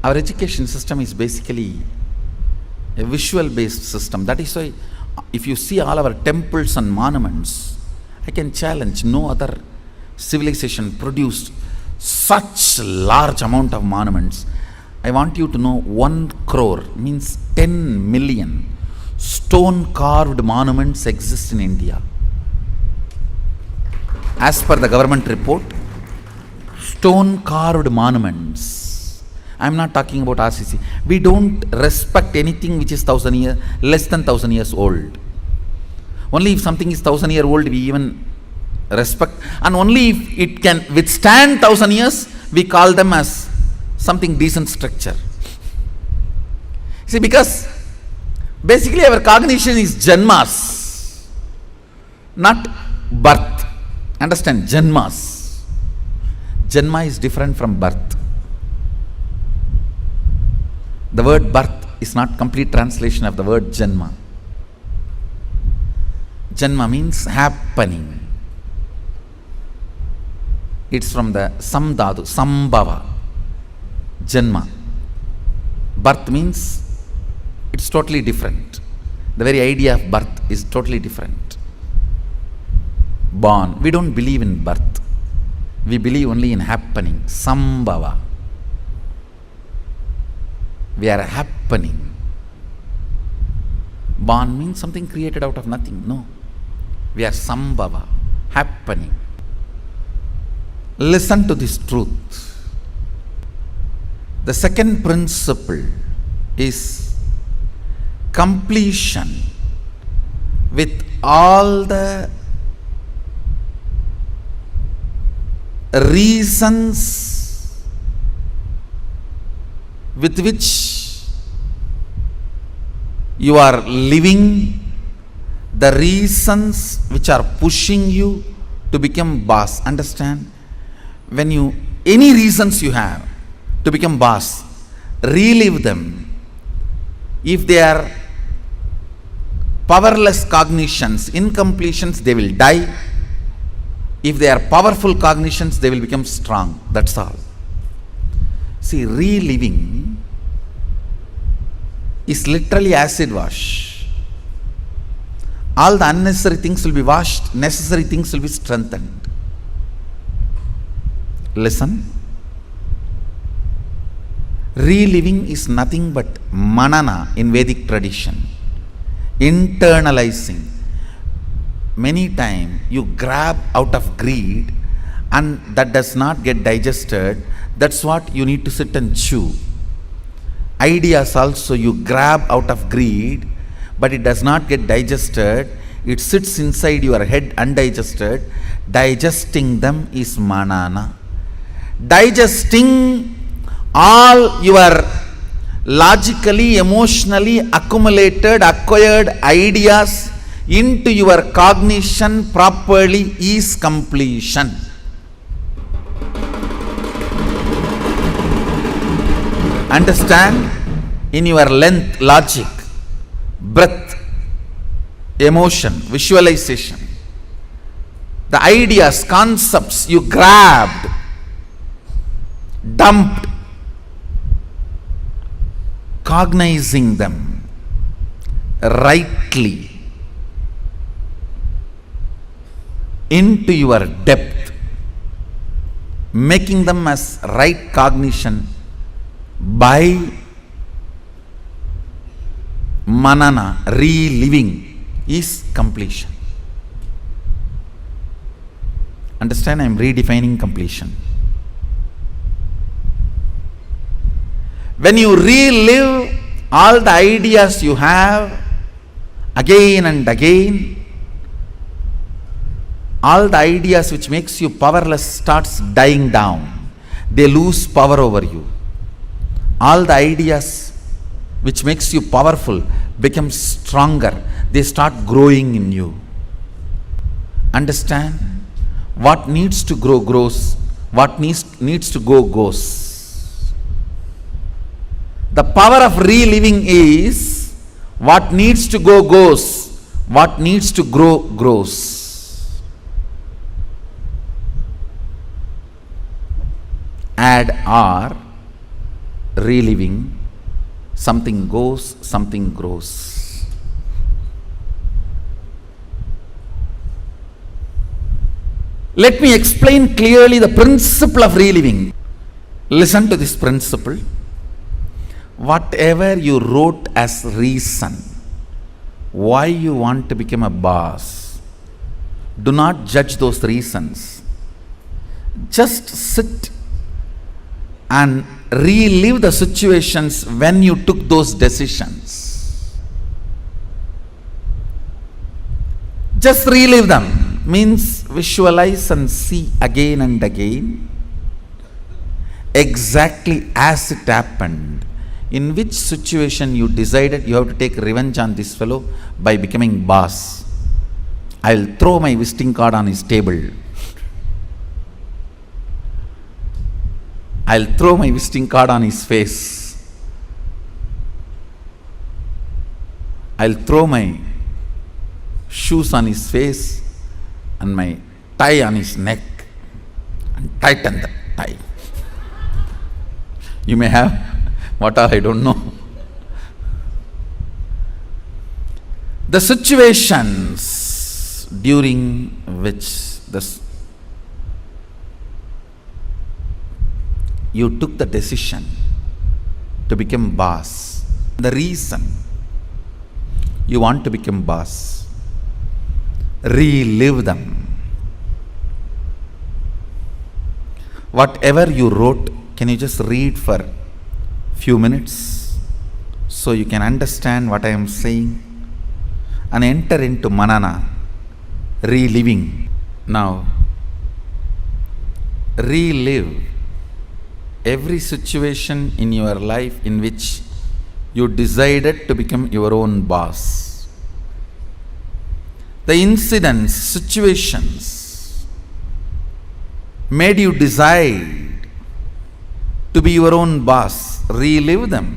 Our education system is basically a visual based system. That is why if you see all our temples and monuments, I can challenge, no other civilization produced such large amount of monuments. I want you to know 1 crore means 10 million stone carved monuments exist in India. As per the government report, stone carved monuments. I am not talking about RCC. We don't respect anything which is less than 1,000 years old. Only if something is 1,000 years old we even respect, and only if it can withstand 1,000 years we call them as something decent structure. See, because basically our cognition is janmas, not birth. Understand? Janmas. Janma is different from birth. The word birth is not complete translation of the word janma. Janma means happening. It's from the samdhatu, sambhava. Janma. Birth means it's totally different. The very idea of birth is totally different. Born. We don't believe in birth. We believe only in happening. Sambhava. We are happening. Born means something created out of nothing. No. We are sambhava. Happening. Listen to this truth. The second principle is completion with all the reasons with which you are living, the reasons which are pushing you to become boss. Understand? When you, any reasons you have to become boss, relive them. If they are powerless cognitions, incompletions, they will die. If they are powerful cognitions, they will become strong. That's all. See, reliving is literally acid wash. All the unnecessary things will be washed, necessary things will be strengthened. Listen. Reliving is nothing but manana in Vedic tradition. Internalizing. Many times you grab out of greed and that does not get digested. That's what you need to sit and chew. Ideas also you grab out of greed, but it does not get digested. It sits inside your head undigested. Digesting them is manana. Digesting all your logically, emotionally accumulated, acquired ideas into your cognition properly is completion. Understand? In your length, logic, breath, emotion, visualization, the ideas, concepts you grabbed, dumped, cognizing them rightly into your depth, making them as right cognition by manana, reliving, is completion. Understand? I am redefining completion. When you relive all the ideas you have again and again, all the ideas which makes you powerless starts dying down. They lose power over you. All the ideas which makes you powerful become stronger. They start growing in you. Understand? What needs to grow grows. What needs to go goes. The power of reliving is what needs to go goes, what needs to grow grows. Add or, reliving, something goes, something grows. Let me explain clearly the principle of reliving. Listen to this principle. Whatever you wrote as reason, why you want to become a boss, do not judge those reasons. Just sit and relive the situations when you took those decisions. Just relive them. Means visualize and see again and again exactly as it happened. In which situation you decided you have to take revenge on this fellow by becoming boss. I'll throw my visiting card on his table. I'll throw my visiting card on his face. I'll throw my shoes on his face and my tie on his neck and tighten the tie. You may have what all, I don't know. The situations during which you took the decision to become boss, the reason you want to become boss, relive them. Whatever you wrote, can you just read for few minutes so you can understand what I am saying and enter into manana, reliving. Now, relive every situation in your life in which you decided to become your own boss. The incidents, situations made you decide to be your own boss. Relive them.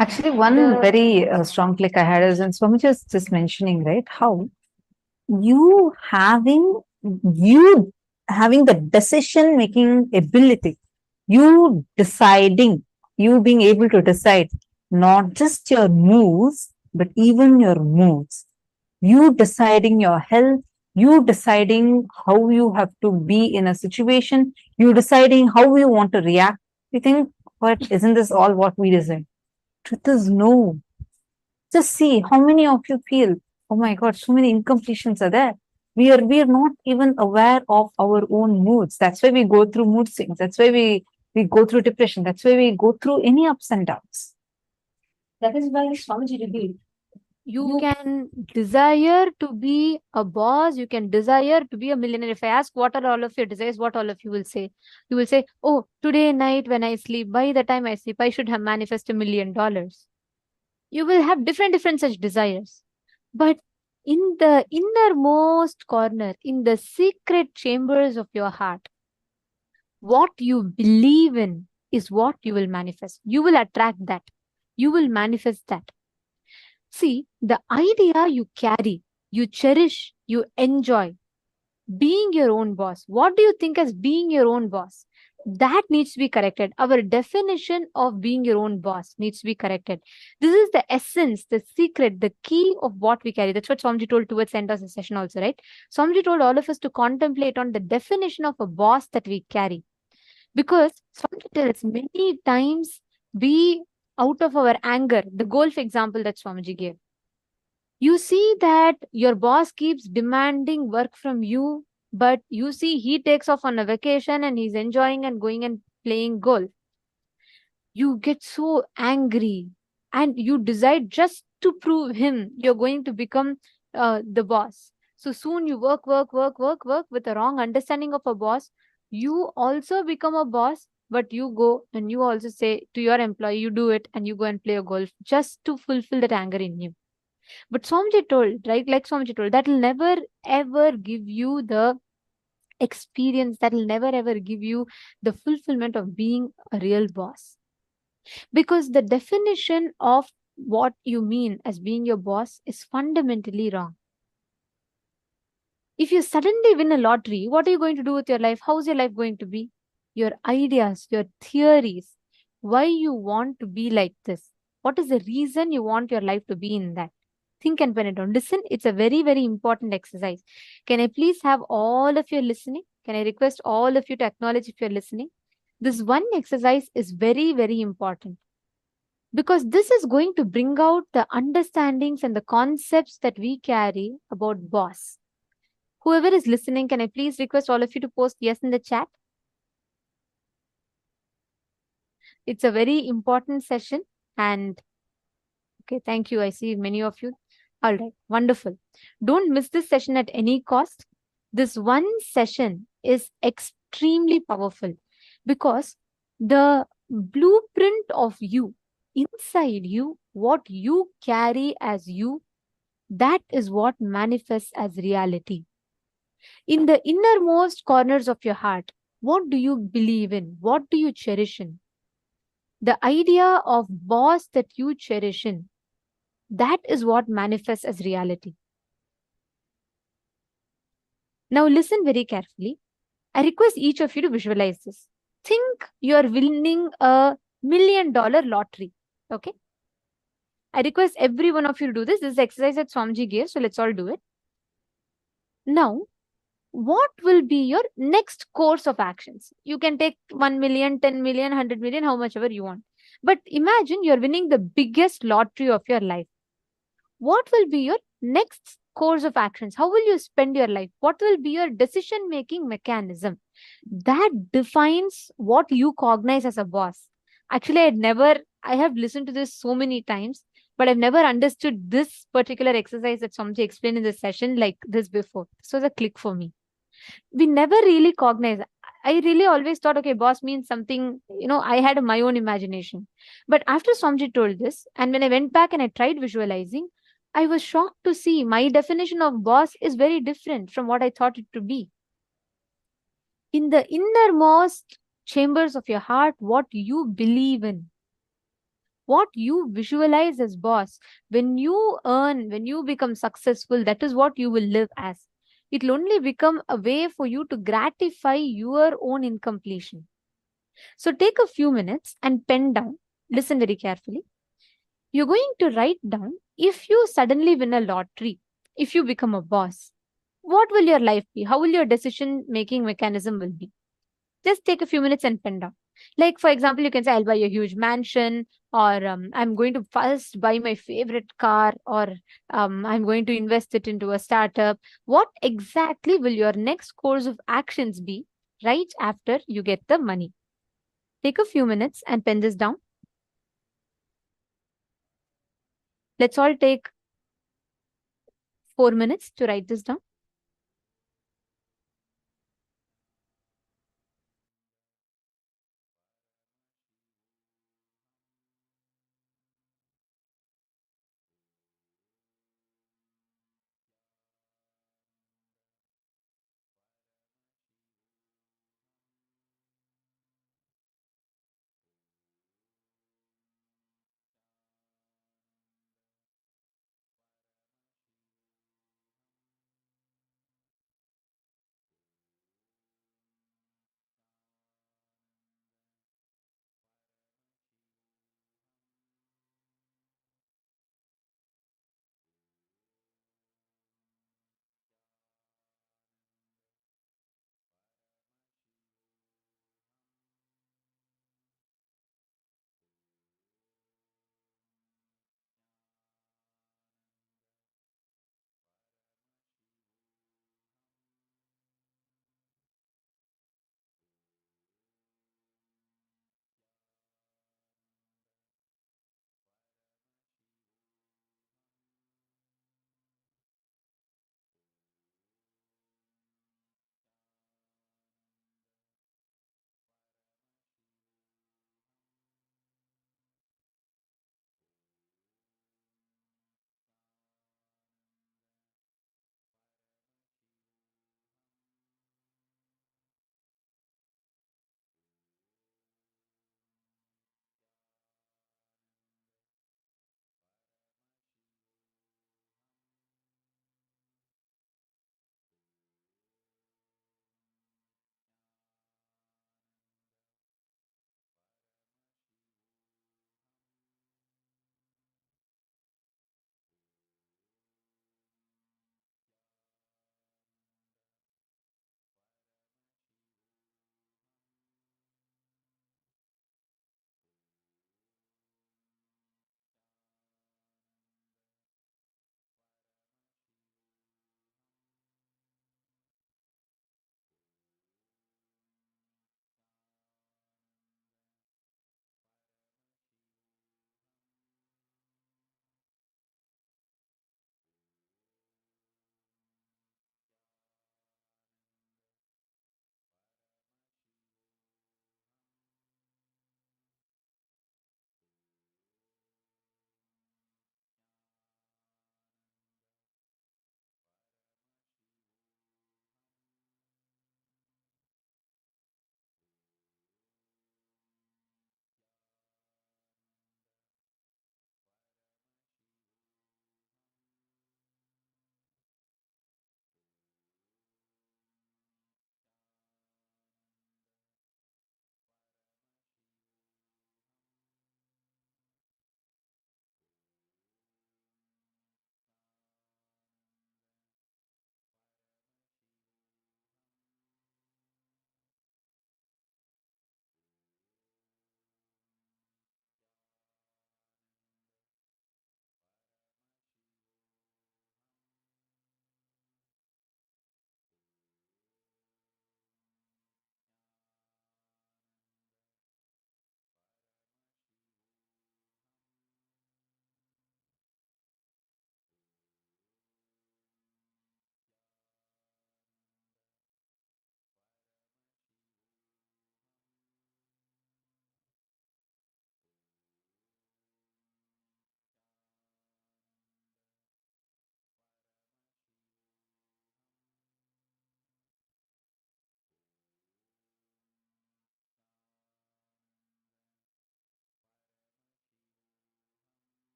Actually, one very strong click I had is, and Swami just mentioning, right, how you having you having the decision making ability, you deciding, you being able to decide not just your moves, but even your moods, you deciding your health, you deciding how you have to be in a situation, you deciding how you want to react. You think, but isn't this all what we design? Truth is no. Just see how many of you feel, oh my God, so many incompletions are there. We are not even aware of our own moods. That's why we go through mood swings. That's why we go through depression. That's why we go through any ups and downs. That is why Swamiji revealed. You can desire to be a boss, you can desire to be a millionaire. If I ask what are all of your desires, what all of you will say? You will say, oh, today night when I sleep, by the time I sleep, I should have manifested $1 million. You will have different such desires. But in the innermost corner, in the secret chambers of your heart, what you believe in is what you will manifest. You will attract that. You will manifest that. See, the idea you carry, you cherish, you enjoy, being your own boss. What do you think as being your own boss? That needs to be corrected. Our definition of being your own boss needs to be corrected. This is the essence, the secret, the key of what we carry. That's what Swamiji told towards the end of the session also, right? Swamiji told all of us to contemplate on the definition of a boss that we carry. Because Swamiji tells many times we, out of our anger, the golf example that Swamiji gave, you see that your boss keeps demanding work from you, but you see he takes off on a vacation and he's enjoying and going and playing golf. You get so angry and you decide just to prove him you're going to become the boss. So soon you work with a wrong understanding of a boss. You also become a boss, but you go and you also say to your employee, you do it and you go and play a golf just to fulfill that anger in you. But Swamiji told, right? Like Swamiji told, that will never ever give you the experience, that will never ever give you the fulfillment of being a real boss. Because the definition of what you mean as being your boss is fundamentally wrong. If you suddenly win a lottery, what are you going to do with your life? How's your life going to be? Your ideas, your theories, why you want to be like this? What is the reason you want your life to be in that? Think and pen it down. Listen, it's a very important exercise. Can I please have all of you listening? Can I request all of you to acknowledge if you're listening? This one exercise is very important. Because this is going to bring out the understandings and the concepts that we carry about boss. Whoever is listening, can I please request all of you to post yes in the chat? It's a very important session and okay, thank you. I see many of you. All right, wonderful. Don't miss this session at any cost. This one session is extremely powerful because the blueprint of you, inside you, what you carry as you, that is what manifests as reality. In the innermost corners of your heart, what do you believe in? What do you cherish in? The idea of boss that you cherish in, that is what manifests as reality. Now listen very carefully. I request each of you to visualize this. Think you are winning a $1 million lottery. Okay? I request every one of you to do this. This is the exercise that Swamiji gave, so let's all do it. Now, what will be your next course of actions? You can take 1 million, 10 million, 100 million, how much ever you want. But imagine you're winning the biggest lottery of your life. What will be your next course of actions? How will you spend your life? What will be your decision-making mechanism? That defines what you cognize as a boss. Actually, I have listened to this so many times, but I've never understood this particular exercise that Swamiji explained in this session like this before. This was a click for me. We never really cognize. I really always thought, okay, boss means something, I had my own imagination. But after Swamiji told this, and when I went back and I tried visualizing, I was shocked to see my definition of boss is very different from what I thought it to be. In the innermost chambers of your heart, what you believe in, what you visualize as boss, when you earn, when you become successful, that is what you will live as. It will only become a way for you to gratify your own incompletion. So take a few minutes and pen down. Listen very carefully. You're going to write down, if you suddenly win a lottery, if you become a boss, what will your life be? How will your decision making mechanism will be? Just take a few minutes and pen down. Like, for example, you can say, I'll buy a huge mansion, or I'm going to first buy my favorite car, or I'm going to invest it into a startup. What exactly will your next course of actions be right after you get the money? Take a few minutes and pen this down. Let's all take 4 minutes to write this down.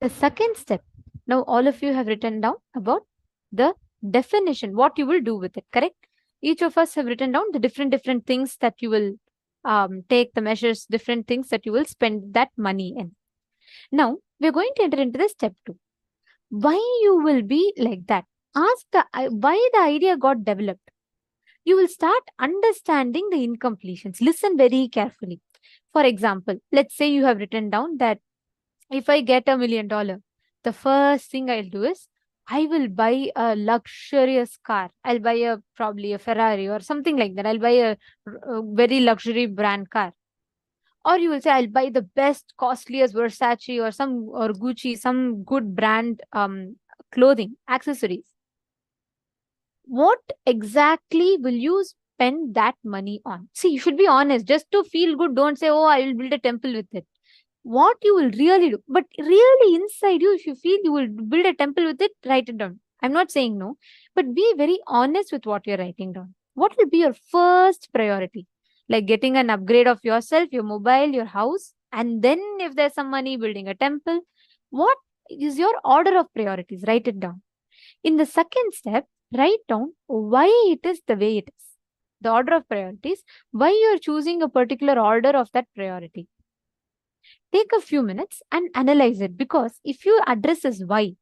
The second step, now all of you have written down about the definition, what you will do with it, correct? Each of us have written down the different things that you will take, the measures, different things that you will spend that money in. Now, we're going to enter into the step 2. Why you will be like that? Ask why the idea got developed. You will start understanding the incompletions. Listen very carefully. For example, let's say you have written down that if I get $1 million, the first thing I'll do is I will buy a luxurious car. I'll buy probably a Ferrari or something like that. I'll buy a very luxury brand car. Or you will say, I'll buy the best, costliest Versace or Gucci, some good brand clothing, accessories. What exactly will you spend that money on? See, you should be honest. Just to feel good, don't say, oh, I will build a temple with it. What you will really do, but really inside you, if you feel you will build a temple with it, write it down. I'm not saying no, but be very honest with what you're writing down. What will be your first priority? Like getting an upgrade of yourself, your mobile, your house, and then if there's some money, building a temple. What is your order of priorities? Write it down. In the second step, write down why it is the way it is. The order of priorities, why you're choosing a particular order of that priority. Take a few minutes and analyze it, because if you address this why,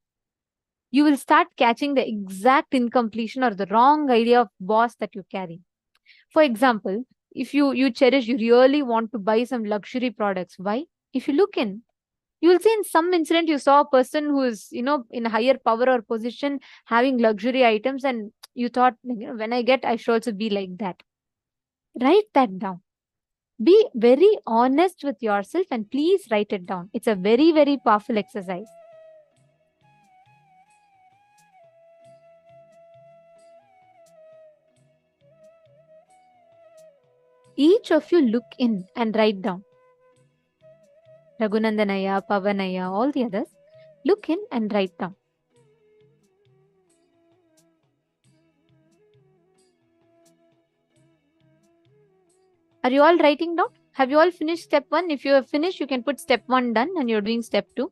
you will start catching the exact incompletion or the wrong idea of boss that you carry. For example, if you really want to buy some luxury products. Why? If you look in, you will see in some incident you saw a person who is, in a higher power or position having luxury items, and you thought, when I get, I should also be like that. Write that down. Be very honest with yourself and please write it down. It's a very, very powerful exercise. Each of you look in and write down. Raghunandanaya, Pavanaya, all the others, look in and write down. Are you all writing down? Have you all finished step 1? If you have finished, you can put step 1 done and you're doing step 2.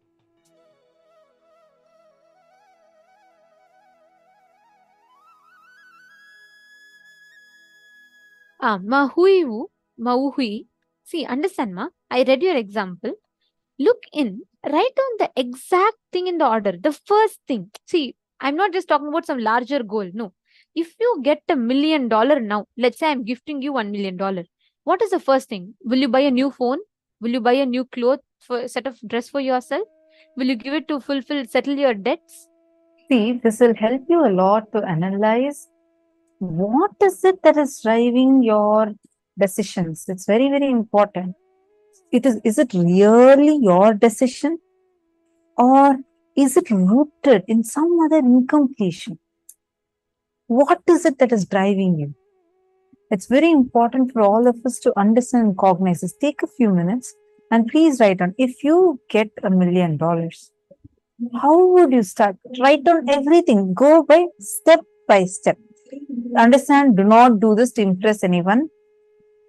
Mahui. See, understand, ma? I read your example. Look in, write down the exact thing in the order. The first thing. See, I'm not just talking about some larger goal. No. If you get $1 million now, let's say I'm gifting you $1 million. What is the first thing? Will you buy a new phone? Will you buy a new cloth for set of dress for yourself? Will you give it to settle your debts? See, this will help you a lot to analyze what is it that is driving your decisions. It's very, very important. Is it really your decision, or is it rooted in some other incompletion? What is it that is driving you? It's very important for all of us to understand and cognize this. Take a few minutes and please write down. If you get $1 million, how would you start? Write down everything. Go by step. Understand, do not do this to impress anyone.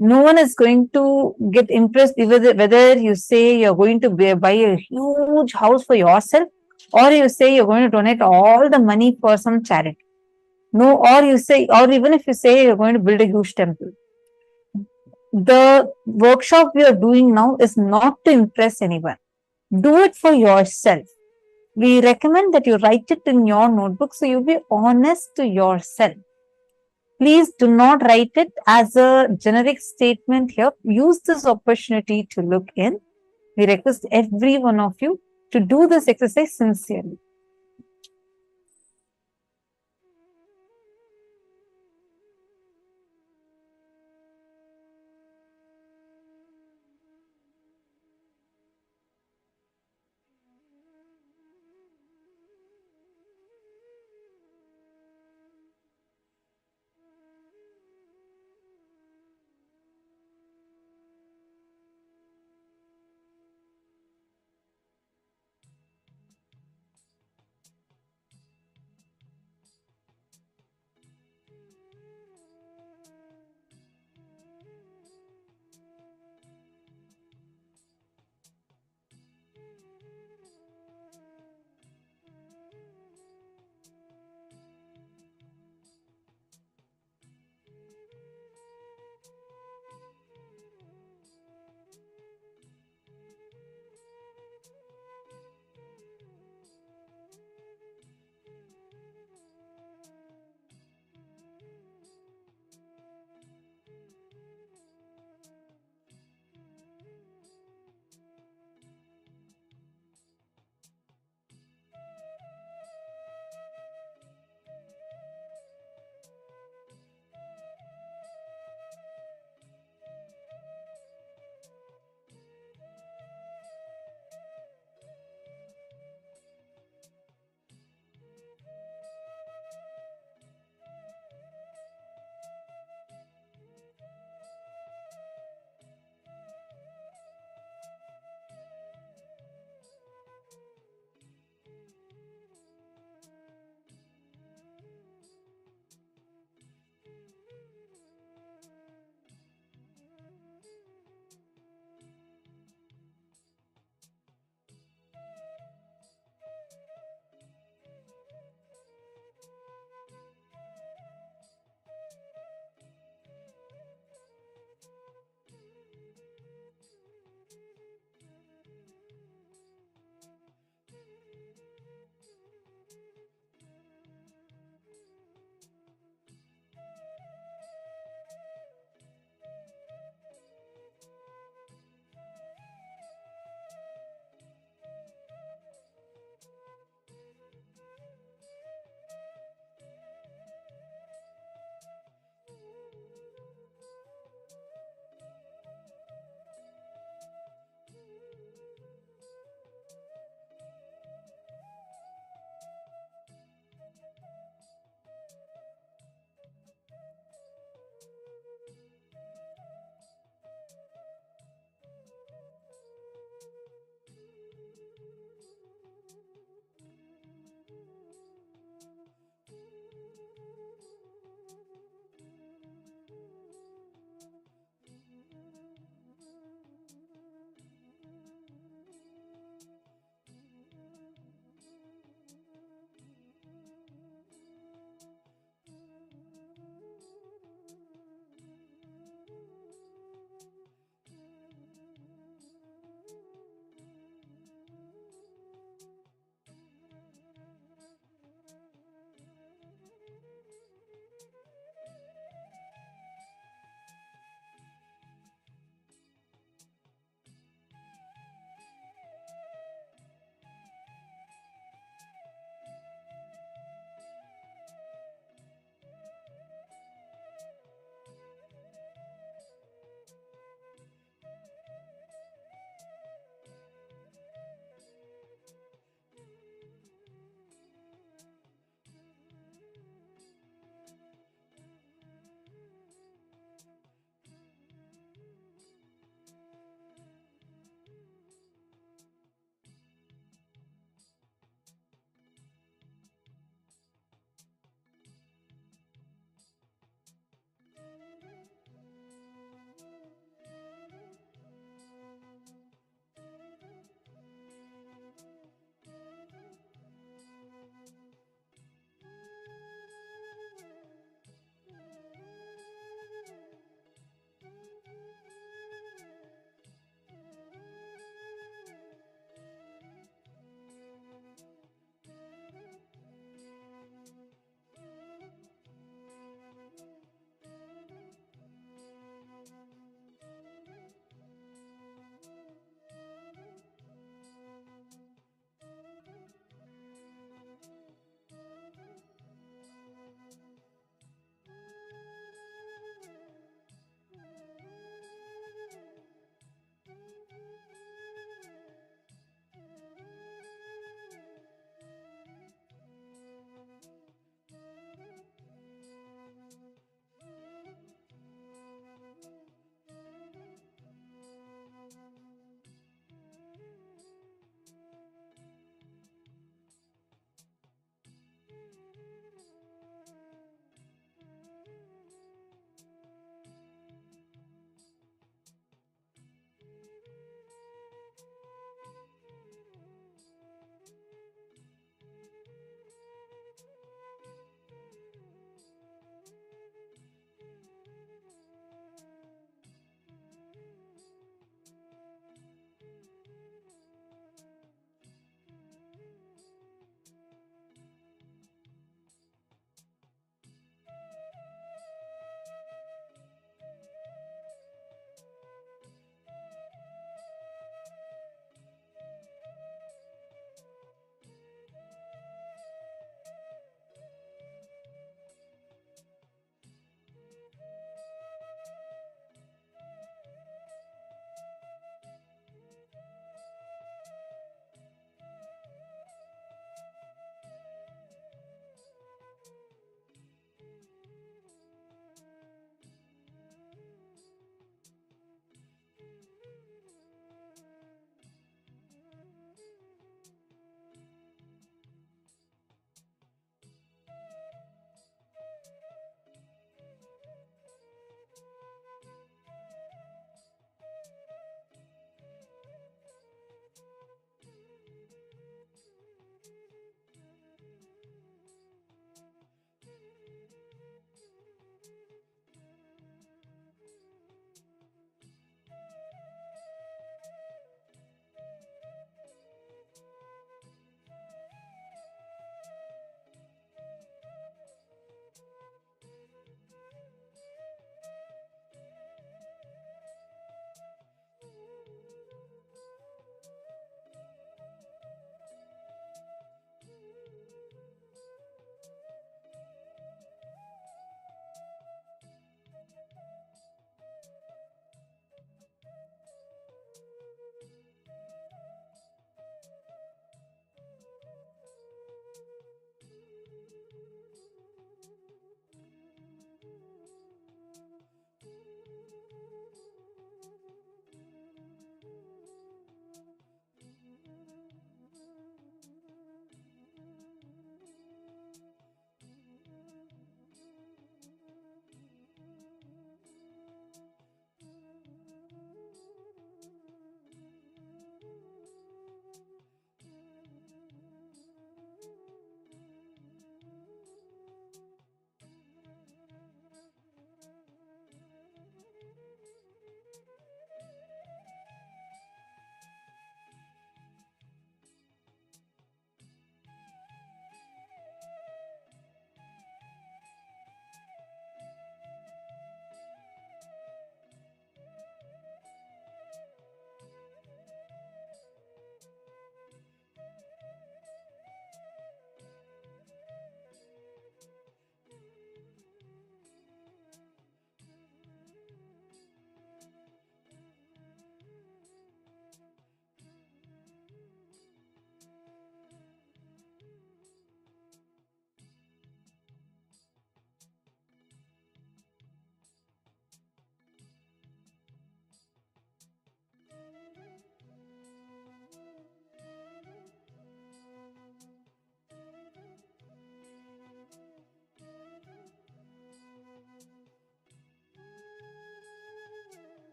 No one is going to get impressed whether you say you're going to buy a huge house for yourself, or you say you're going to donate all the money for some charity. No, or even if you say you're going to build a huge temple. The workshop we are doing now is not to impress anyone. Do it for yourself. We recommend that you write it in your notebook so you be honest to yourself. Please do not write it as a generic statement here. Use this opportunity to look in. We request every one of you to do this exercise sincerely.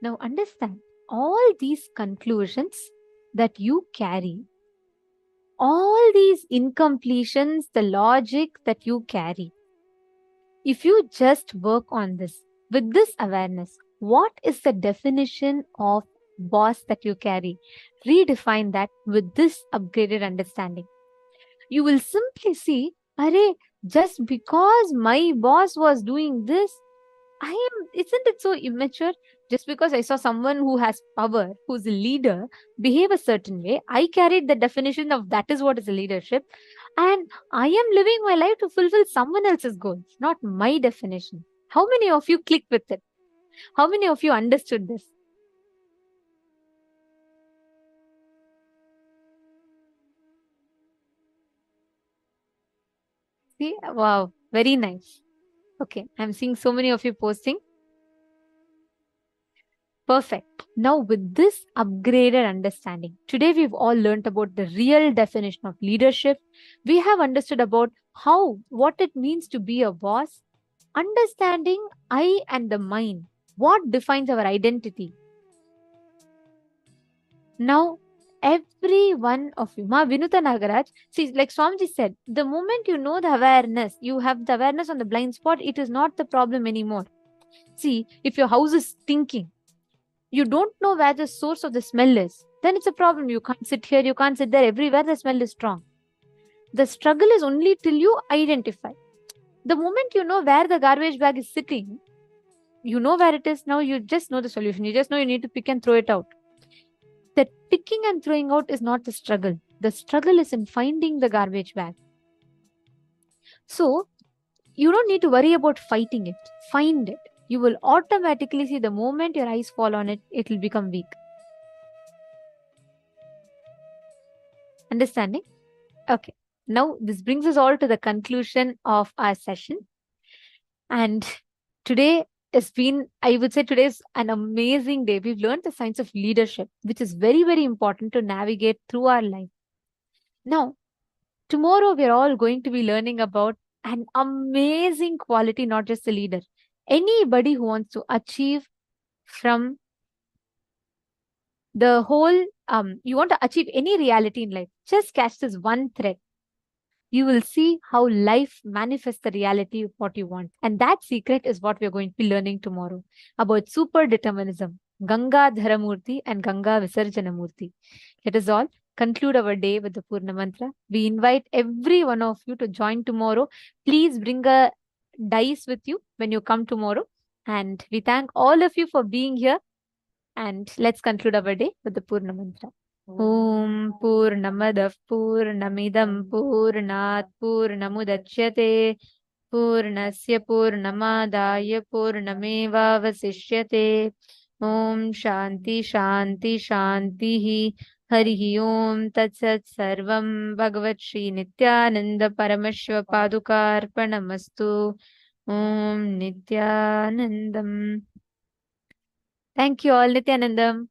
Now understand, all these conclusions that you carry, all these incompletions, the logic that you carry, if you just work on this with this awareness, what is the definition of boss that you carry? Redefine that with this upgraded understanding. You will simply see, Arey, just because my boss was doing this, isn't it so immature? Just because I saw someone who has power, who's a leader, behave a certain way, I carried the definition of that is what is a leadership. And I am living my life to fulfill someone else's goals, not my definition. How many of you click with it? How many of you understood this? See, wow, very nice. Okay, I'm seeing so many of you posting. Perfect. Now, with this upgraded understanding, today we've all learned about the real definition of leadership. We have understood about what it means to be a boss, understanding I and the mind, what defines our identity. Now, every one of you, Ma Vinuta Nagaraj, see, like Swamiji said, the moment you know the awareness, you have the awareness on the blind spot, it is not the problem anymore. See, if your house is stinking, you don't know where the source of the smell is, then it's a problem. You can't sit here, you can't sit there. Everywhere the smell is strong. The struggle is only till you identify. The moment you know where the garbage bag is sitting, you know where it is. Now you just know the solution. You just know you need to pick and throw it out. The picking and throwing out is not the struggle. The struggle is in finding the garbage bag. So you don't need to worry about fighting it. Find it. You will automatically see the moment your eyes fall on it, it will become weak. Understanding? Okay. Now this brings us all to the conclusion of our session. And today has been, I would say today's an amazing day. We've learned the science of leadership, which is very, very important to navigate through our life. Now, tomorrow we're all going to be learning about an amazing quality, not just a leader. Anybody who wants to achieve from the whole, you want to achieve any reality in life, just catch this one thread. You will see how life manifests the reality of what you want. And that secret is what we're going to be learning tomorrow about super determinism, Ganga Dharamurti and Ganga Visarjanamurti. Let us all conclude our day with the Purna Mantra. We invite every one of you to join tomorrow. Please bring a dice with you when you come tomorrow. And we thank all of you for being here. And let's conclude our day with the Purna Mantra. Om Purnamadah Purnamidam Purnat Purnamudachyate Purnasya Purnamadaya Purnameva Vasishyate Om Shanti Shanti Shanti Hari Om Tatsat Sarvam Bhagavat Shri Nithyananda Paramashiva Padukarpanamastu Om Nithyanandam. Thank you all, Nithyanandam.